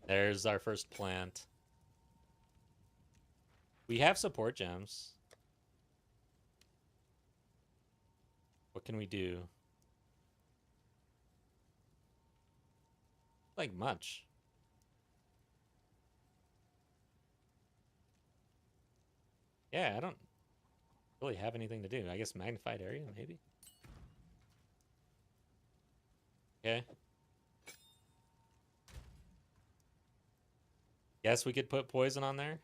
S1: There's our first plant. We have support gems. What can we do? Like much. Yeah, I don't really have anything to do. I guess magnified area, maybe? Okay. Guess we could put poison on there.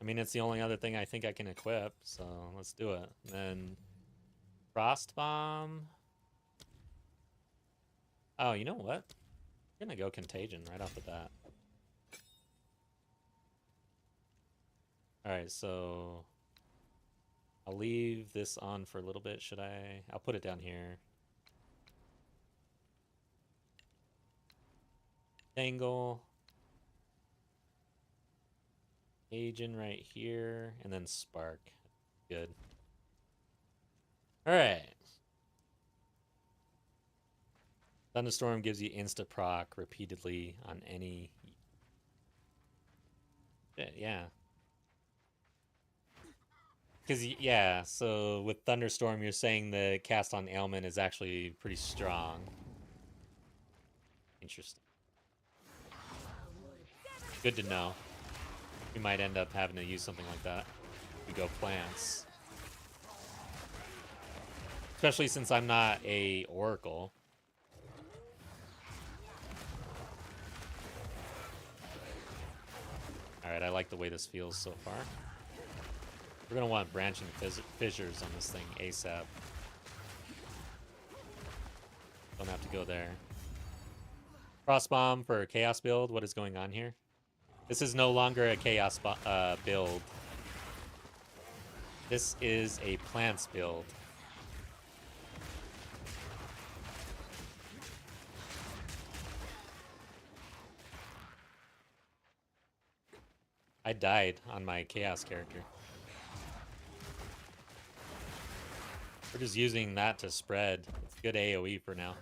S1: I mean, it's the only other thing I think I can equip, so let's do it. And then Frost Bomb. Oh, you know what? I'm gonna go Contagion right off the bat. Alright, so I'll leave this on for a little bit. Should I? I'll put it down here. Tangle. Agent right here. And then Spark. Good. Alright. Thunderstorm gives you insta proc repeatedly on any... Yeah. Because, yeah, so with Thunderstorm, you're saying the cast on Ailment is actually pretty strong. Interesting. Good to know. We might end up having to use something like that. We go plants. Especially since I'm not a Oracle. Alright, I like the way this feels so far. We're going to want branching fissures on this thing ASAP. Don't have to go there. Frostbomb for a Chaos build. What is going on here? This is no longer a Chaos build. This is a plants build. I died on my Chaos character. We're just using that to spread. It's good AoE for now.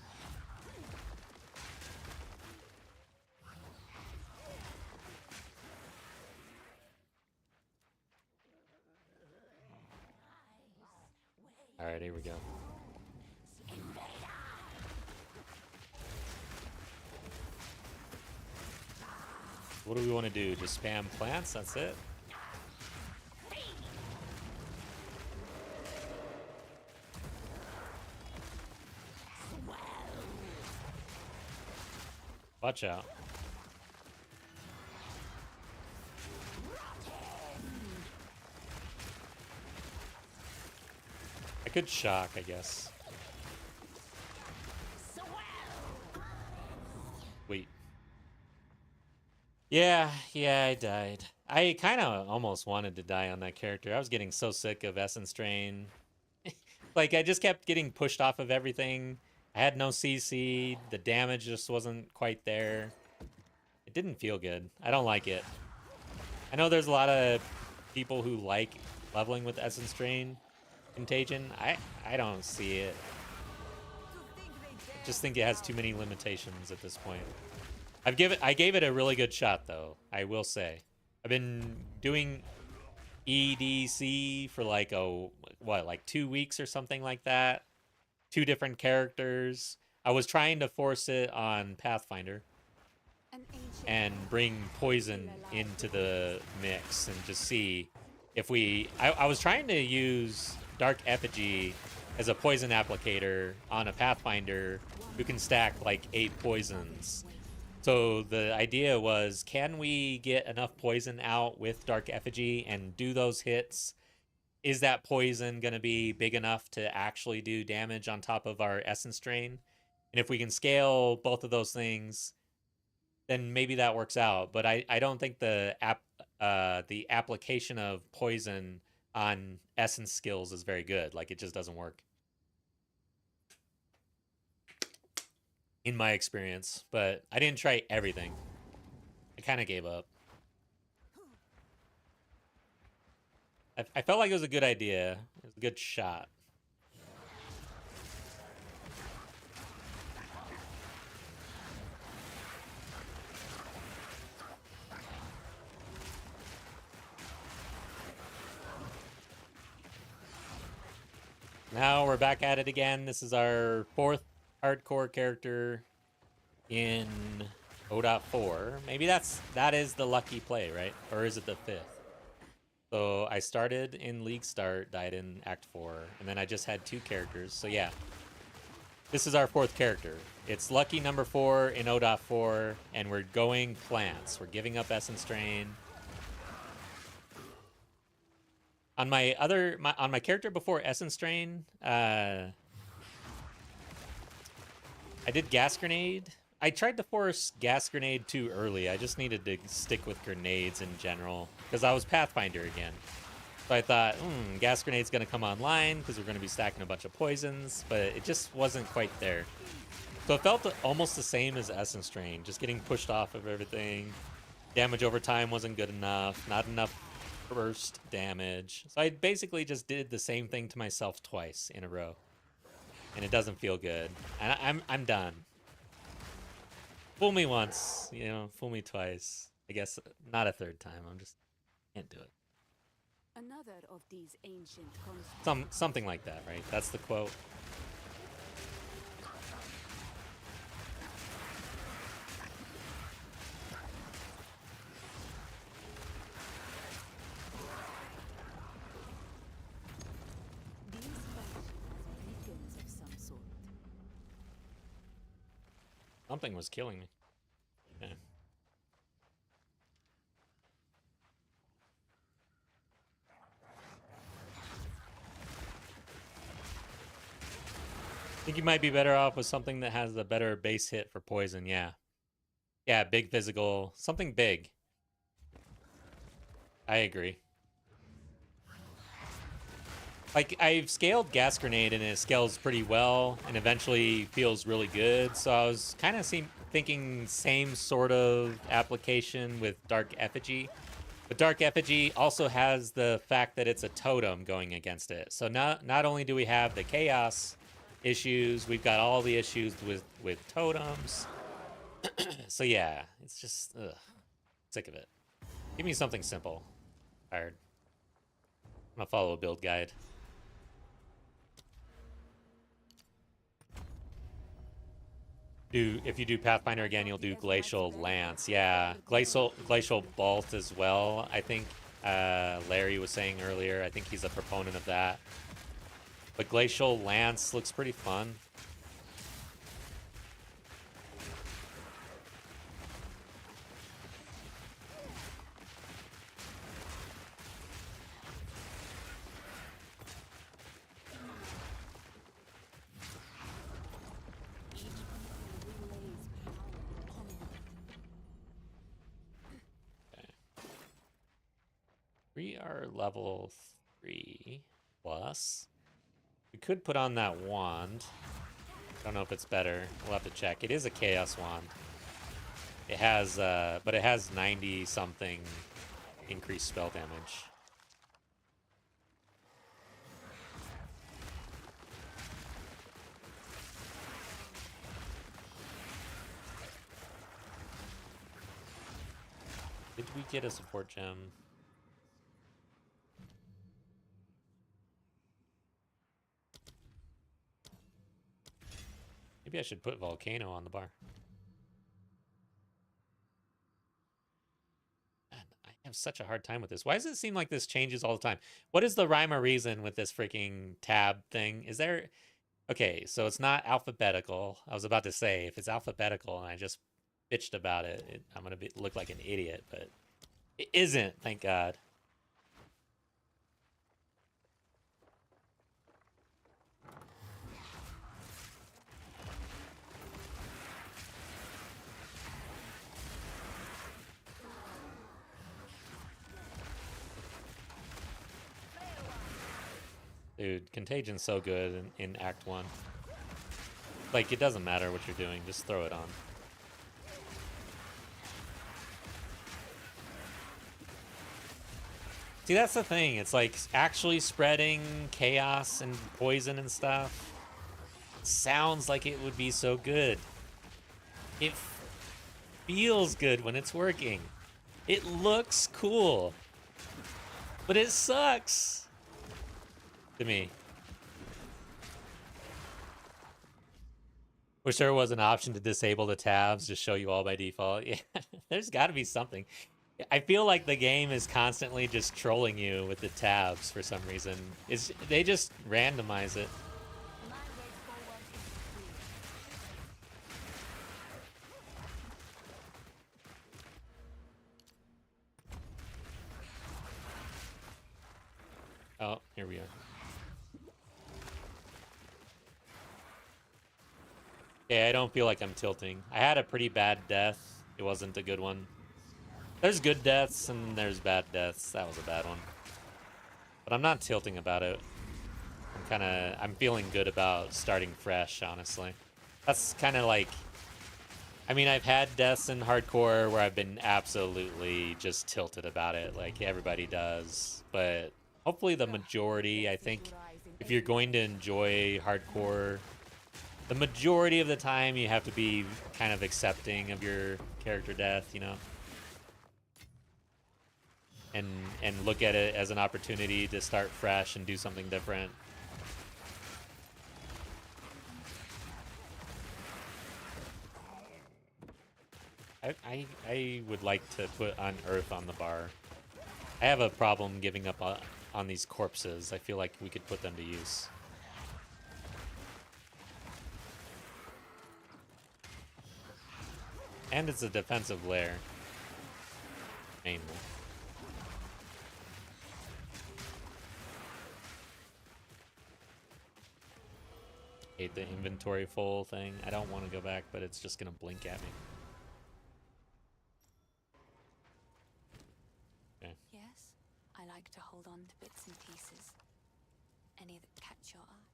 S1: Alright, here we go. What do we want to do? Just spam plants? That's it? Watch out. I could shock, I guess. Wait. Yeah, I died. I kind of almost wanted to die on that character. I was getting so sick of Essence Drain. Like, I just kept getting pushed off of everything. I had no CC. The damage just wasn't quite there. It didn't feel good. I don't like it. I know there's a lot of people who like leveling with Essence Drain Contagion. I don't see it. I just think it has too many limitations at this point. I gave it a really good shot, though, I will say. I've been doing EDC for like, like 2 weeks or something like that. 2 different characters. I was trying to force it on Pathfinder and bring poison into the mix and just see if we... I was trying to use Dark Effigy as a poison applicator on a Pathfinder who can stack like 8 poisons. So the idea was, can we get enough poison out with Dark Effigy and do those hits? Is that poison going to be big enough to actually do damage on top of our Essence Drain? And if we can scale both of those things, then maybe that works out. But I don't think the application of poison on Essence skills is very good. Like, it just doesn't work. In my experience, but I didn't try everything. I kind of gave up. I felt like it was a good idea. It was a good shot. Now we're back at it again. This is our 4th hardcore character in 0.4. Maybe that is the lucky play, right? Or is it the 5th? So I started in League Start, died in Act 4, and then I just had 2 characters. So yeah, this is our 4th character. It's lucky number 4 in O.4, and we're going plants. We're giving up Essence Drain. On my character before Essence Drain, I did Gas Grenade. I tried to force Gas Grenade too early. I just needed to stick with grenades in general because I was Pathfinder again. So I thought, Gas Grenade's going to come online because we're going to be stacking a bunch of poisons, but it just wasn't quite there. So it felt almost the same as Essence Drain, just getting pushed off of everything. Damage over time wasn't good enough, not enough burst damage. So I basically just did the same thing to myself twice in a row. And it doesn't feel good. And I'm done. Fool me once, you know, fool me twice. I guess not a 3rd time. I'm just can't do it.
S11: Another of these ancient
S1: Something like that, right? That's the quote. Something was killing me. Yeah. I think you might be better off with something that has a better base hit for poison, yeah. Yeah, big physical. Something big. I agree. Like, I've scaled Gas Grenade and it scales pretty well and eventually feels really good. So I was kind of thinking same sort of application with Dark Effigy. But Dark Effigy also has the fact that it's a totem going against it. So not only do we have the chaos issues, we've got all the issues with totems. So yeah, it's just, sick of it. Give me something simple. Tired. I'm gonna follow a build guide. If you do Pathfinder again, you'll do Glacial Lance. Yeah, Glacial Bolt as well. I think Larry was saying earlier. I think he's a proponent of that. But Glacial Lance looks pretty fun. We are level 3 plus. We could put on that wand. Don't know if it's better. We'll have to check. It is a chaos wand. It has, but it has 90 something increased spell damage. Did we get a support gem? Maybe I should put Volcano on the bar. Man, I have such a hard time with this. Why does it seem like this changes all the time? What is the rhyme or reason with this freaking tab thing? Is there... Okay, so it's not alphabetical. I was about to say, if it's alphabetical and I just bitched about it, I'm going to look like an idiot, but it isn't, thank God. Dude, Contagion's so good in Act 1. Like, it doesn't matter what you're doing, just throw it on. See, that's the thing. It's like actually spreading chaos and poison and stuff sounds like it would be so good. It feels good when it's working. It looks cool. But it sucks. To me. Wish there was an option to disable the tabs, just show you all by default. Yeah, there's got to be something. I feel like the game is constantly just trolling you with the tabs for some reason. They just randomize it. Oh, here we are. Okay, I don't feel like I'm tilting. I had a pretty bad death. It wasn't a good one. There's good deaths and there's bad deaths. That was a bad one. But I'm not tilting about it. I'm feeling good about starting fresh, honestly. That's kind of like, I mean, I've had deaths in hardcore where I've been absolutely just tilted about it, like everybody does. But hopefully the majority, I think, if you're going to enjoy hardcore, the majority of the time you have to be kind of accepting of your character death, you know? And look at it as an opportunity to start fresh and do something different. I would like to put Unearth on the bar. I have a problem giving up on these corpses. I feel like we could put them to use. And it's a defensive lair. Mainly. Hate the inventory full thing. I don't want to go back, but it's just gonna blink at me. Okay.
S12: Yes, I like to hold on to bits and pieces. Any that catch your eye.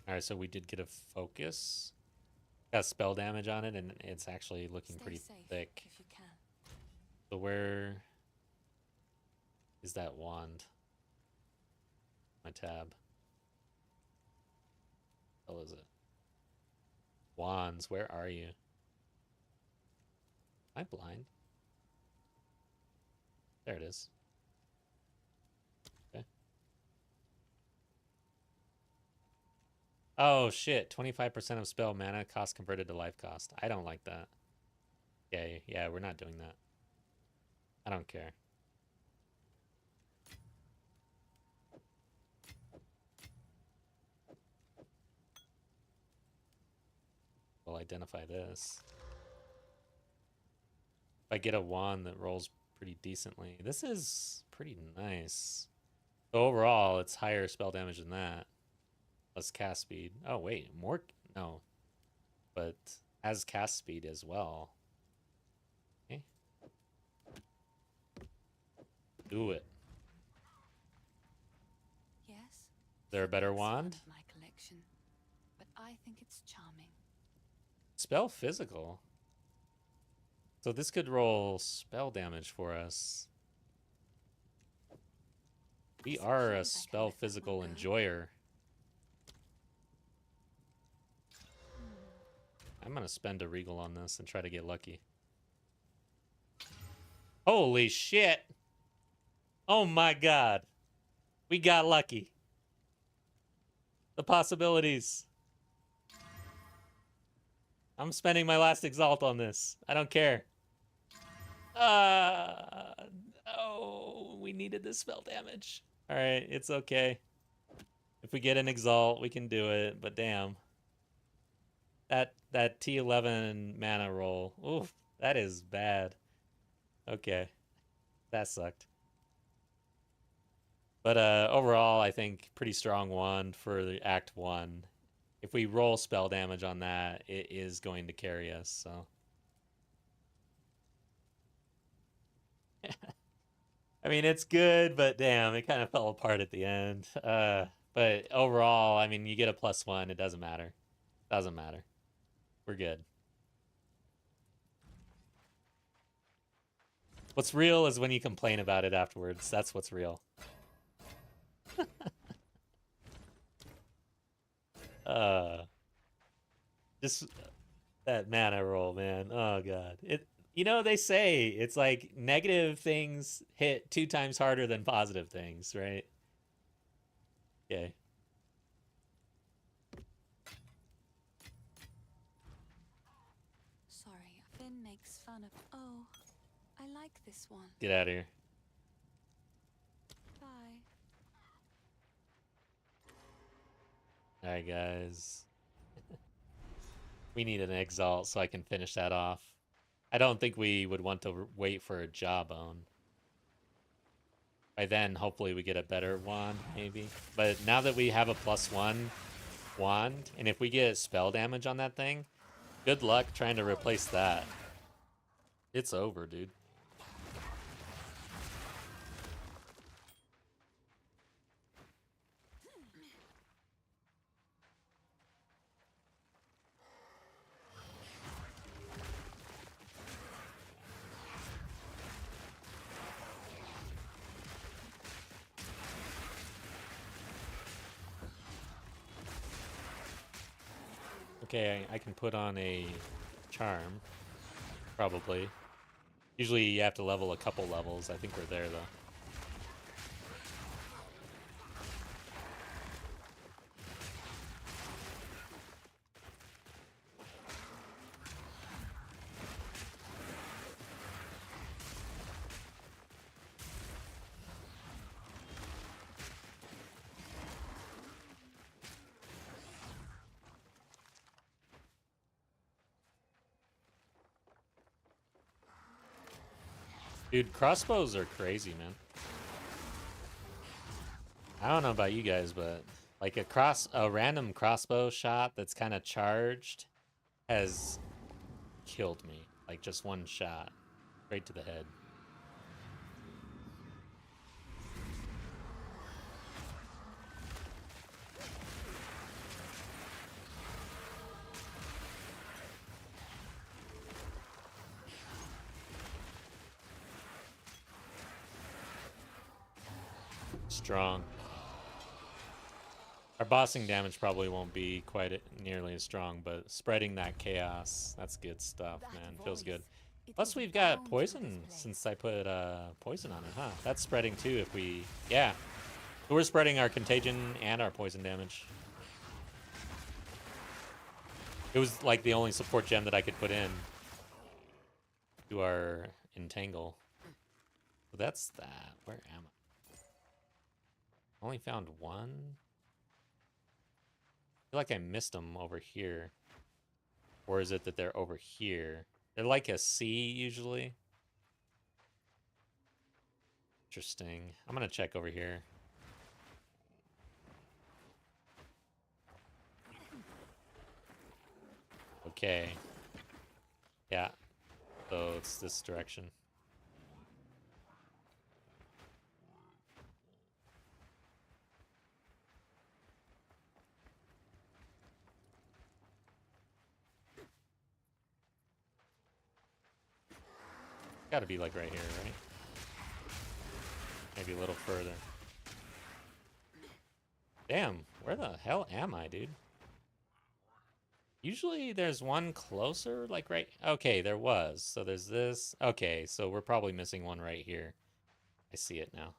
S1: Alright, so we did get a focus. Got spell damage on it, and it's actually looking
S12: Stay
S1: pretty
S12: safe
S1: thick.
S12: if you can.
S1: So where is that wand? My tab. What the hell is it? Wands, where are you? Am I blind? There it is. Okay. Oh shit, 25% of spell mana cost converted to life cost. I don't like that. Yeah, we're not doing that. I don't care. We'll identify this. If I get a wand that rolls pretty decently. This is pretty nice. So overall, it's higher spell damage than that. Less cast speed. Oh, wait. More? No. But has cast speed as well. Okay. Do it.
S12: Yes.
S1: Is there a better wand?
S12: My collection, but I think it's charming.
S1: Spell physical. So this could roll spell damage for us. We are a spell physical enjoyer. I'm gonna spend a regal on this and try to get lucky. Holy shit! Oh my god. We got lucky. The possibilities. I'm spending my last exalt on this. I don't care. Oh, we needed this spell damage. Alright, it's okay. If we get an exalt, we can do it, but damn. That T11 mana roll. Oof, that is bad. Okay. That sucked. But overall, I think pretty strong wand for the Act 1. If we roll spell damage on that, it is going to carry us, so. I mean, it's good, but damn, it kind of fell apart at the end. But overall, I mean, you get a +1. It doesn't matter. Doesn't matter. We're good. What's real is when you complain about it afterwards. That's what's real. Just that mana roll, man. Oh god. You know, they say it's like negative things hit 2 times harder than positive things, right? Okay.
S12: Sorry, Finn makes fun of. Oh, I like this one.
S1: Get out of here.
S12: Bye.
S1: Alright, guys. We need an Exalt so I can finish that off. I don't think we would want to wait for a Jawbone. By then, hopefully we get a better wand, maybe. But now that we have a +1 wand, and if we get spell damage on that thing, good luck trying to replace that. It's over, dude. Okay, I can put on a charm, probably. Usually you have to level a couple levels. I think we're there, though. Dude, crossbows are crazy, man. I don't know about you guys, but like a random crossbow shot that's kind of charged has killed me. Like just one shot, straight to the head. Strong. Our bossing damage probably won't be quite nearly as strong, but spreading that chaos, that's good stuff, man. Feels good. Plus we've got poison since I put poison on it, huh? That's spreading too if we... Yeah. So we're spreading our contagion and our poison damage. It was like the only support gem that I could put in to our entangle. So that's that. Where am I? Only found one. I feel like I missed them over here. Or is it that they're over here? They're like a C usually. Interesting. I'm gonna check over here. Okay. Yeah. So it's this direction. Gotta be like right here, right? Maybe a little further. Damn, where the hell am I, dude? Usually there's one closer, like right... Okay, there was. So there's this. Okay, so we're probably missing one right here. I see it now.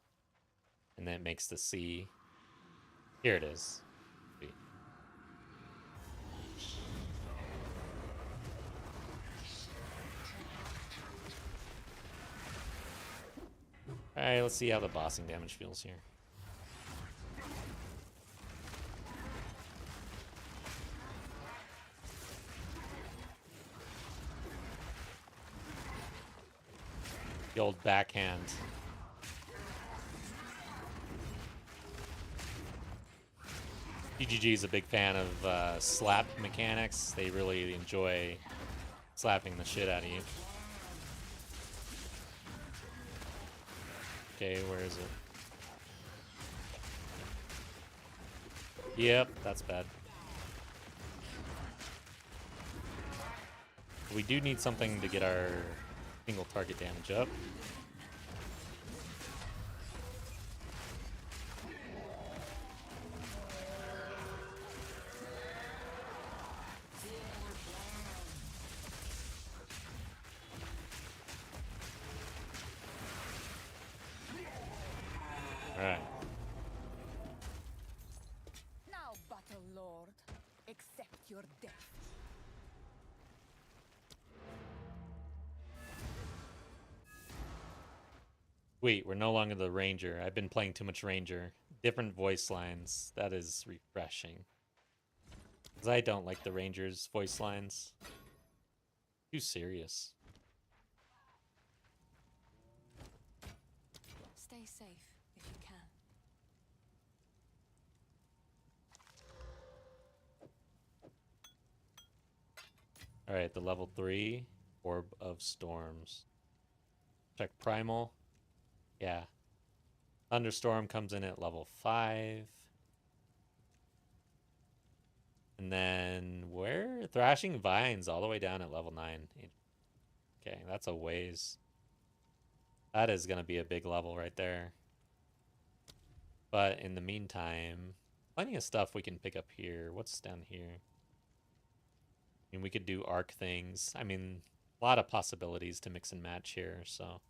S1: And then it makes the C. Here it is. Sweet. Alright, let's see how the bossing damage feels here. The old backhand. PGG is a big fan of slap mechanics. They really enjoy slapping the shit out of you. Okay, where is it? Yep, that's bad. We do need something to get our single target damage up. Alright.
S4: Now, Battle Lord, accept your death.
S1: Wait, we're no longer the ranger. I've been playing too much ranger. Different voice lines. That is refreshing. Because I don't like the ranger's voice lines. Too serious.
S12: Stay safe if you can.
S1: Alright, the level 3 Orb of Storms. Check Primal. Yeah. Thunderstorm comes in at level 5. And then where? Thrashing Vines all the way down at level 9. Okay, that's a ways. That is going to be a big level right there. But in the meantime, plenty of stuff we can pick up here. What's down here? I mean, we could do arc things. I mean, a lot of possibilities to mix and match here, so.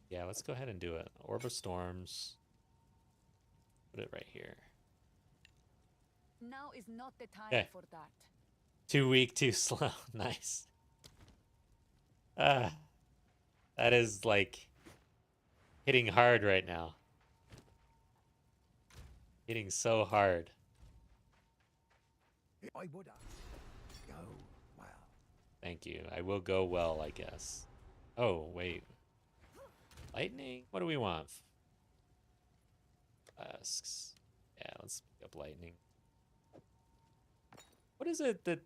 S1: Yeah, let's go ahead and do it. Orb of Storms. Put it right here.
S11: Now is not the time
S1: Okay.
S11: for that.
S1: Too weak, too slow. Nice. That is like hitting hard right now. Hitting so hard.
S10: I would go well.
S1: Thank you. I will go well, I guess. Oh, wait. Lightning? What do we want? Flasks. Yeah, let's pick up lightning. What is it that...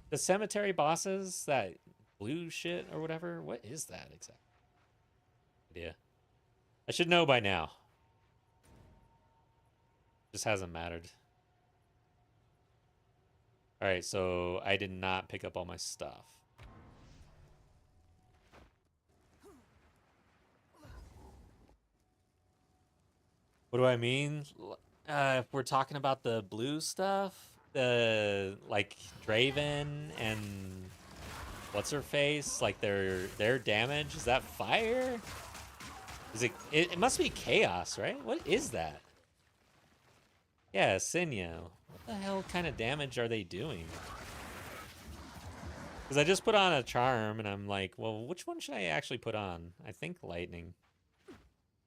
S1: the cemetery bosses? That blue shit or whatever? What is that exactly? Idea. I should know by now. Just hasn't mattered. Alright, so I did not pick up all my stuff. What do I mean? If we're talking about the blue stuff, the like Draven and what's her face, like their damage, is that fire? Is it must be chaos, right? What is that? Yeah, Sinya. What the hell kind of damage are they doing? Because I just put on a charm and I'm like, well, which one should I actually put on? I think lightning.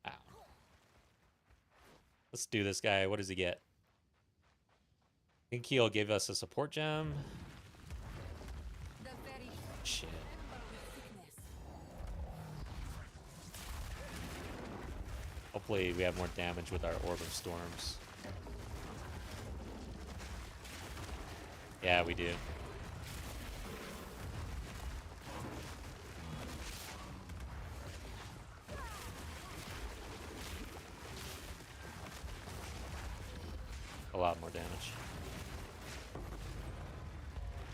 S1: Ow. Let's do this guy. What does he get? I think he'll give us a support gem. Shit. Hopefully we have more damage with our Orb of Storms. Yeah, we do. A lot more damage.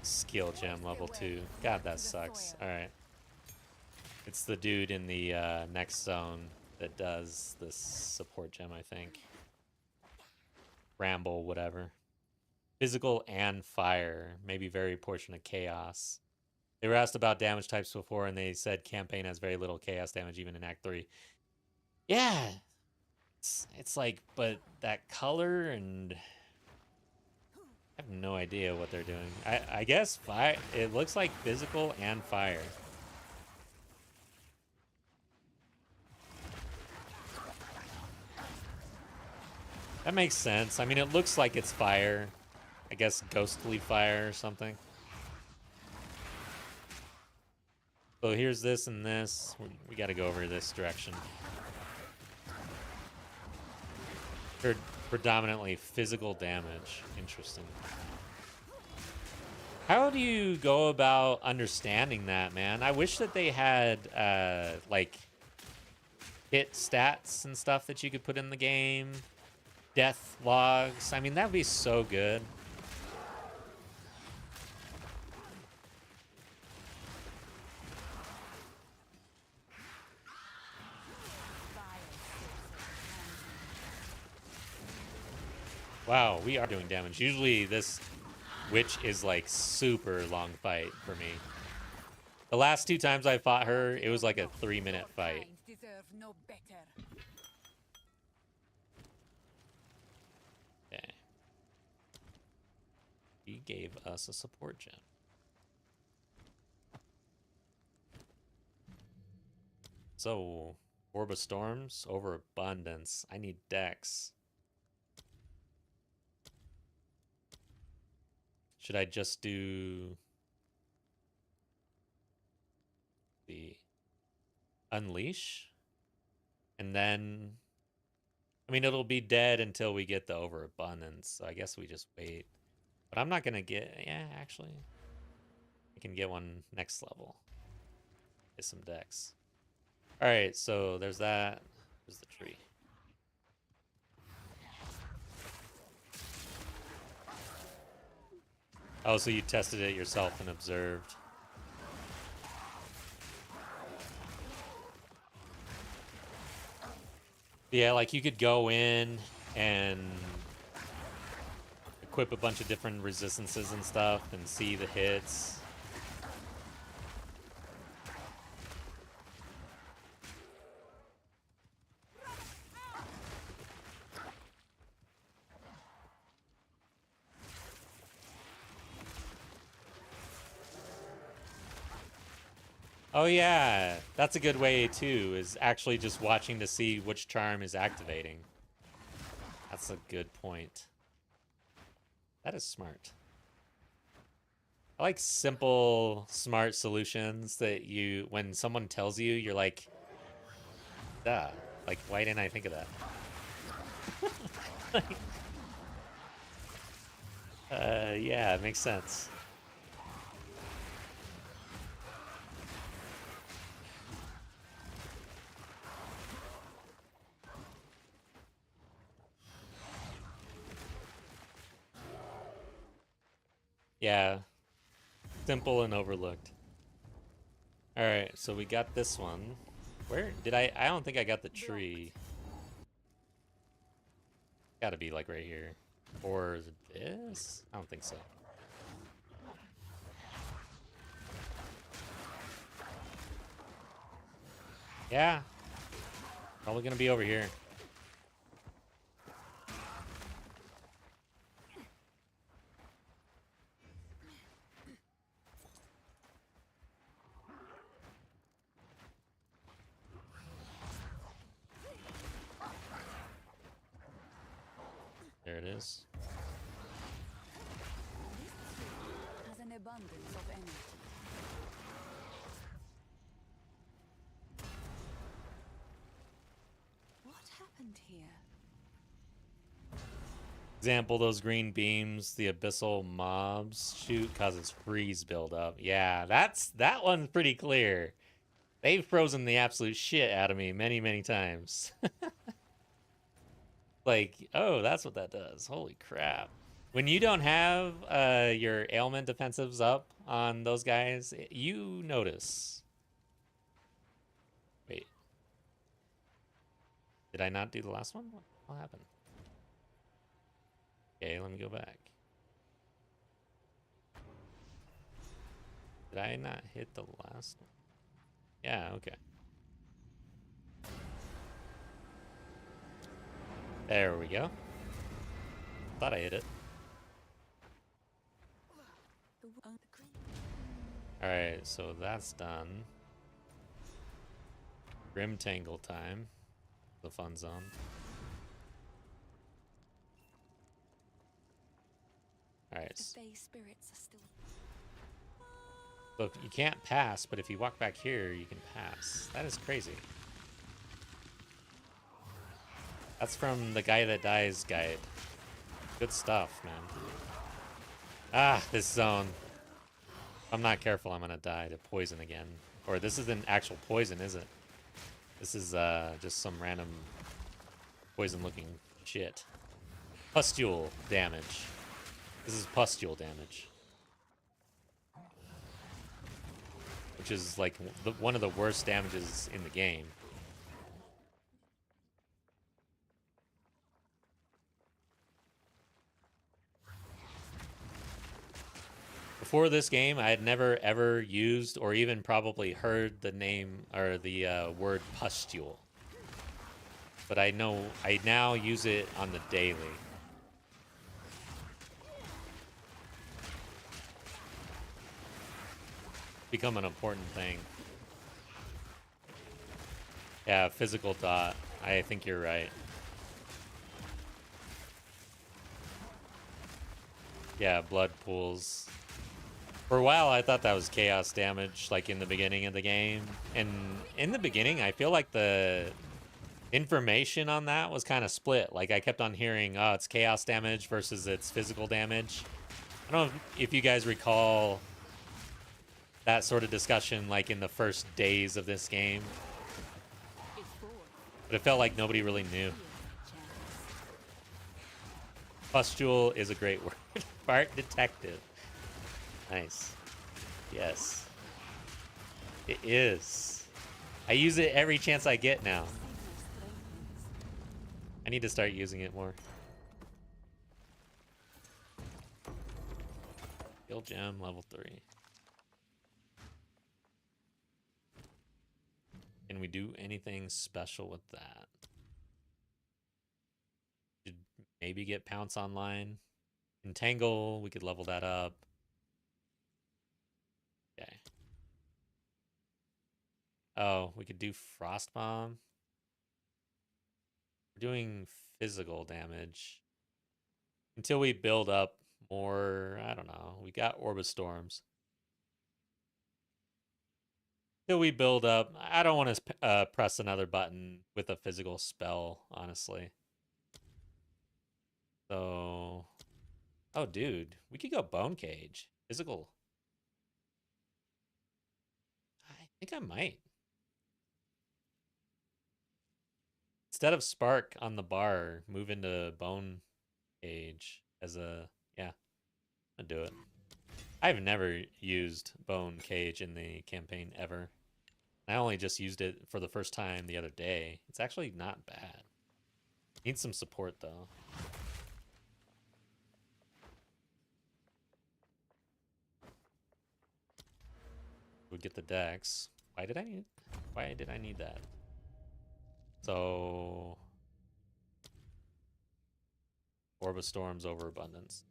S1: Skill gem level 2. God, that sucks. Alright. It's the dude in the next zone that does this support gem, I think. Ramble, whatever. Physical and fire. Maybe very portion of chaos. They were asked about damage types before, and they said campaign has very little chaos damage, even in Act 3. Yeah! It's like, but that color and... I have no idea what they're doing. I guess fire. It looks like physical and fire. That makes sense. I mean, it looks like it's fire. I guess ghostly fire or something. So here's this and this. We got to go over this direction. Predominantly physical damage. Interesting. How do you go about understanding that, man? I wish that they had like hit stats and stuff that you could put in the game. Death logs. I mean, that'd be so good. Wow, we are doing damage. Usually this witch is like super long fight for me. The last 2 times I fought her, it was like a 3-minute fight. Okay. He gave us a support gem. So, Orb of Storms, Overabundance. I need Dex. Should I just do the Unleash? And then, I mean, it'll be dead until we get the Overabundance, so I guess we just wait. But I'm not gonna get, yeah, actually. I can get one next level. Get some Dex. Alright, so there's that. There's the tree. Oh, so you tested it yourself and observed. Yeah, like you could go in and equip a bunch of different resistances and stuff and see the hits. Oh yeah, that's a good way too, is actually just watching to see which charm is activating. That's a good point. That is smart. I like simple, smart solutions that you, when someone tells you, you're like, duh. Like, why didn't I think of that? Yeah, it makes sense. Yeah. Simple and overlooked. Alright, so we got this one. Where did I don't think I got the tree. Gotta be like right here. Or this? I don't think so. Yeah. Probably gonna be over here. There it is.
S11: Has an abundance of energy. What happened here?
S1: Example, those green beams the abyssal mobs shoot causes freeze buildup. Yeah, that one's pretty clear. They've frozen the absolute shit out of me many, many times. Like, oh, that's what that does. Holy crap. When you don't have your ailment defensives up on those guys, you notice. Wait. Did I not do the last one? What happened? Okay, let me go back. Did I not hit the last one? Yeah, okay. There we go. Thought I hit it. Alright, so that's done. Grim Tangle time. The fun zone. Alright. So you can't pass, but if you walk back here, you can pass. That is crazy. That's from the Guy That Dies guide. Good stuff, man. Ah, this zone. If I'm not careful, I'm gonna die to poison again. Or this isn't actual poison, is it? This is just some random poison-looking shit. Pustule damage. This is pustule damage. Which is like one of the worst damages in the game. Before this game, I had never ever used or even probably heard the name or the word pustule. But I now use it on the daily. Become an important thing. Yeah, physical dot. I think you're right. Yeah, blood pools. For a while, I thought that was chaos damage, like in the beginning of the game. And in the beginning, I feel like the information on that was kind of split. Like, I kept on hearing, oh, it's chaos damage versus it's physical damage. I don't know if you guys recall that sort of discussion, like, in the first days of this game. But it felt like nobody really knew. Pustule is a great word. Fart detective. Nice. Yes. It is. I use it every chance I get now. I need to start using it more. Skill gem level 3. Can we do anything special with that? Should maybe get Pounce online. Entangle, we could level that up. Okay. Oh, we could do Frost Bomb. We're doing physical damage. Until we build up more, I don't know. We got Orbit Storms. Till we build up. I don't want to press another button with a physical spell, honestly. So, oh, dude, we could go Bone Cage. Physical. I think I might. Instead of Spark on the bar, move into Bone Cage as a, yeah, I'll do it. I've never used Bone Cage in the campaign ever. I only just used it for the first time the other day. It's actually not bad. Needs some support though. Would get the dex. Why did I need that? So Orb of Storms overabundance.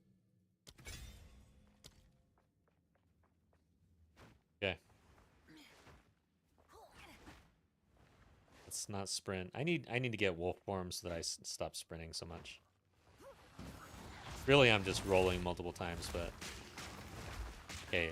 S1: Okay. Let's not sprint. I need to get wolf form so that I stop sprinting so much. Really, I'm just rolling multiple times, but okay.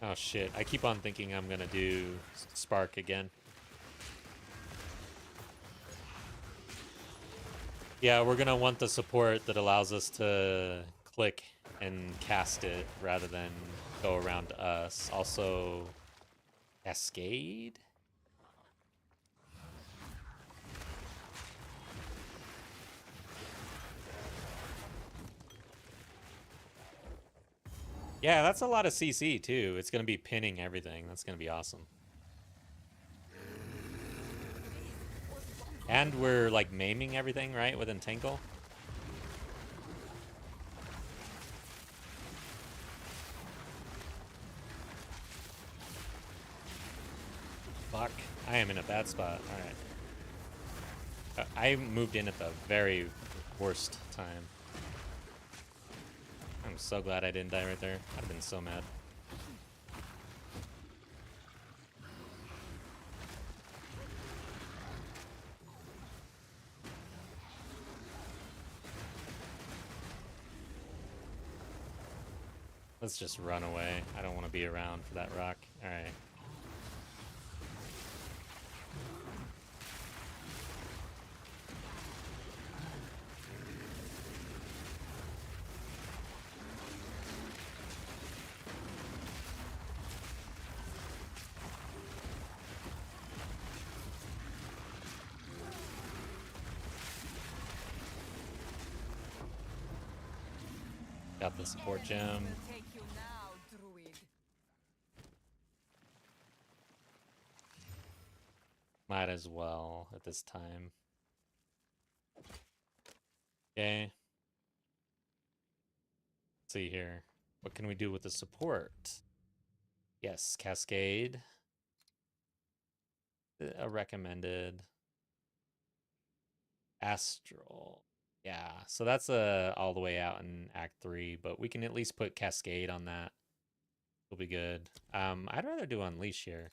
S1: Oh shit, I keep on thinking I'm gonna do Spark again. Yeah, we're gonna want the support that allows us to click and cast it rather than go around to us. Also, Cascade? Yeah, that's a lot of CC too. It's gonna be pinning everything. That's gonna be awesome. And we're like maiming everything, right, with Entangle? Fuck. I am in a bad spot. Alright. I moved in at the very worst time. I'm so glad I didn't die right there. I'd have been so mad. Let's just run away. I don't want to be around for that rock. Alright. Got the support gem. Might as well at this time. Okay. Let's see here. What can we do with the support? Yes, Cascade. A recommended. Astral. Yeah, so that's all the way out in Act 3, but we can at least put Cascade on that. It'll be good. I'd rather do Unleash here.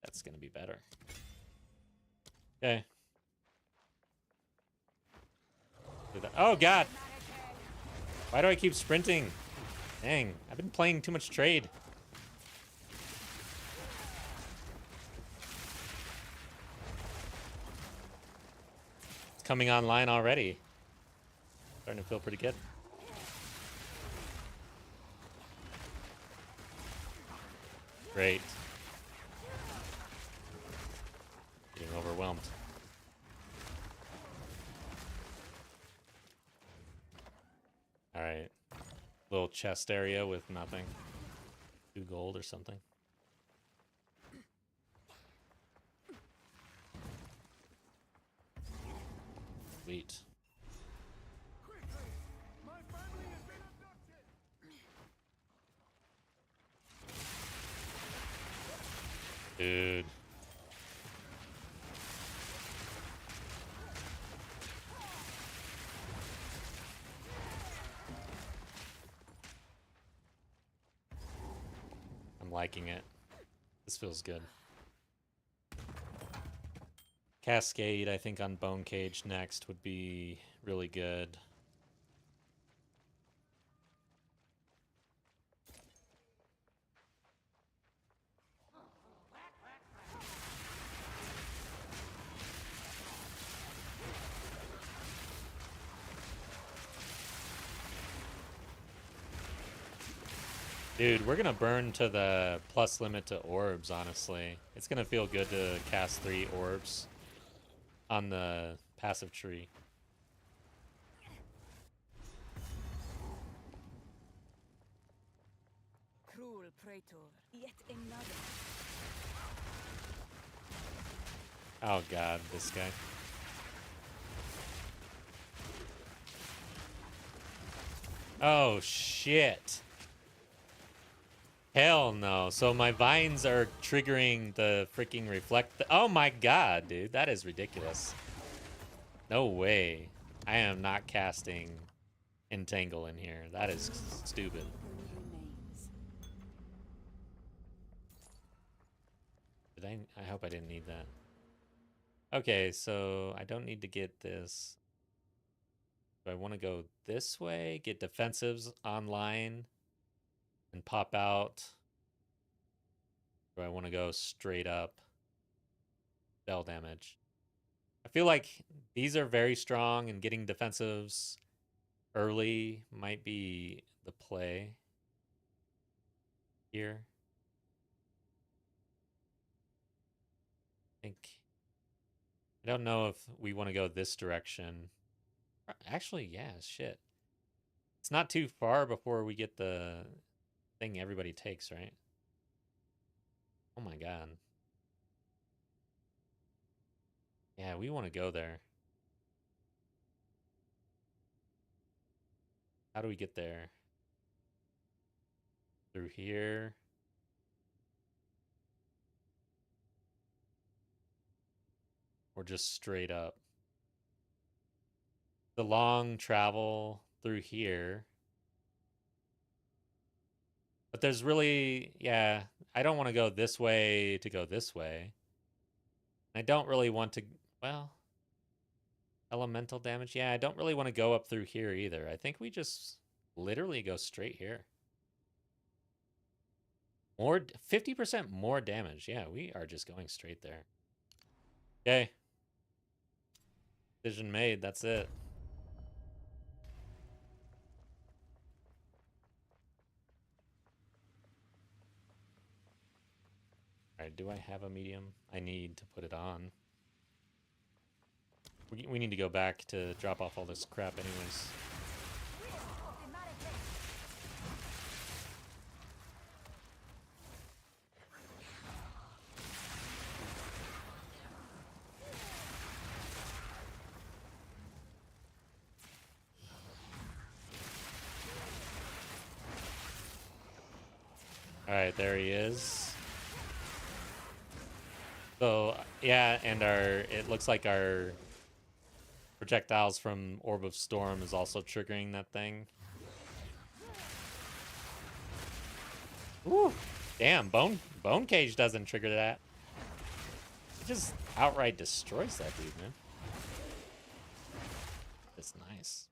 S1: That's gonna be better. Okay. Oh god! Why do I keep sprinting? Dang, I've been playing too much trade. It's coming online already. Starting to feel pretty good. Great. Getting overwhelmed. Alright. Little chest area with nothing. 2 gold or something. Sweet. Dude. I'm liking it. This feels good. Cascade, I think, on Bone Cage next would be really good. Dude, we're gonna burn to the plus limit to orbs, honestly. It's gonna feel good to cast 3 orbs on the passive tree.
S11: Cruel praetor, yet another.
S1: Oh god, this guy. Oh shit. Hell no. So my vines are triggering the freaking reflect. Oh my god, dude. That is ridiculous. No way. I am not casting Entangle in here. That is stupid. I hope I didn't need that. Okay, so I don't need to get this. Do I want to go this way? Get defensives online and pop out? Or do I want to go straight up spell damage? I feel like these are very strong, and getting defensives early might be the play here. I don't know if we want to go this direction. Actually, yeah, shit. It's not too far before we get the thing everybody takes, right? Oh my god. Yeah, we want to go there. How do we get there? Through here? Or just straight up? The long travel through here. But there's really, yeah, I don't want to go this way to go this way. I don't really want to, well, elemental damage. Yeah, I don't really want to go up through here either. I think we just literally go straight here. More, 50% more damage. Yeah, we are just going straight there. Okay. Decision made. That's it. Alright, do I have a medium? I need to put it on. We need to go back to drop off all this crap anyways. Alright, there he is. So, yeah, and it looks like our projectiles from Orb of Storm is also triggering that thing. Ooh, damn, Bone Cage doesn't trigger that. It just outright destroys that dude, man. It's nice.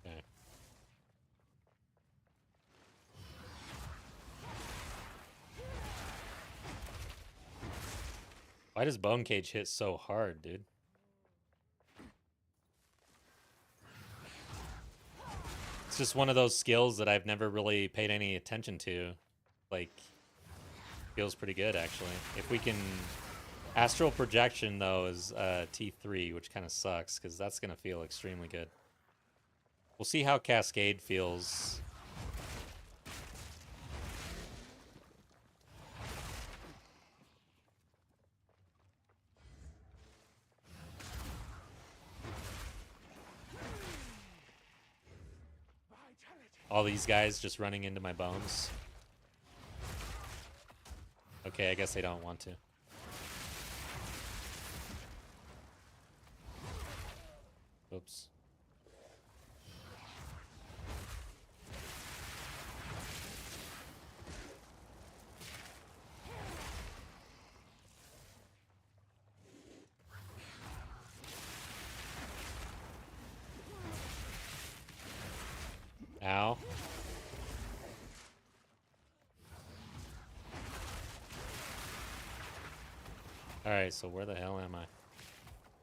S1: Okay. Why does Bone Cage hit so hard, dude? It's just one of those skills that I've never really paid any attention to. Like, feels pretty good, actually. If we can... Astral Projection, though, is T3, which kind of sucks, because that's going to feel extremely good. We'll see how Cascade feels. All these guys just running into my bones. Okay, I guess they don't want to. Oops. Ow. Alright, so where the hell am I?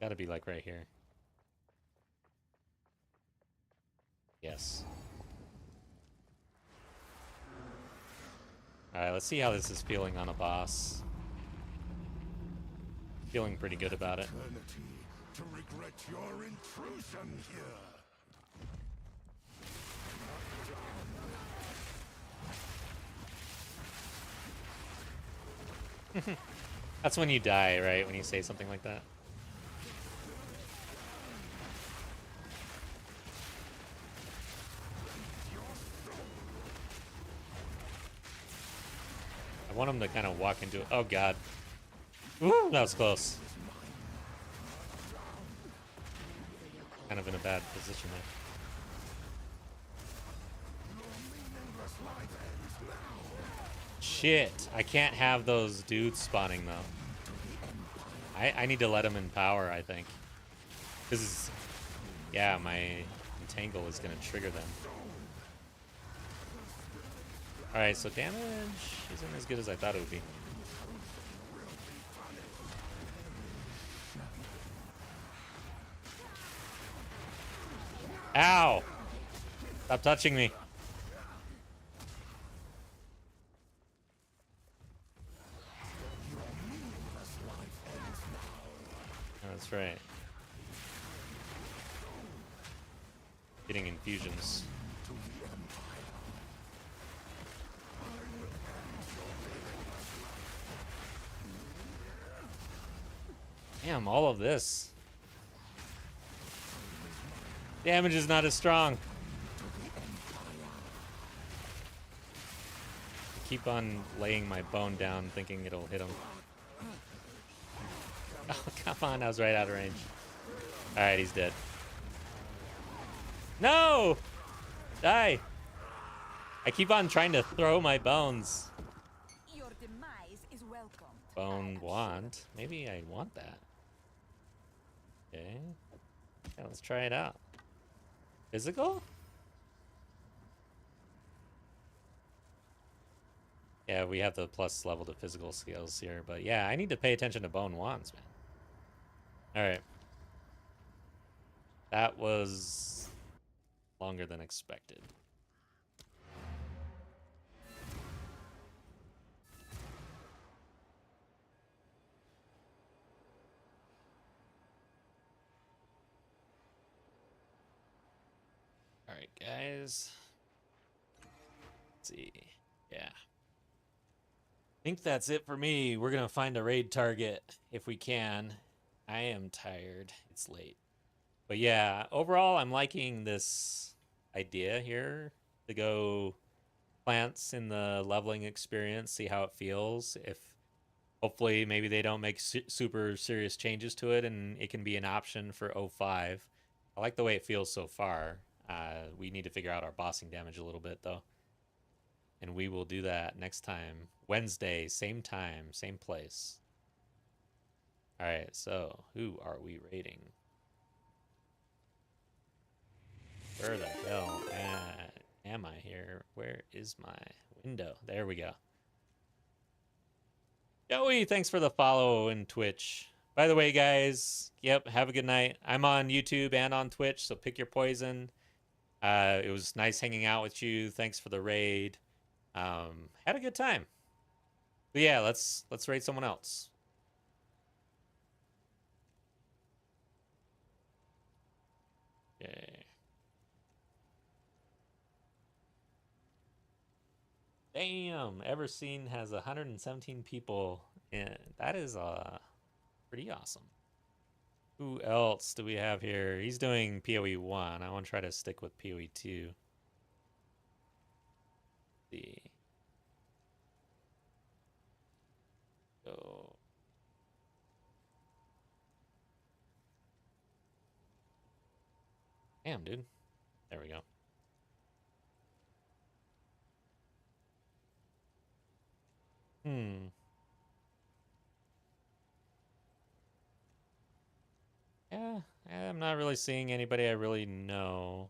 S1: Gotta be like right here. Yes. Alright, let's see how this is feeling on a boss. Feeling pretty good about it.
S3: To regret your intrusion here.
S1: That's when you die, right? When you say something like that. I want him to kind of walk into it. Oh, God. Ooh, that was close. Kind of in a bad position there. Shit. I can't have those dudes spawning, though. I need to let them in power, I think. Because, yeah, my Entangle is going to trigger them. Alright, so damage isn't as good as I thought it would be. Ow! Stop touching me. That's right. Getting infusions. Damn, all of this. Damage is not as strong. Keep on laying my bone down, thinking it'll hit him. Oh, come on, I was right out of range. Alright, he's dead. No! Die! I keep on trying to throw my bones.
S11: Your demise is welcome.
S1: Bone wand. Maybe I want that. Okay. Yeah, let's try it out. Physical? Yeah, we have the plus level to physical skills here, but yeah, I need to pay attention to bone wands, man. Alright. That was longer than expected. Alright, guys. Let's see. Yeah. I think that's it for me. We're going to find a raid target if we can. I am tired. It's late. But yeah, overall, I'm liking this idea here to go plants in the leveling experience, see how it feels. If hopefully maybe they don't make super serious changes to it and it can be an option for 05. I like the way it feels so far. We need to figure out our bossing damage a little bit though. And we will do that next time. Wednesday, same time, same place. All right, so who are we raiding? Where the hell am I here? Where is my window? There we go. Joey, thanks for the follow in Twitch. By the way, guys, yep, have a good night. I'm on YouTube and on Twitch, so pick your poison. It was nice hanging out with you. Thanks for the raid. Had a good time. But yeah, let's raid someone else. Okay. Damn, Everseen has 117 people, and that is pretty awesome. Who else do we have here? He's doing PoE 1. I want to try to stick with PoE 2. See. Go. Damn, dude. There we go. Yeah, I'm not really seeing anybody I really know.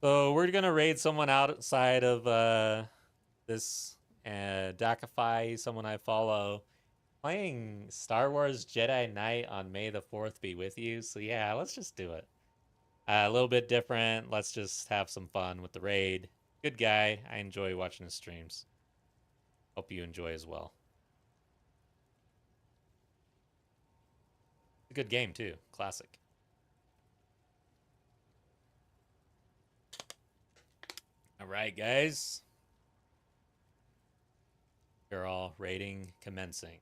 S1: So we're gonna raid someone outside of this Dakify, someone I follow. Playing Star Wars Jedi Knight on May the 4th be with you. So yeah, let's just do it. A little bit different. Let's just have some fun with the raid. Good guy. I enjoy watching his streams. Hope you enjoy as well. It's a good game too. Classic. All right, guys. You're all raiding commencing.